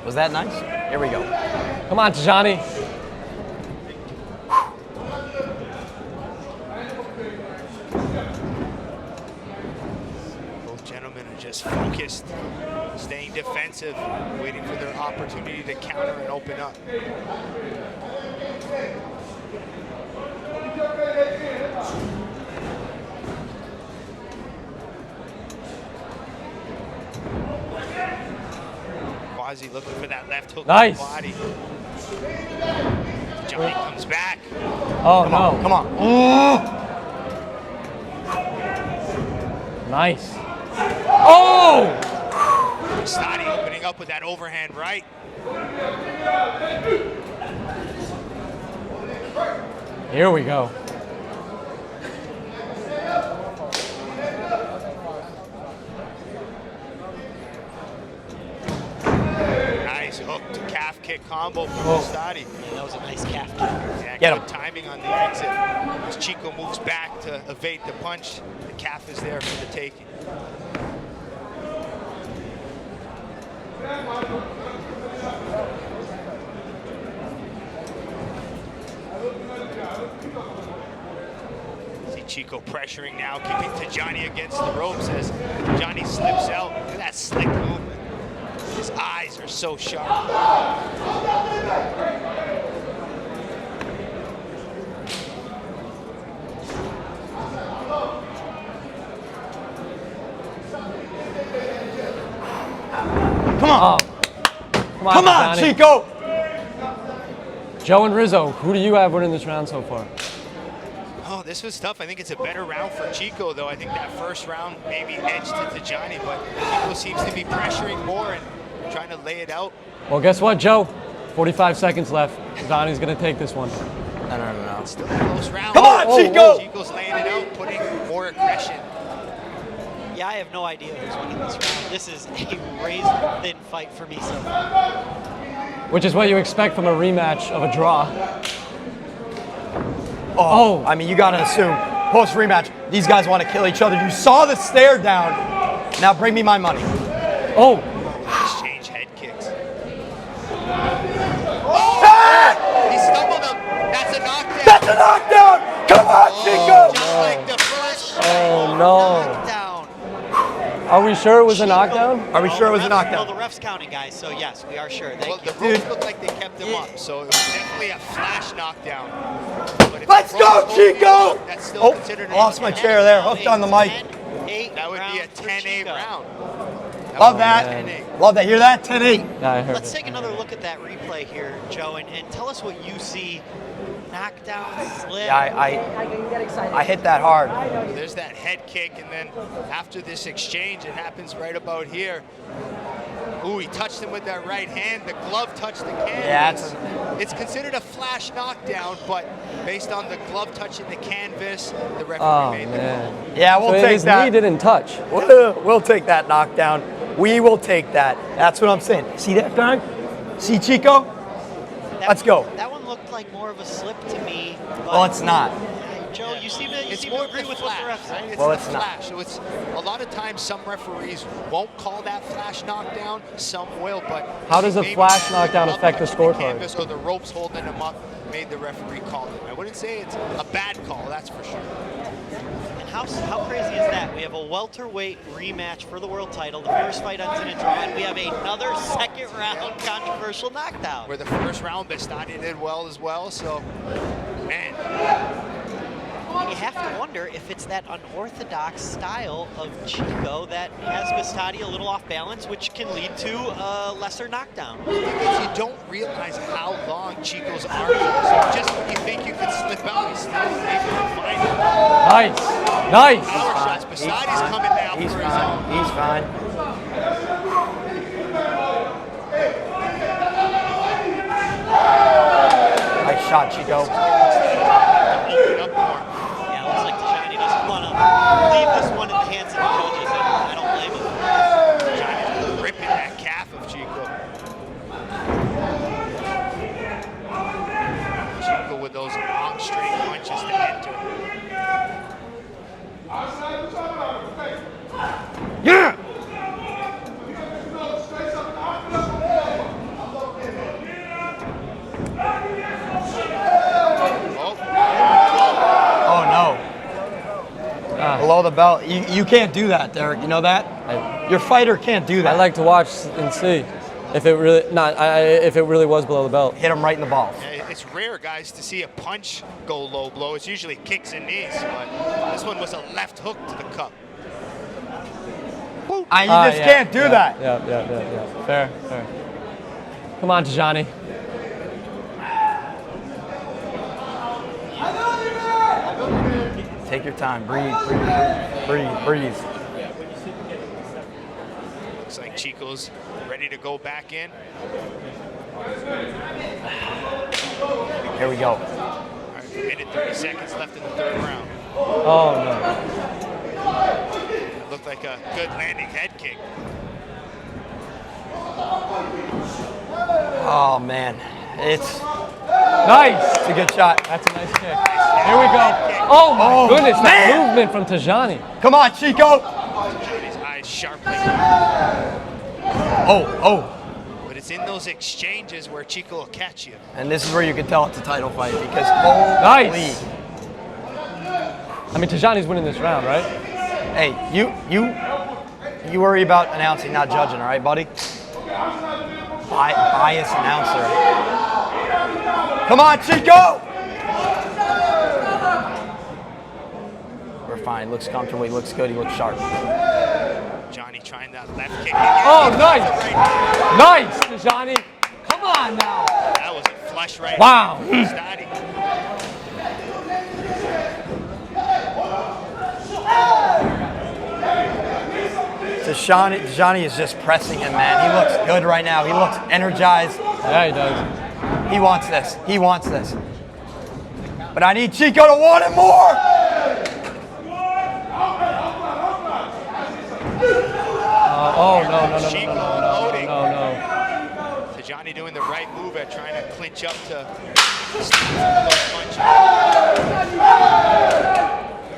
Was that nice? Here we go. Come on, Tyjani. Both gentlemen are just focused, staying defensive, waiting for their opportunity to counter and open up. Kwasi looking for that left hook Nice. to the body. Johnny comes back. Oh, Come no. on, come on. Nice. Oh! Beztati opening up with that overhand right. Here we go. Nice hook to calf kick combo from Beztati. Yeah, that was a nice calf kick. Yeah, Get good him. timing on the exit. As Chico moves back to evade the punch, the calf is there for the taking. See Chico pressuring now, keeping Tyjani against the ropes as Johnny slips out. Look at that slick movement. His eyes are so sharp. Come on. Come on, Come on, Tyjani. Chico. Joe and Rizzo, who do you have winning this round so far? Oh, this was tough. I think it's a better round for Chico, though. I think that first round maybe edged to Tyjani, but Chico seems to be pressuring more and trying to lay it out. Well, guess what, Joe? 45 seconds left. Donnie's going to take this one. No. It's still a close round. Come on, Chico! Chico's laying it out, putting more aggression. Yeah, I have no idea who's winning this round. This is a razor-thin fight for me so far. Which is what you expect from a rematch of a draw. Oh, I mean, you got to assume post-rematch, these guys want to kill each other. You saw the stare down. Now bring me my money. Oh. Exchange head kicks. Ah! He stumbled him. That's a knockdown. That's a knockdown! Come on, Chico! Just like the first Oh, no. knockdown. Are we sure it was a knockdown? Are we sure it was a knockdown? Well, the ref's counting, guys, so yes, we are sure. Well, the ropes looked like they kept him up, so it was definitely a flash knockdown. But if Let's the go, ropes hold Chico! him, that's still Oh, considered lost my chair there, hooked on the mic. That would be a 10-8 round. Love that. Love that. Hear that? 10-8. Yeah, I heard Let's take another look at that replay here, Joe, and tell us what you see. Knockdown, slip. Yeah, I hit that hard. There's that head kick, and then after this exchange, it happens right about here. Ooh, he touched him with that right hand. The glove touched the canvas. Yeah, it's considered a flash knockdown, but based on the glove touching the canvas, the referee Oh, made the man. call. Yeah, we'll So take his that. knee didn't touch. We'll take that knockdown. We will take that. That's what I'm saying. See that, guy? See, Chico? Let's go. That one looked like more of a slip to me. Well, it's not. Joe, you seem to, It's to more agree the with flash, what the ref said. right? It's Well, the it's not. flash. So it's a lot of times some referees won't call that flash knockdown, some will, but How does a maybe flash the knockdown glove affect the touching scorecard? canvas or the ropes holding him up made the referee call it. I wouldn't say it's a bad call, that's for sure. And how crazy is that? We have a welterweight rematch for the world title. The first fight ends in a draw, and we have another second round controversial knockdown. Where the first round, Beztati did well as well, so, man. You have to wonder if it's that unorthodox style of Chico that has Beztati a little off balance, which can lead to a lesser knockdown. Because you don't realize how long Chico's arms are, so just when you think you could slip out, he's still able to find it. Nice. Nice. Power shots. Beztati's coming now for his own. He's fine. Nice shot, Chico. Open up more. Yeah, it looks like Tyjani doesn't want to leave this one in the hands of the judges, and I don't blame him. Tyjani's ripping that calf of Chico. Chico with those long straight punches to enter. Yeah! Oh, no. Below the belt. You can't do that, Derek. You know that? Your fighter can't do that. I like to watch and see if it really if it really was below the belt. Hit him right in the balls. Yeah, it's rare, guys, to see a punch go low blow. It's usually kicks and knees, but this one was a left hook to the cup. You just can't do that. Yeah. Fair. Come on, Tyjani. Take your time. Breathe. Looks like Chico's ready to go back in. Here we go. All right, minute 30 seconds left in the third round. Oh, no. It looked like a good landing head kick. Oh, man. It's nice. It's a good shot. That's a nice kick. Here we go. Oh, my goodness. That movement from Tyjani. Come on, Chico. His eyes sharply. Oh. But it's in those exchanges where Chico will catch you. And this is where you can tell it's a title fight because Nice. I mean, Tyjani's winning this round, right? Hey, you worry about announcing, not judging, all right, buddy? Bias announcer. Come on, Chico! We're fine. Looks comfortable. He looks good. He looks sharp. Johnny trying that left kick. Oh, nice. Nice, Tyjani. Come on now. That was a flush right. Wow. Beztati. Tyjani is just pressing him, man. He looks good right now. He looks energized. Yeah, he does. He wants this. He wants this. But I need Chico to want it more. No. Tyjani doing the right move at trying to clinch up to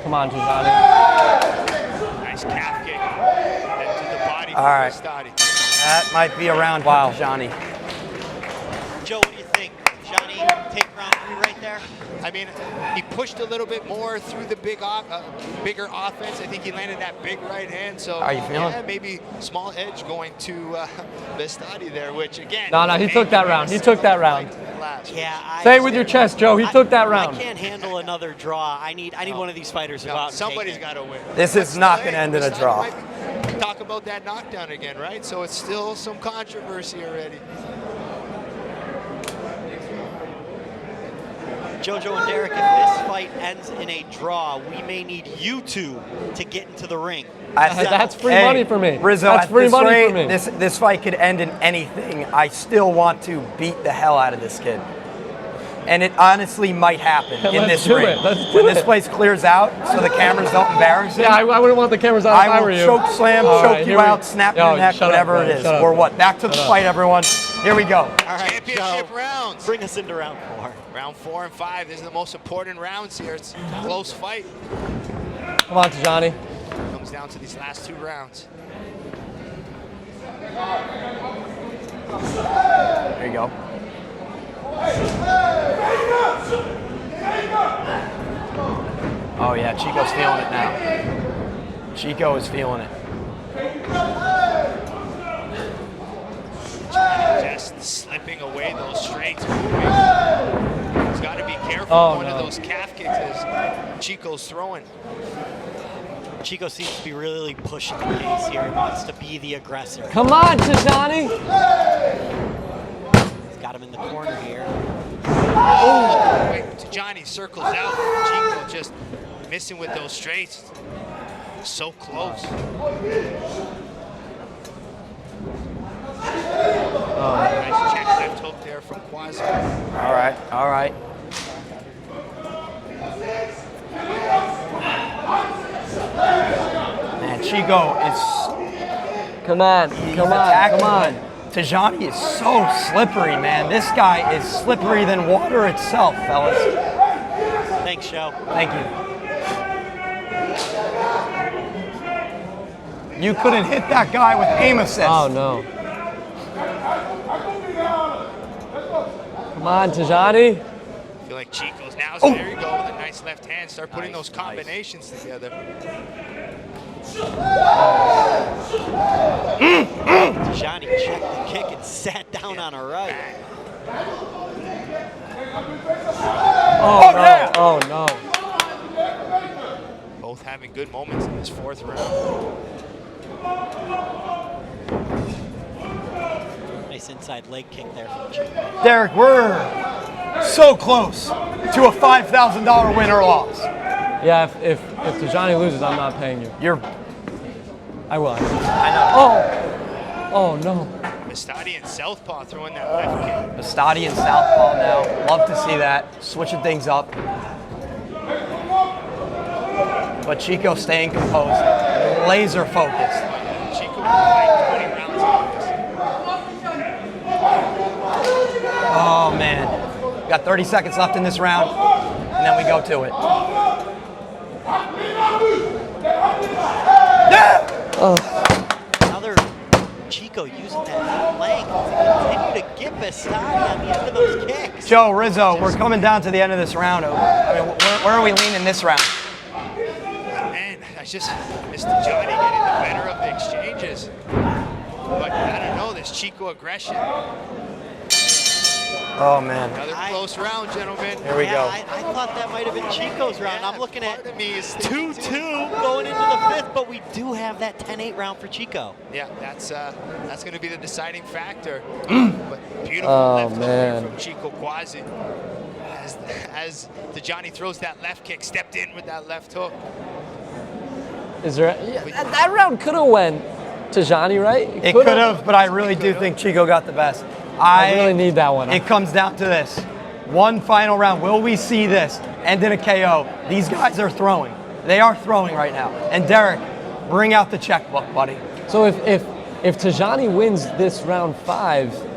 Come on, Tyjani. nice calf kick. Then to the body. All right. Beztati. That might be a round for Tyjani. Joe, what do you think? Tyjani, take round 3 right there? I mean, he pushed a little bit more through the bigger offense. I think he landed that big right hand. So How you feeling? Yeah, maybe small edge going to Beztati there, which again. No, he took that round. He took that round. Yeah. Say it with your chest, Joe. He took that round. I can't handle another draw. I need one of these fighters to go out and somebody's got to win. This is not going to end in a draw. Talk about that knockdown again, right? So it's still some controversy already. Jojo and Derek, if this fight ends in a draw, we may need you two to get into the ring. That's free money for me. Rizzo, that's free this money rate, for me. This fight could end in anything. I still want to beat the hell out of this kid. And it honestly might happen in this ring. When this place clears out so the cameras don't embarrass him. Yeah, I wouldn't want the cameras out if I were you. choke slam, choke you out, snap your neck, whatever it is. Or what? Back to the fight, everyone. Here we go. All right, Championship rounds. Bring us into round 4. Round 4 and 5. These are the most important rounds here. It's a close fight. Come on, Tyjani. Comes down to these last 2 rounds. There you go. Oh yeah, Chico's feeling it now. Chico is feeling it. Just slipping away those straights. He's got to be careful. One of those calf kicks is Chico's throwing. Chico seems to be really pushing the pace here. He wants to be the aggressor. Come on, Tyjani. He's got him in the corner here. Oh, wait, Tyjani circles out. Chico just missing with those straights. So close. Nice check left hook there from Kwasi. All right, all right. Man, Chico is... Come on, come on. Tyjani is so slippery, man. This guy is slipperier than water itself, fellas. Thanks, Joe. Thank you. You couldn't hit that guy with aim assist. Oh, no. Come on, Tyjani. I feel like Chico's now. So there you go with a nice left hand. Start putting those combinations together. Tyjani checked the kick and sat down on a right. Oh, no. Oh, no. Both having good moments in this 4th round. Nice inside leg kick there from Chico. Derek, we're so close to a $5,000 win or loss. Yeah, if Tyjani loses, I'm not paying you. I will. I know. Oh, no. Beztati and southpaw throwing that left kick. Beztati and southpaw now. Love to see that. Switching things up. But Chico staying composed. Laser focused. Chico will fight 20 rounds on this. Oh, man. Got 30 seconds left in this round, and then we go to it. Another Chico using that length to continue to get Beztati on the end of those kicks. Joe, Rizzo, we're coming down to the end of this round. I mean, where are we leaning this round? Man, I just missed Tyjani getting the better of the exchanges. But I don't know, this Chico aggression. Oh, man. Another close round, gentlemen. Here we go. I thought that might have been Chico's round. I'm looking at 2-2 going into the 5th, but we do have that 10-8 round for Chico. Yeah, that's going to be the deciding factor. But beautiful left hook there from Chico Kwasi. As Tyjani throws that left kick, stepped in with that left hook. Is there? That round could have went Tyjani, right? It could have, but I really do think Chico got the best. I really need that one. It comes down to this. One final round. Will we see this end in a KO? These guys are throwing. They are throwing right now. And Derek, bring out the checkbook, buddy. So if Tyjani wins this round 5,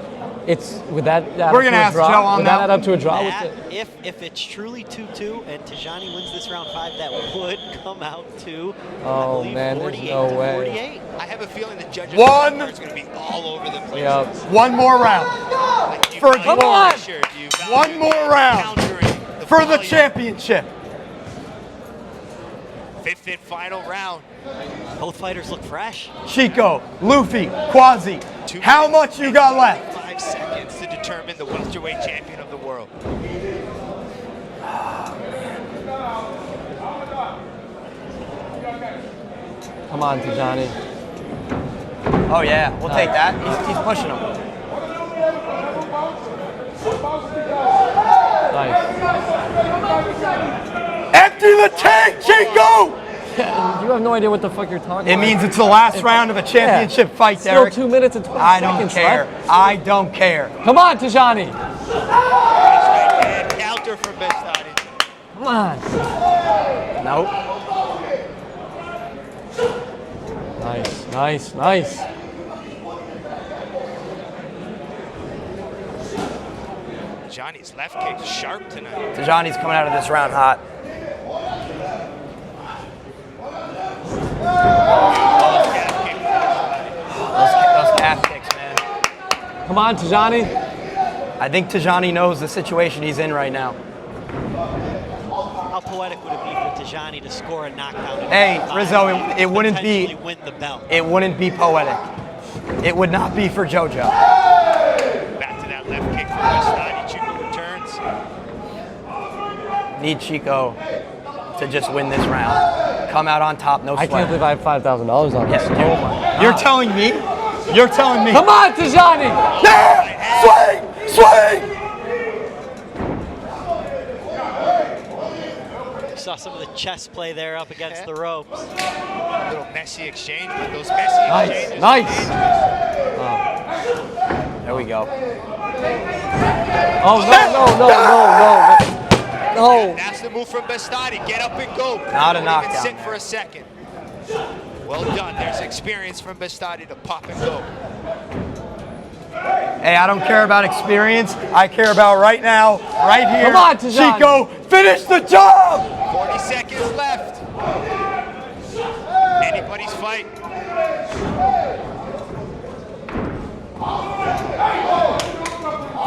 would that add We're gonna ask Joe on would that add up to a draw? If it's truly 2-2 and Tyjani wins this round 5, that would come out to Oh, I believe man, 48 there's no to way. 48. I have a feeling the judges are going to be all over the place. One more round. For Come glory. on! One more round. for the championship. Fifth and final round. Both fighters look fresh. Chico, Luffy, Kwasi, how much you got left? 5 seconds to determine the welterweight champion of the world. Come on, Tyjani. Oh yeah, we'll take that. He's pushing him. Nice. Empty the tank, Chico! You have no idea what the fuck you're talking It about. means it's the last round of a championship fight, Still Derek. 2 minutes and 20 I don't seconds care. left. I don't care. Come on, Tyjani. And counter from Beztati. Come on. Nope. Nice, nice, nice. Johnny's left kick sharp tonight. Tyjani's coming out of this round hot. Those calf kicks, man. Come on, Tyjani. I think Tyjani knows the situation he's in right now. How poetic would it be for Tyjani to score a knockdown? Hey, Rizzo, it wouldn't be. Potentially win the belt. It wouldn't be poetic. It would not be for JoJo. Back to that left kick from Beztati. Chico returns. Need Chico to just win this round. Come out on top, no I sweat. can't believe I have $5,000 on this. Yes, Oh my God. You're telling me? You're telling me? Come on, Tyjani. Yeah! Swing! Swing! Saw some of the chess play there up against the ropes. A little messy exchange, but those messy exchanges. Nice. There we go. Oh, no. That's the move from Beztati. Get up and go. Not a Don't knockdown even sit there. for a second. Well done. There's experience from Beztati to pop and go. Hey, I don't care about experience. I care about right now, right here. Come on, Tyjani. Chico, finish the job! 40 seconds left. Anybody's fight.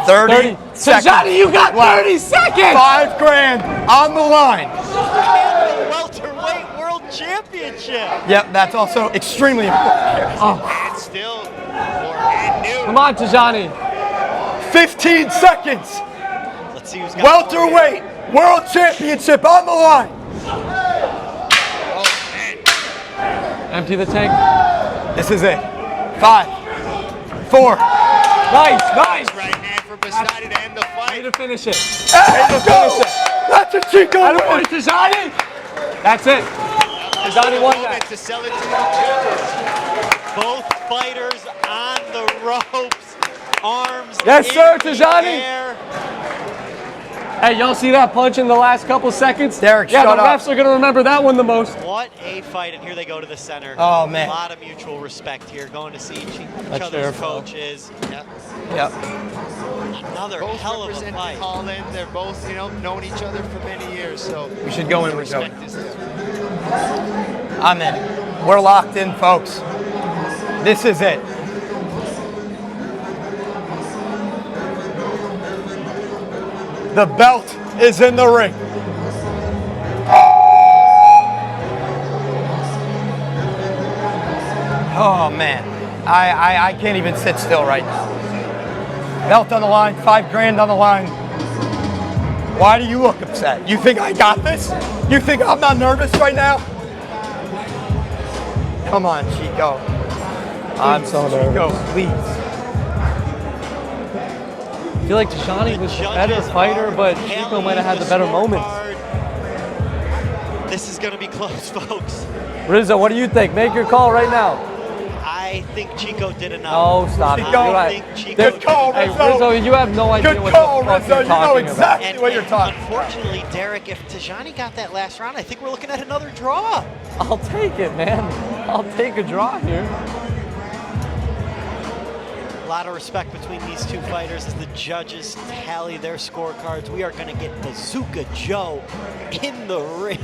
30 seconds. Tyjani, you got 30 seconds. $5 grand on the line. And the welterweight world championship. Yep, that's also extremely important. And still, and new. Come on, Tyjani. 15 seconds. Let's see who's got Welterweight world championship on the line. Oh, man. Empty the tank. This is it. 5, 4. Nice. Right hand for Beztati to end the Way fight. to finish it. Hey, let's go. That's a Chico Atta boy, win. Tyjani. That's it. Tyjani won that. To sell it to the judges. both fighters on the ropes, arms Yes, in sir, the Tyjani. air. Hey, y'all see that punch in the last couple seconds? Derek, yeah, shut the refs are going to remember that one the most. What a fight, and here they go to the center. Oh, man. A lot of mutual respect here, going to see each That's other's fair, bro. coaches. Yep. Yep. Another Both hell of a representing fight. Holland. They're both, known each other for many years. So We should go in. the We're going. respect is there. I'm in. We're locked in, folks. This is it. The belt is in the ring. Oh man, I can't even sit still right now. Belt on the line, $5 grand on the line. Why do you look upset? You think I got this? You think I'm not nervous right now? Come on, Chico. I'm so nervous. Chico, please. I feel like Tyjani was the better fighter, but Chico might have had the better moments. This is going to be close, folks. Rizzo, what do you think? Make your call right now. I think Chico did enough. No, stop it. Chico. You're right. I think Chico Good call, Hey, Rizzo. Rizzo, you have no idea Good what call, the fuck Rizzo. you're You know talking exactly about. what you're talking about. Unfortunately, Derek, if Tyjani got that last round, I think we're looking at another draw. I'll take it, man. I'll take a draw here. A lot of respect between these two fighters as the judges tally their scorecards. We are going to get Bazooka Joe in the ring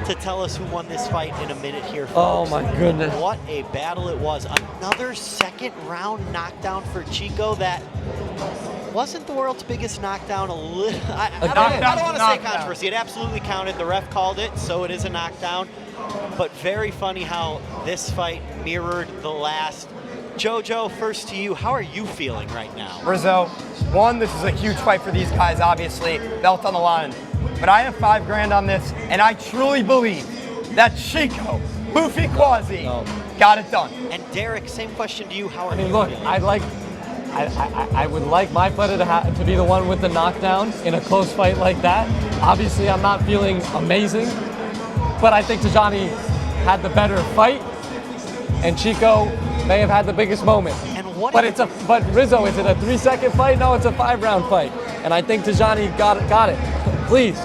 to tell us who won this fight in a minute here, folks. Oh my goodness. What a battle it was. Another second round knockdown for Chico that wasn't the world's biggest knockdown a little? I knockdown don't want to say knockdown. controversy. It absolutely counted. The ref called it, so it is a knockdown. But very funny how this fight mirrored the last. Jojo, first to you. How are you feeling right now? Rizzo, one, this is a huge fight for these guys, obviously, belt on the line. But I have $5 grand on this, and I truly believe that Chico Kwasi got it done. And Derek, same question to you. How are I mean, you look, feeling? I would like my fighter to be the one with the knockdown in a close fight like that. Obviously, I'm not feeling amazing, but I think Tyjani had the better fight, and Chico may have had the biggest moment. But Rizzo, is it a 3-second fight? No, it's a 5-round fight, and I think Tyjani got it. Please,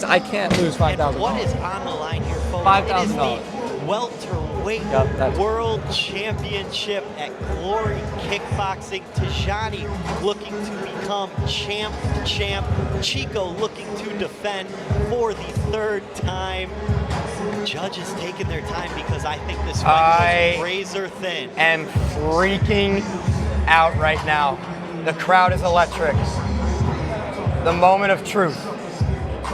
I can't lose $5,000. What is on the line here, folks? $5,000. It is the welterweight world championship at Glory Kickboxing. Tyjani looking to become champ. Chico looking to defend for the 3rd time. Judges taking their time because I think this fight was razor thin. I'm freaking out right now. The crowd is electric. The moment of truth.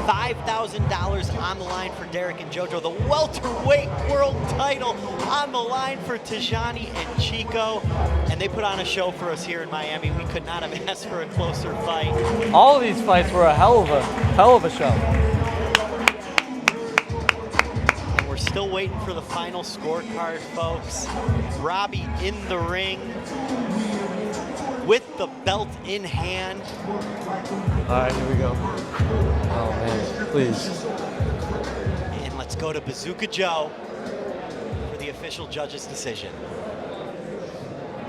$5,000 on the line for Derek and Jojo. The welterweight world title on the line for Tyjani and Chico. And they put on a show for us here in Miami. We could not have asked for a closer fight. All of these fights were a hell of a show. And we're still waiting for the final scorecard, folks. Robbie in the ring with the belt in hand. All right, here we go. Oh, man, please. And let's go to Bazooka Joe for the official judge's decision.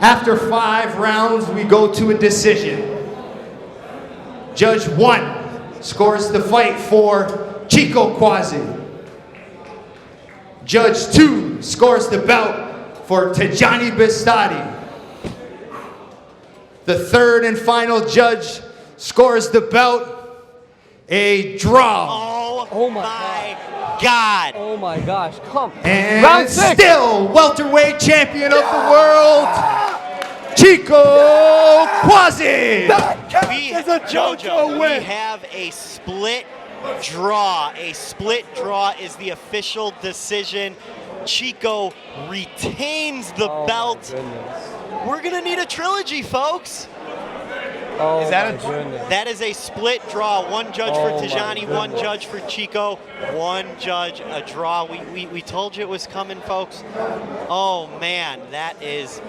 After 5 rounds, we go to a decision. Judge 1 scores the fight for Chico Kwasi. Judge 2 scores the belt for Tyjani Beztati. The 3rd and final judge scores the belt a draw. Oh my God. Oh my gosh, come. And Round 6. still welterweight champion of the world, Chico Kwasi. Jojo, we have a split draw. A split draw is the official decision. Chico retains the belt. We're gonna need a trilogy, folks. Oh, is that that is a split draw. 1 judge for Tyjani, 1 judge for Chico, 1 judge, a draw. We told you it was coming, folks. Oh man, that is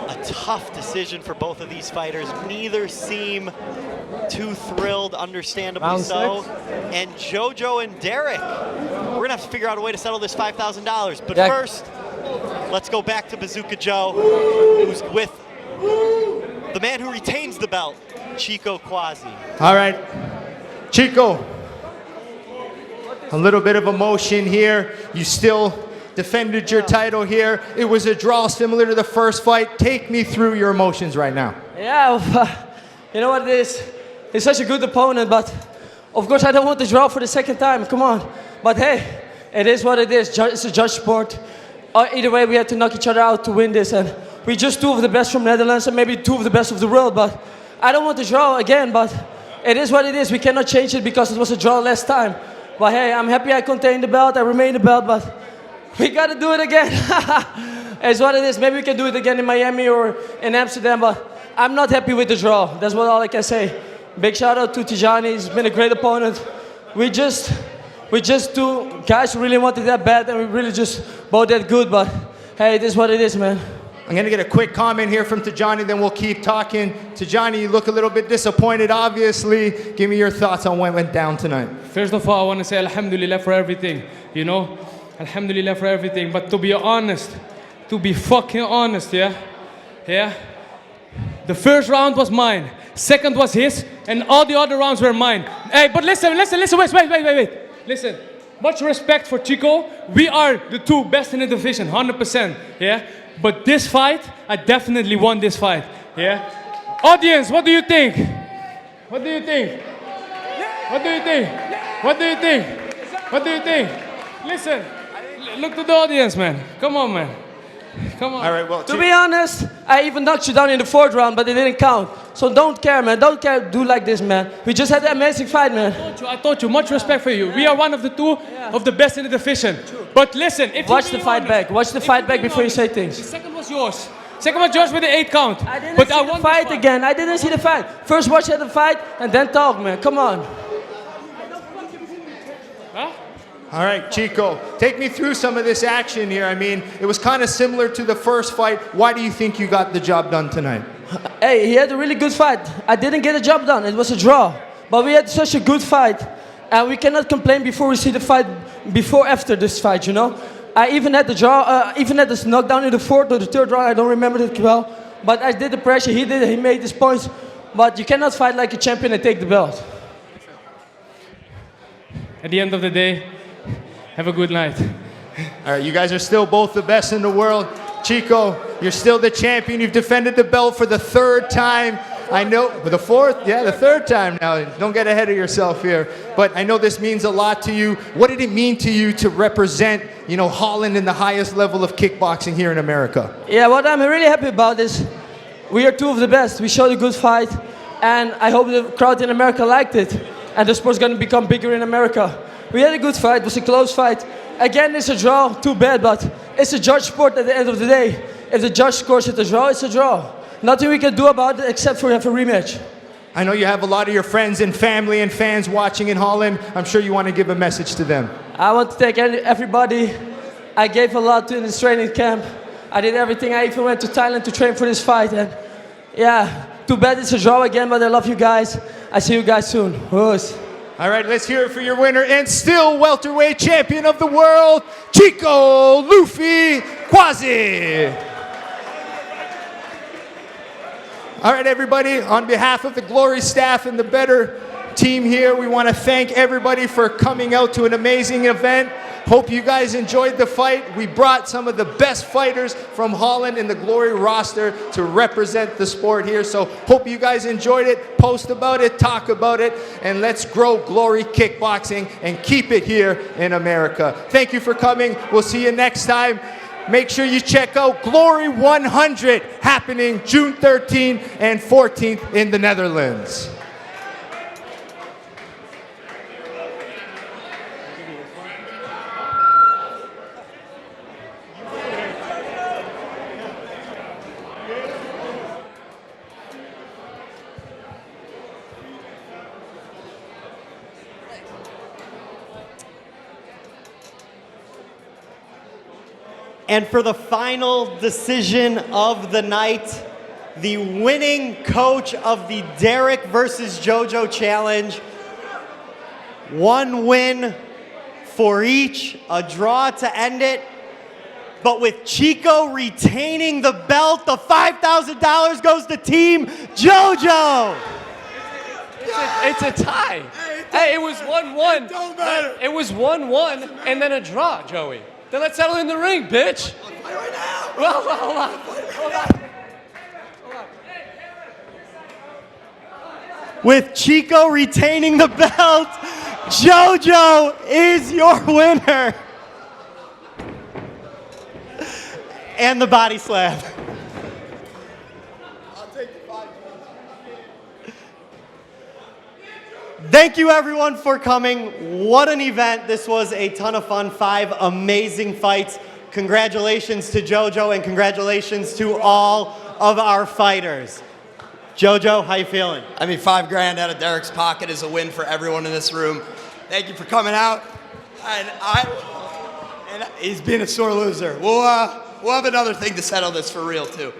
a tough decision for both of these fighters. Neither seem too thrilled, understandably Round so. 6. And Jojo and Derek, we're gonna have to figure out a way to settle this $5,000. But Yeah. first, let's go back to Bazooka Joe, who's with the man who retains the belt, Chico Kwasi. All right, Chico, a little bit of emotion here. You still defended your title here. It was a draw similar to the first fight. Take me through your emotions right now. Yeah, you know what it is? He's such a good opponent, but of course I don't want to draw for the 2nd time. Come on. But hey, it is what it is. It's a judge sport. Either way, we had to knock each other out to win this, and we just 2 of the best from Netherlands and maybe 2 of the best of the world. But I don't want to draw again, but it is what it is. We cannot change it because it was a draw last time. But hey, I'm happy I contained the belt, I remained the belt, but we gotta do it again. It's what it is. Maybe we can do it again in Miami or in Amsterdam, but I'm not happy with the draw. That's all I can say. Big shout out to Tyjani. He's been a great opponent. We just 2 guys who really wanted that bad, and we really just both that good, but hey, it is what it is, man. I'm gonna get a quick comment here from Tyjani, then we'll keep talking. Tyjani, you look a little bit disappointed, obviously. Give me your thoughts on what went down tonight. First of all, I want to say Alhamdulillah for everything, you know? Alhamdulillah for everything. But to be honest, to be fucking honest, yeah? The first round was mine, 2nd was his, and all the other rounds were mine. Hey, but listen, wait. Listen, much respect for Chico. We are the 2 best in the division, 100%, yeah? But this fight, I definitely won this fight, yeah? Audience, what do you think? What do you think? What do you think? What do you think? What do you think? Listen, look to the audience, man. Come on, man. Come on. All right, well, To be honest, I even knocked you down in the 4th round, but it didn't count. So don't care, man. Don't care. Do like this, man. We just had an amazing fight, man. I told you, much respect for you. We are one of the two of the best in the division. But listen, if Watch the fight back. Watch the fight back before you say things. The second was yours. Second was yours with the 8 count. I didn't see the fight again. I didn't see the fight. First watch the fight and then talk, man. Come on. Huh? All right, Chico, take me through some of this action here. I mean, it was kind of similar to the first fight. Why do you think you got the job done tonight? Hey, he had a really good fight. I didn't get the job done. It was a draw. But we had such a good fight. And we cannot complain before we see the fight, after this fight, you know? I even had the draw, even had this knockdown in the 4th or the 3rd round. I don't remember it well. But I did the pressure. He did it. He made his points. But you cannot fight like a champion and take the belt. At the end of the day, have a good night. All right, you guys are still both the best in the world. Chico, you're still the champion. You've defended the belt for the 3rd time. I know, but the 4th? Yeah, the 3rd time now. Don't get ahead of yourself here. But I know this means a lot to you. What did it mean to you to represent, you know, Holland in the highest level of kickboxing here in America? Yeah, what I'm really happy about is we are 2 of the best. We showed a good fight. And I hope the crowd in America liked it. And the sport's going to become bigger in America. We had a good fight. It was a close fight. Again, it's a draw. Too bad, but it's a judge sport at the end of the day. If the judge scores it a draw, it's a draw. Nothing we can do about it except for have a rematch. I know you have a lot of your friends and family and fans watching in Holland. I'm sure you want to give a message to them. I want to thank everybody. I gave a lot in this training camp. I did everything. I even went to Thailand to train for this fight. And yeah, too bad it's a draw again, but I love you guys. I see you guys soon. Who's? All right, let's hear it for your winner and still welterweight champion of the world, Chico Kwasi. All right, everybody, on behalf of the Glory staff and the Betr team here, we want to thank everybody for coming out to an amazing event. Hope you guys enjoyed the fight. We brought some of the best fighters from Holland in the Glory roster to represent the sport here. So hope you guys enjoyed it. Post about it, talk about it, and let's grow Glory Kickboxing and keep it here in America. Thank you for coming. We'll see you next time. Make sure you check out Glory 100 happening June 13th and 14th in the Netherlands. And for the final decision of the night, the winning coach of the Derek versus JoJo challenge. 1 win for each, a draw to end it. But with Chico retaining the belt, the $5,000 goes to Team JoJo. It's a tie. Hey, it was 1-1. It don't matter. It was 1-1 and then a draw, Joey. Then let's settle in the ring, bitch. Fight right now. Well, hold on. Hold on. With Chico retaining the belt, JoJo is your winner. And the body slap. Thank you everyone for coming. What an event. This was a ton of fun. 5 amazing fights. Congratulations to JoJo and congratulations to all of our fighters. JoJo, how you feeling? I mean, $5 out of Derek's pocket is a win for everyone in this room. Thank you for coming out. And he's been a sore loser. We'll have another thing to settle this for real too.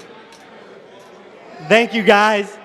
Thank you guys.